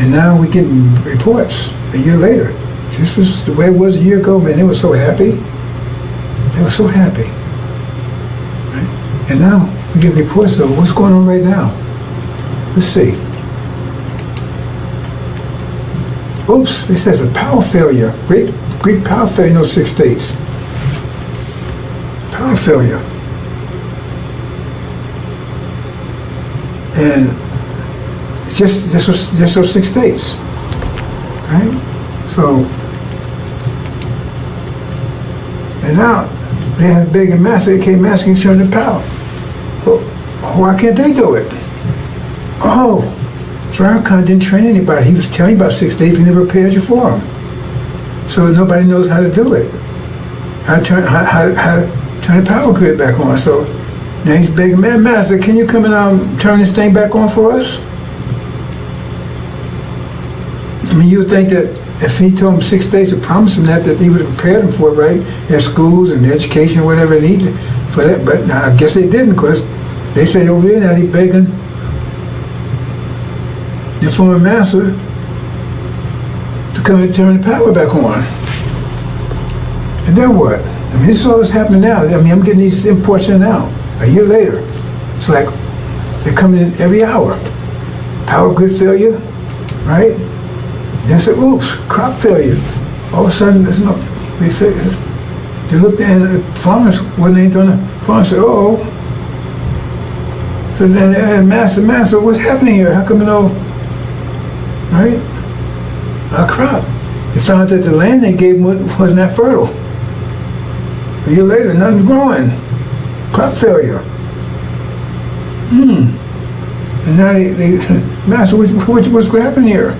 And now we're getting reports a year later. This was the way it was a year ago, man. They were so happy. They were so happy. Right? And now we get reports of what's going on right now. Let's see. Oops, it says a power failure. Great power failure in those 6 states. Power failure. And it's just those 6 states. Right? So, and now they had a big and massive, they came asking to turn the power. Well, why can't they do it? Oh, Farrakhan didn't train anybody. He was telling you about 6 states, he never prepared you for them. So nobody knows how to do it. How to turn the power grid back on. So now he's begging, man, master, can you come and turn this thing back on for us? I mean, you would think that if he told them 6 states and promised them that he would have prepared them for it, right? Their schools and education, whatever they needed for that. But I guess they didn't, because they said over there now he's begging the former master to come and turn the power back on. And then what? I mean, this is all that's happening now. I mean, I'm getting these imports in now. A year later, it's like they're coming in every hour. Power grid failure, right? Then said, oops, crop failure. All of a sudden, they looked at the farmers, when they doing the farmers said, oh. So then, master, what's happening here? How come right? Our crop. They found that the land they gave them wasn't that fertile. A year later, nothing's growing. Crop failure. And now master, what's happening here?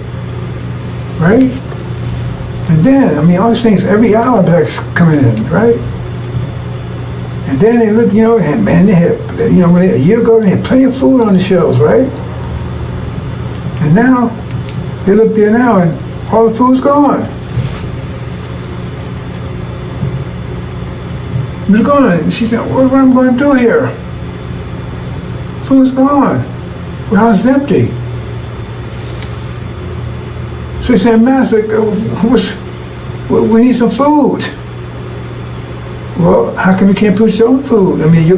right? And then, I mean, all these things, every hour that's coming in, right? And then they look, you know, and they had, you know, a year ago they had plenty of food on the shelves, right? And now, they look there now and all the food's gone. It's gone. And she said, what am I going to do here? Food's gone. The house is empty. So he said, Master, we need some food. Well, how come you can't produce your own food? I mean, you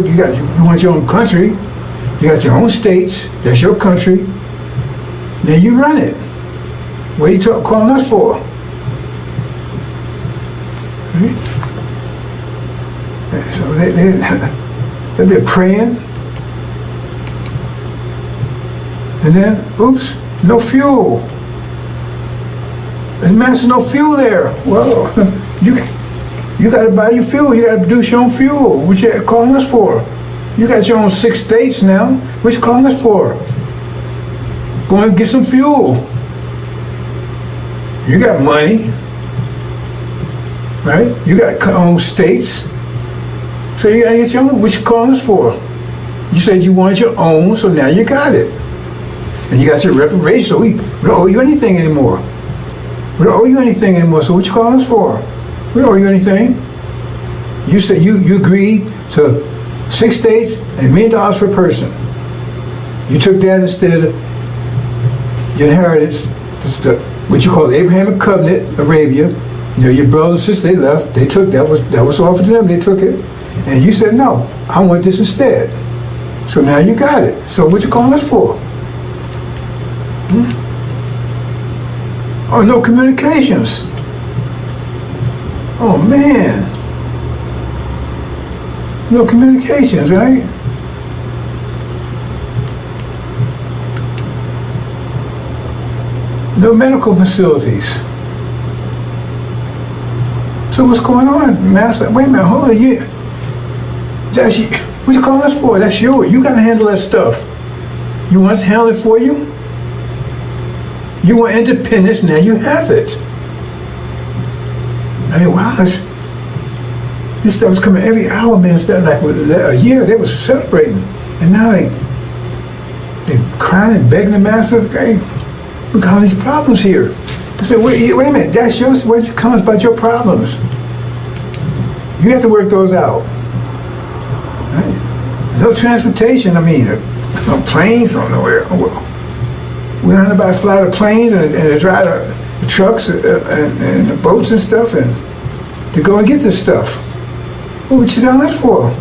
want your own country. You got your own states. That's your country. Then you run it. What are you calling us for? Right? So they've been praying. And then, oops, no fuel. There's Master, no fuel there. Well, you got to buy your fuel. You got to produce your own fuel. What you calling us for? You got your own 6 states now. What you calling us for? Go and get some fuel. You got money, right? You got your own states. So you got to get your own. What you calling us for? You said you wanted your own, so now you got it. And you got your reparation, so we don't owe you anything anymore. We don't owe you anything anymore, so what you calling us for? We don't owe you anything. You said you agreed to 6 states and $1 million per person. You took that instead of your inheritance, what you call the Abrahamic covenant, Arabia. You know, your brothers and sisters, they left, they took that was offered to them, they took it. And you said, no, I want this instead. So now you got it. So what you calling us for? Oh, no communications. Oh, man. No communications, right? No medical facilities. So what's going on, Master? Wait a minute, hold on. That's you. What you calling us for? That's yours. You got to handle that stuff. You want us to handle it for you? You want independence, now you have it. I mean, wow, this stuff was coming every hour, man. Instead of like a year, they was celebrating. And now they crying and begging the Master, hey, we got all these problems here. I said, wait a minute, that's yours. Where'd you come about your problems? You have to work those out. Right? No transportation, I mean, no planes, no nowhere. We don't know about fly the planes and drive the trucks and the boats and stuff and to go and get this stuff. Well, what you done that for?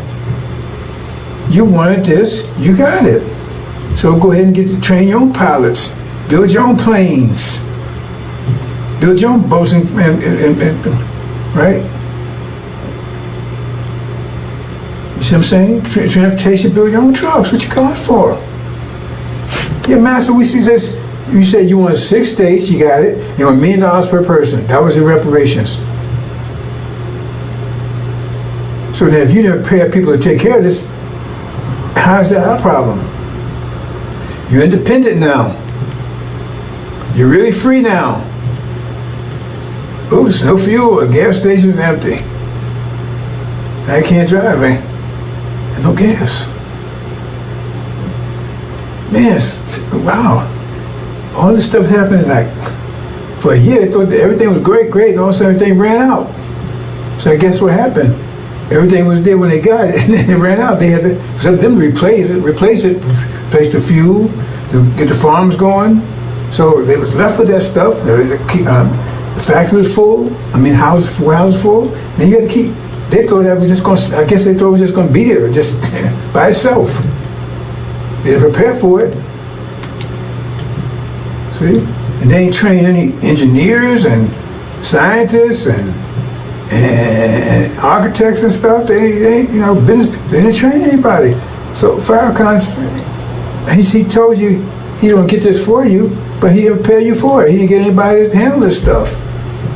You wanted this, you got it. So go ahead and get to train your own pilots, build your own planes, build your own boats and right? You see what I'm saying? Transportation, build your own trucks. What you calling for? Yeah, Master, we see this. You said you wanted 6 states, you got it. You want $1 million per person. That was the reparations. So then if you didn't pay people to take care of this, how's that our problem? You're independent now. You're really free now. Oops, no fuel, the gas station's empty. I can't drive, eh? And no gas. Man, wow. All this stuff happened like for a year. They thought that everything was great, and all of a sudden everything ran out. So I guess what happened? Everything was there when they got it, and then it ran out. They had to, for them to replace the fuel, to get the farms going. So they was left with that stuff. The factory was full. I mean, warehouses full. Then you had to keep. They thought that was just going. I guess they thought it was just going to be there, just by itself. They didn't prepare for it. See? And they ain't trained any engineers and scientists and architects and stuff. They ain't, you know, business. They didn't train anybody. So Farrakhan, he told you he's going to get this for you, but he didn't prepare you for it. He didn't get anybody to handle this stuff.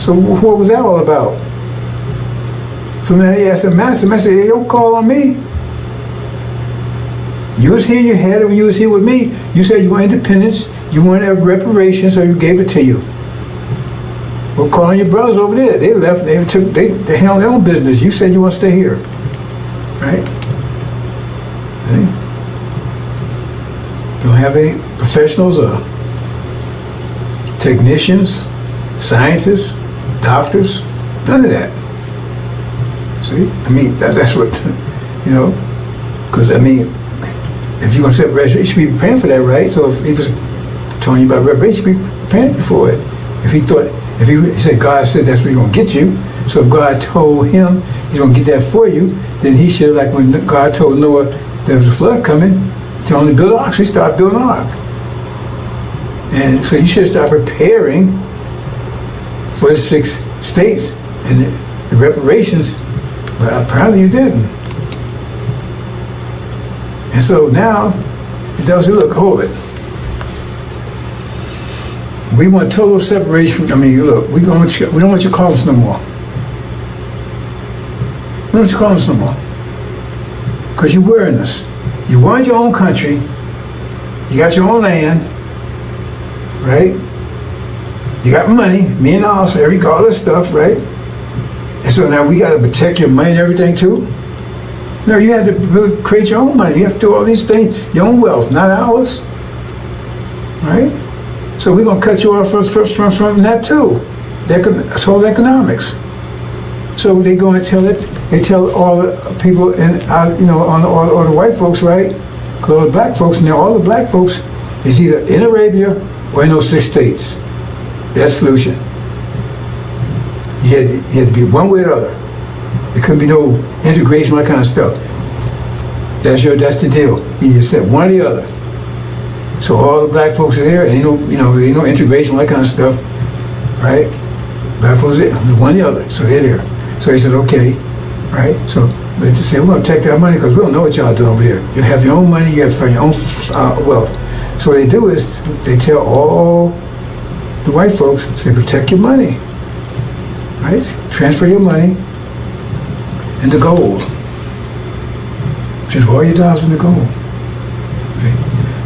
So what was that all about? So now he asked the Master, hey, don't call on me. You was here, you had it when you was here with me. You said you want independence, you wanted reparations, so you gave it to you. Well, call on your brothers over there. They left. They handled their own business. You said you want to stay here, right? See? You don't have any professionals or technicians, scientists, doctors, none of that. See? I mean, that's what, you know, because, I mean, if you're going to set resurrection, you should be preparing for that, right? So if he was telling you about resurrection, you should be preparing for it. If he said, God said that's where he's going to get you, so if God told him he's going to get that for you, then he should, like when God told Noah there was a flood coming, to only build an ark, so he started building an ark. And so you should start preparing for the 6 states and the reparations, but apparently you didn't. And so now, the devil said, look, hold it. We want total separation. I mean, look, we don't want you to call us no more. We don't want you to call us no more. Because you're wearing us. You want your own country. You got your own land. Right? You got money, $1 million, all this stuff, right? And so now we got to protect your money and everything too? No, you have to create your own money. You have to do all these things, your own wealth, not ours. Right? So we're going to cut you off from that too. That's all economics. So they go and tell it. They tell all the people and all the white folks, right? Because all the black folks, and all the black folks is either in Arabia or in those 6 states. That's the solution. You had to be one way or the other. There couldn't be no integration, all that kind of stuff. That's the deal. You just said one or the other. So all the black folks are there, ain't no integration, all that kind of stuff, right? Black folks are there, one or the other, so they're there. So he said, okay, right? So they just say, we're going to take our money because we don't know what y'all doing over here. You have your own money, you have to find your own wealth. So what they do is they tell all the white folks, say, protect your money, right? Transfer your money into gold. Transfer all your dollars into gold. Okay.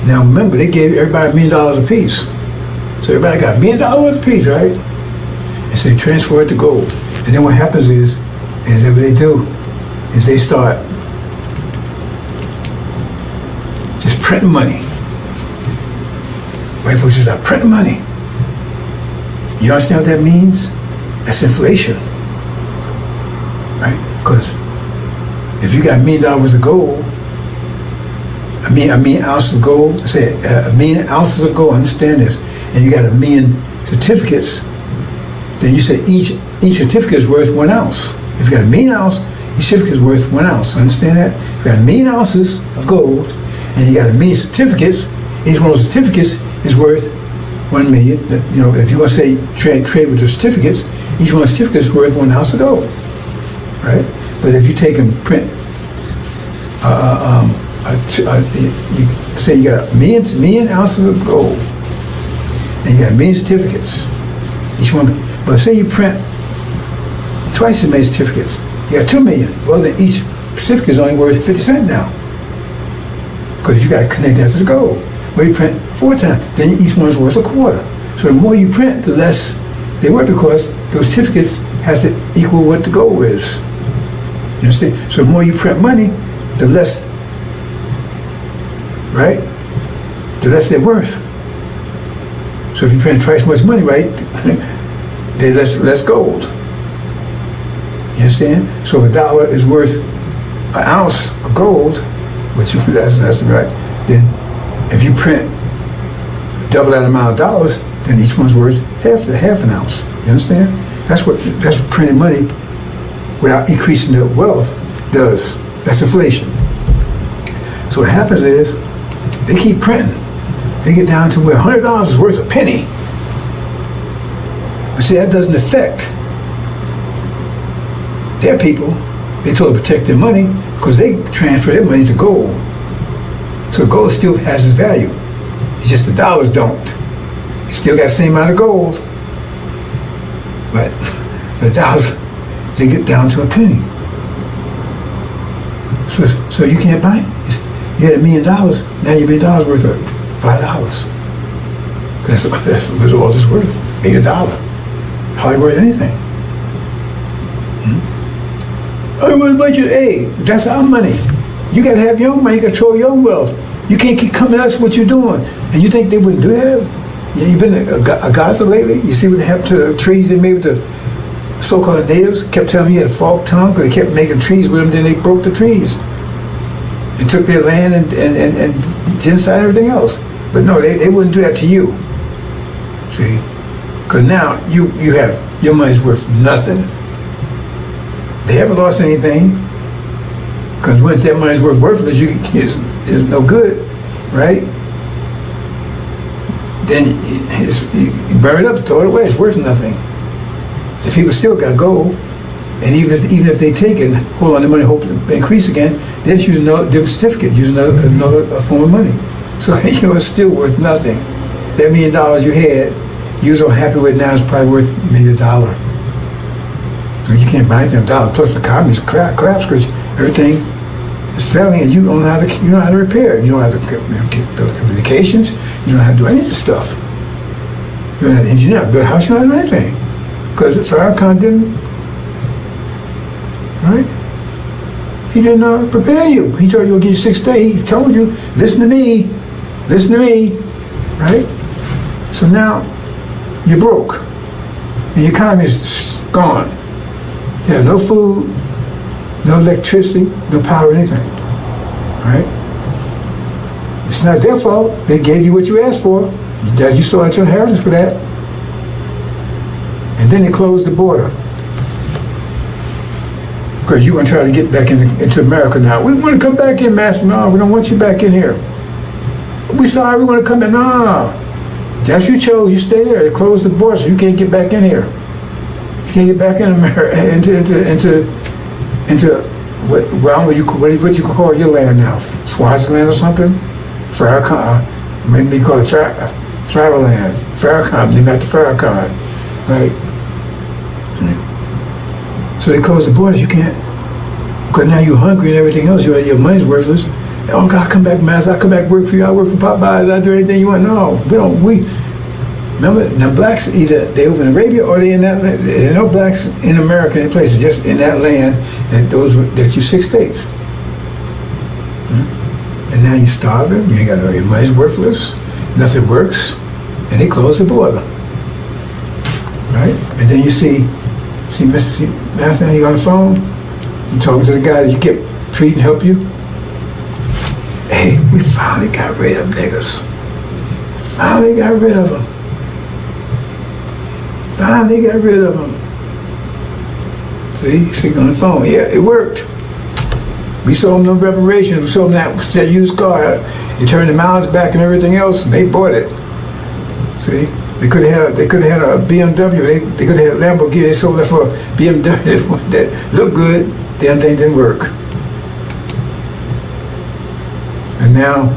Now remember, they gave everybody $1 million a piece. So everybody got $1 million a piece, right? And so they transfer it to gold. And then what happens is that what they do is they start just printing money. White folks just start printing money. You understand what that means? That's inflation, right? Because if you got $1 million of gold, a million ounces of gold, say a million ounces of gold, understand this, and you got 1 million certificates, then you say each certificate is worth 1 ounce. If you got 1 million ounces, each certificate is worth 1 ounce. Understand that? If you got 1 million ounces of gold, and you got 1 million certificates, each one of those certificates is worth 1 million. You know, if you want to say trade with the certificates, each one of the certificates is worth 1 ounce of gold, right? But if you take and print, you say you got 1 million ounces of gold, and you got 1 million certificates, each one. But say you print twice as many certificates, you got 2 million. Well, then each certificate is only worth 50 cents now, because you got to connect that to the gold. Well, you print 4 times, then each one's worth a quarter. So the more you print, the less they worth, because those certificates have to equal what the gold is. You understand? So the more you print money, the less, right? The less they're worth. So if you print twice as much money, right, there's less gold. You understand? So if $1 is worth 1 ounce of gold, which that's right, then if you print double that amount of dollars, then each one's worth half an ounce. You understand? That's what printing money without increasing the wealth does. That's inflation. So what happens is they keep printing. They get down to where $100 is worth a penny. But see, that doesn't affect their people. They told to protect their money because they transfer their money to gold. So gold still has its value. It's just the dollars don't. It still got the same amount of gold. But the dollars, they get down to a penny. So you can't buy it. You had $1 million, now your $1 million worth of $5. That's what all this worth, $1. Hardly worth anything. I want a bunch of, hey, that's our money. You got to have your own money. You control your own wealth. You can't keep coming to us what you're doing. And you think they wouldn't do that? Yeah, you've been a Gaza lately? You see what happened to the trees they made with the so-called natives? Kept telling me he had a forked tongue because they kept making trees with them, then they broke the trees. And took their land and genocide and everything else. But no, they wouldn't do that to you. See? Because now you have, your money's worth nothing. They haven't lost anything. Because once that money's worthless, it's no good, right? Then you burn it up, throw it away, it's worth nothing. The people still got to go. And even if they take it, hold on, the money, hope to increase again, they just use another different certificate, use another form of money. So it's still worth nothing. That $1 million you had, you were so happy with it, now it's probably worth maybe $1. So you can't buy anything $1. Plus the economy's collapsed because everything is failing, and you don't know how to repair it. You don't have to build communications. You don't know how to do any of this stuff. You don't have to engineer, build a house. You don't have to do anything because Farrakhan didn't. Right? He didn't prepare you. He told you he'll give you 6 days. He told you, listen to me, right? So now you're broke, and your economy is gone. You have no food, no electricity, no power, anything, right? It's not their fault. They gave you what you asked for. You saw your inheritance for that. And then they closed the border. Because you're going to try to get back into America now. We want to come back in, Master. No, we don't want you back in here. We sorry, we want to come in. No. That's you chose. You stay there. They closed the border, so you can't get back in here. You can't get back in America, into what you call your land now? Swaziland or something? Farrakhan. Maybe they call it Traveland. Farrakhan. They met the Farrakhan, right? So they close the borders. You can't, because now you're hungry and everything else. Your money's worthless. Oh God, come back, Master. I come back work for you. I work for Popeyes. I do anything you want. No, we don't. Remember, now blacks either they over in Arabia or they in that land. There are no blacks in America, any places, just in that land that you 6 states. And now you're starving. You ain't got your money's worthless. Nothing works, and they close the border. Right, and then you see Master, he on the phone. You talking to the guy that you kept treating, help you. Hey, we finally got rid of niggas. Finally got rid of them. See, on the phone. Yeah, it worked. We sold them no reparations. We sold them that used car. You turned the miles back and everything else, and they bought it. See, they could have had a BMW. They could have had a Lamborghini. They sold that for a BMW that looked good. Damn thing didn't work. And now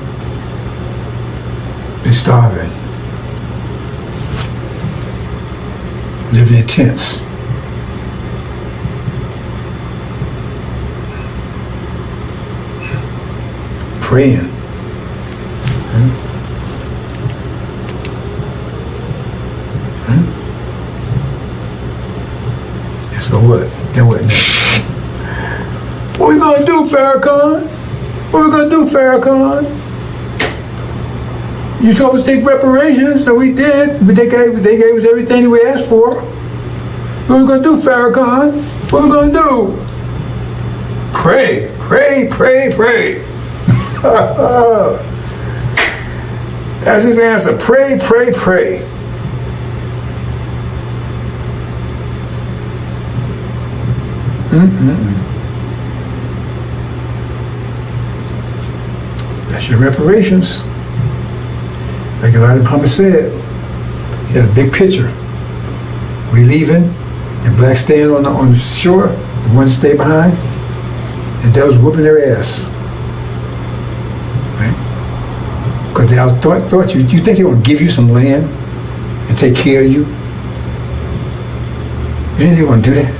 they're starving, living in tents. Praying. And so what? Then what next? What we gonna do, Farrakhan? You told us to take reparations, so we did. But they gave us everything we asked for. What we gonna do, Farrakhan? What we gonna do? Pray. That's his answer. Pray. That's your reparations. Like Elijah Muhammad said, he had a big picture. We leaving, and blacks staying on the shore, the ones stay behind, and they was whooping their ass. Right? Because they thought you think they want to give you some land and take care of you? You think they want to do that?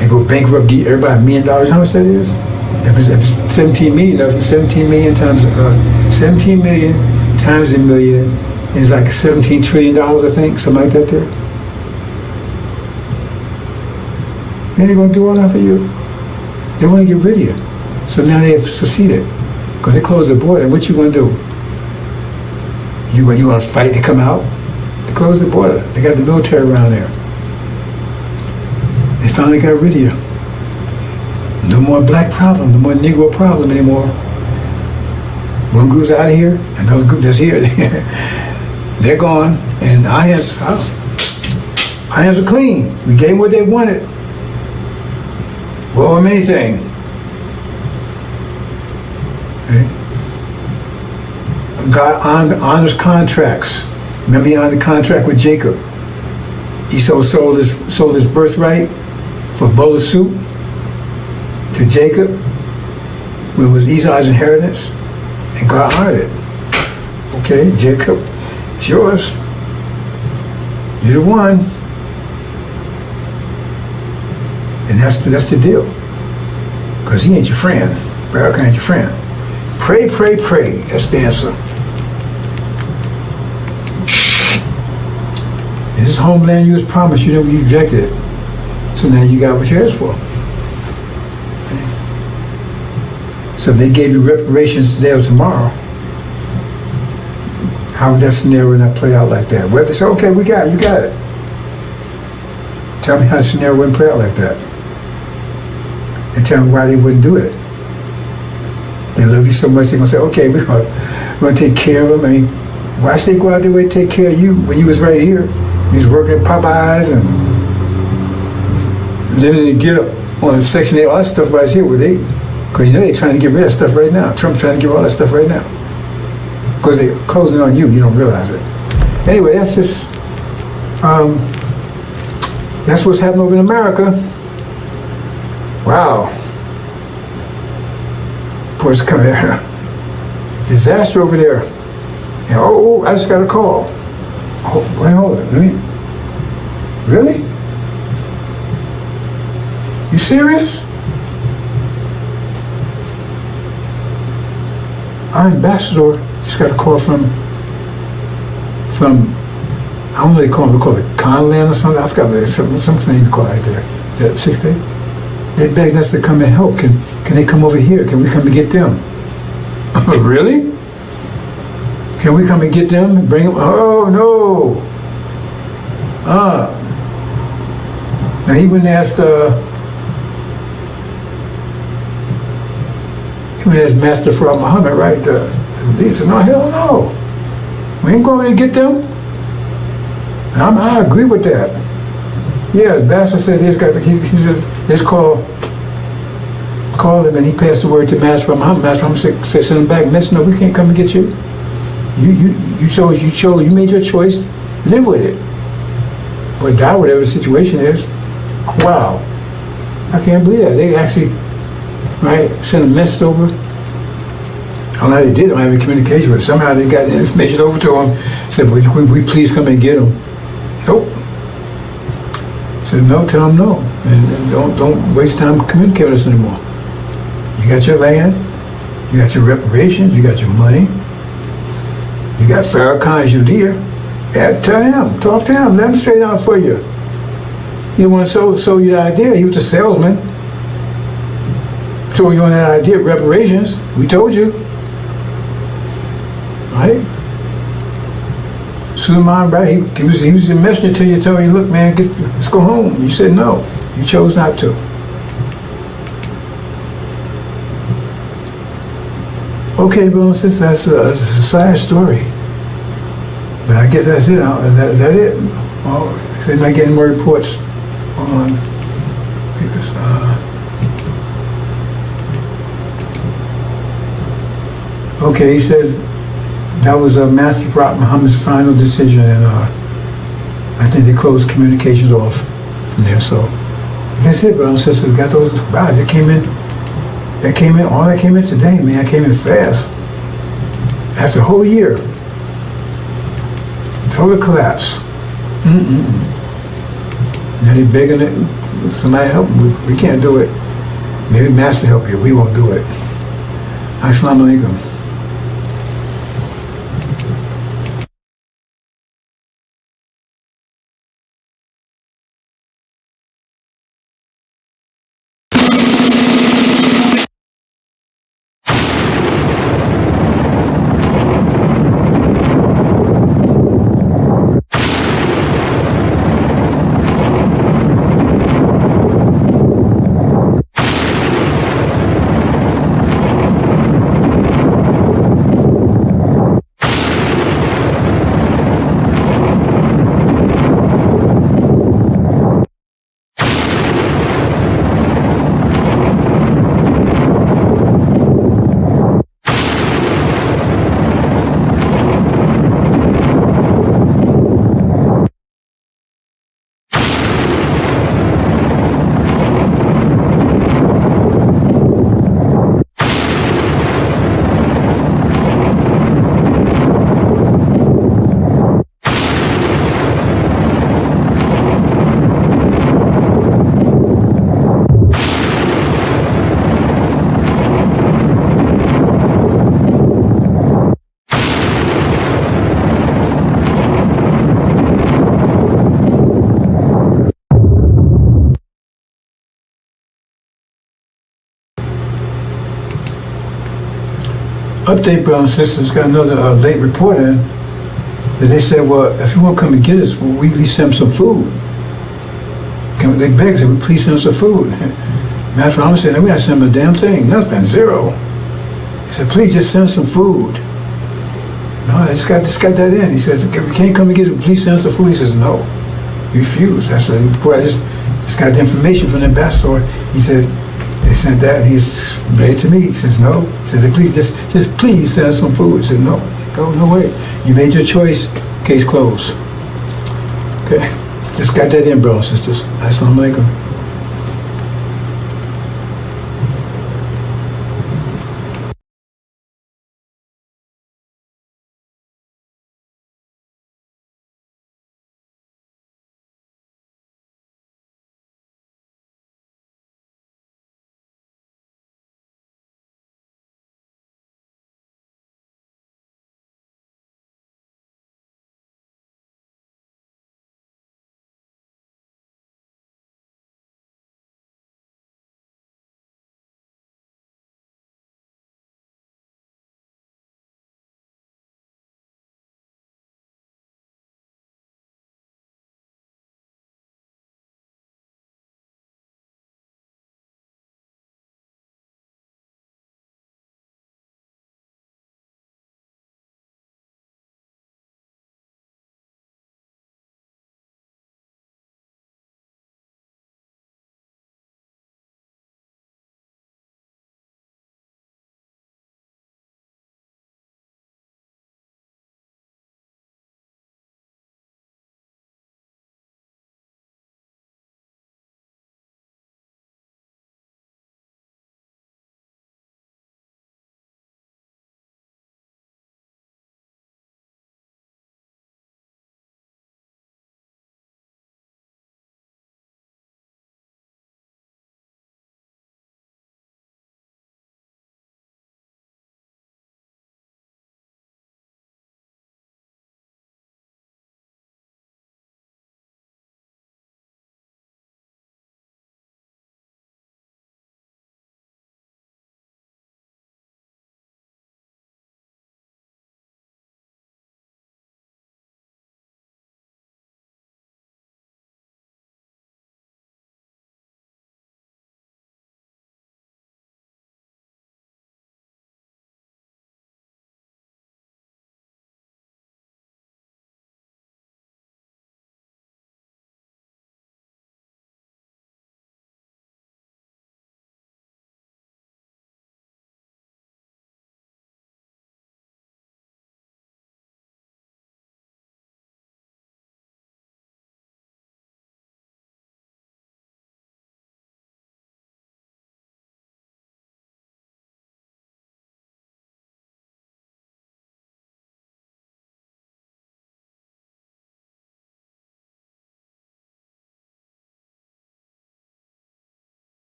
And go bankrupt, give everybody $1 million? How much that is? If it's 17 million, if it's 17 million times 17 million times $1 million is like $17 trillion, I think, something like that there. Then they're going to do all that for you. They want to get rid of you. So now they have succeeded. Because they closed the border. And what you going to do? You going to fight to come out? They closed the border. They got the military around there. They finally got rid of you. No more black problem, no more Negro problem anymore. One group's out of here, another group that's here. They're gone, and our hands are clean. We gave them what they wanted. Well, anything. Okay. God honors contracts. Remember, he honored the contract with Jacob. Esau sold his birthright for a bowl of soup to Jacob, which was Esau's inheritance, and God honored it. Okay, Jacob, it's yours. You're the one. And that's the deal. Because he ain't your friend. Pharaoh ain't your friend. Pray, pray, pray. That's the answer. And this homeland you was promised, you rejected it. So now you got what you asked for. So if they gave you reparations today or tomorrow, how would that scenario not play out like that? Well, they say, okay, you got it. Tell me how the scenario wouldn't play out like that. And tell me why they wouldn't do it. They love you so much, they're going to say, okay, we're going to take care of them. I mean, why should they go out their way to take care of you when you was right here? You was working at Popeyes and living in the get up on Section 8, all that stuff right here with they. Because they're trying to get rid of stuff right now. Trump's trying to get rid of all that stuff right now. Because they're closing on you don't realize it. Anyway, that's just, that's what's happening over in America. Wow. Of course, come here. Disaster over there. And, oh, I just got a call. Oh, wait, hold it. Really? You serious? Our ambassador just got a call from I don't know what they call it. We call it Conland or something. I forgot what it's something name to call it right there. That 6th day. They begged us to come and help. Can they come over here? Can we come and get them? Really? Can we come and get them and bring them? Oh no. Now he went and asked Master Farad Muhammad, right? He said, no, hell no. We ain't going to get them. And I agree with that. Yeah, the Master said he said, let's call him, and he passed the word to Master Farad Muhammad. Master Muhammad said, send him back. Master, no, we can't come and get you. You chose, you made your choice, live with it. Or die, whatever the situation is. Wow. I can't believe that. They actually, right, sent a message over. I don't know how they did, I don't have any communication, but somehow they got the information over to him, said, would we please come and get him? Nope. Said, no, tell him no. And don't waste time communicating with us anymore. You got your land, you got your reparations, you got your money, you got Farrakhan as your leader. Yeah, tell him, talk to him, let him straighten out for you. He didn't want to sell you the idea, he was a salesman. So you on that idea of reparations, we told you. Right? Suleiman, right? He was the messenger till you told him, look, man, let's go home. You said no. You chose not to. Okay, bro, since that's a sad story. But I guess that's it. Is that it? Oh, they're not getting more reports on because okay, he says that was Master Farad Muhammad's final decision, and I think they closed communications off from there. So, like I said, brothers and sisters, we got those rides that came in. All that came in today, man. I came in fast. After a whole year. Total collapse. Now they're begging it. Somebody help them. We can't do it. Maybe Master help you. We won't do it. Assalamu alaikum. Update, brothers and sisters, got another late report in that they said, well, if you want to come and get us, well, we at least send them some food. They begged, said, please send us some food. Master Muhammad said, no, we got to send them a damn thing, nothing, zero. He said, please just send us some food. No, I just got that in. He says, if we can't come and get us, please send us some food. He says, no. He refused. That's what, boy, I just got the information from the ambassador. He said, they sent that, and he's read to me. He says, no. He said, please, just please send us some food. He said, no way. You made your choice, case closed. Okay, just got that in, brothers and sisters. Assalamu alaikum.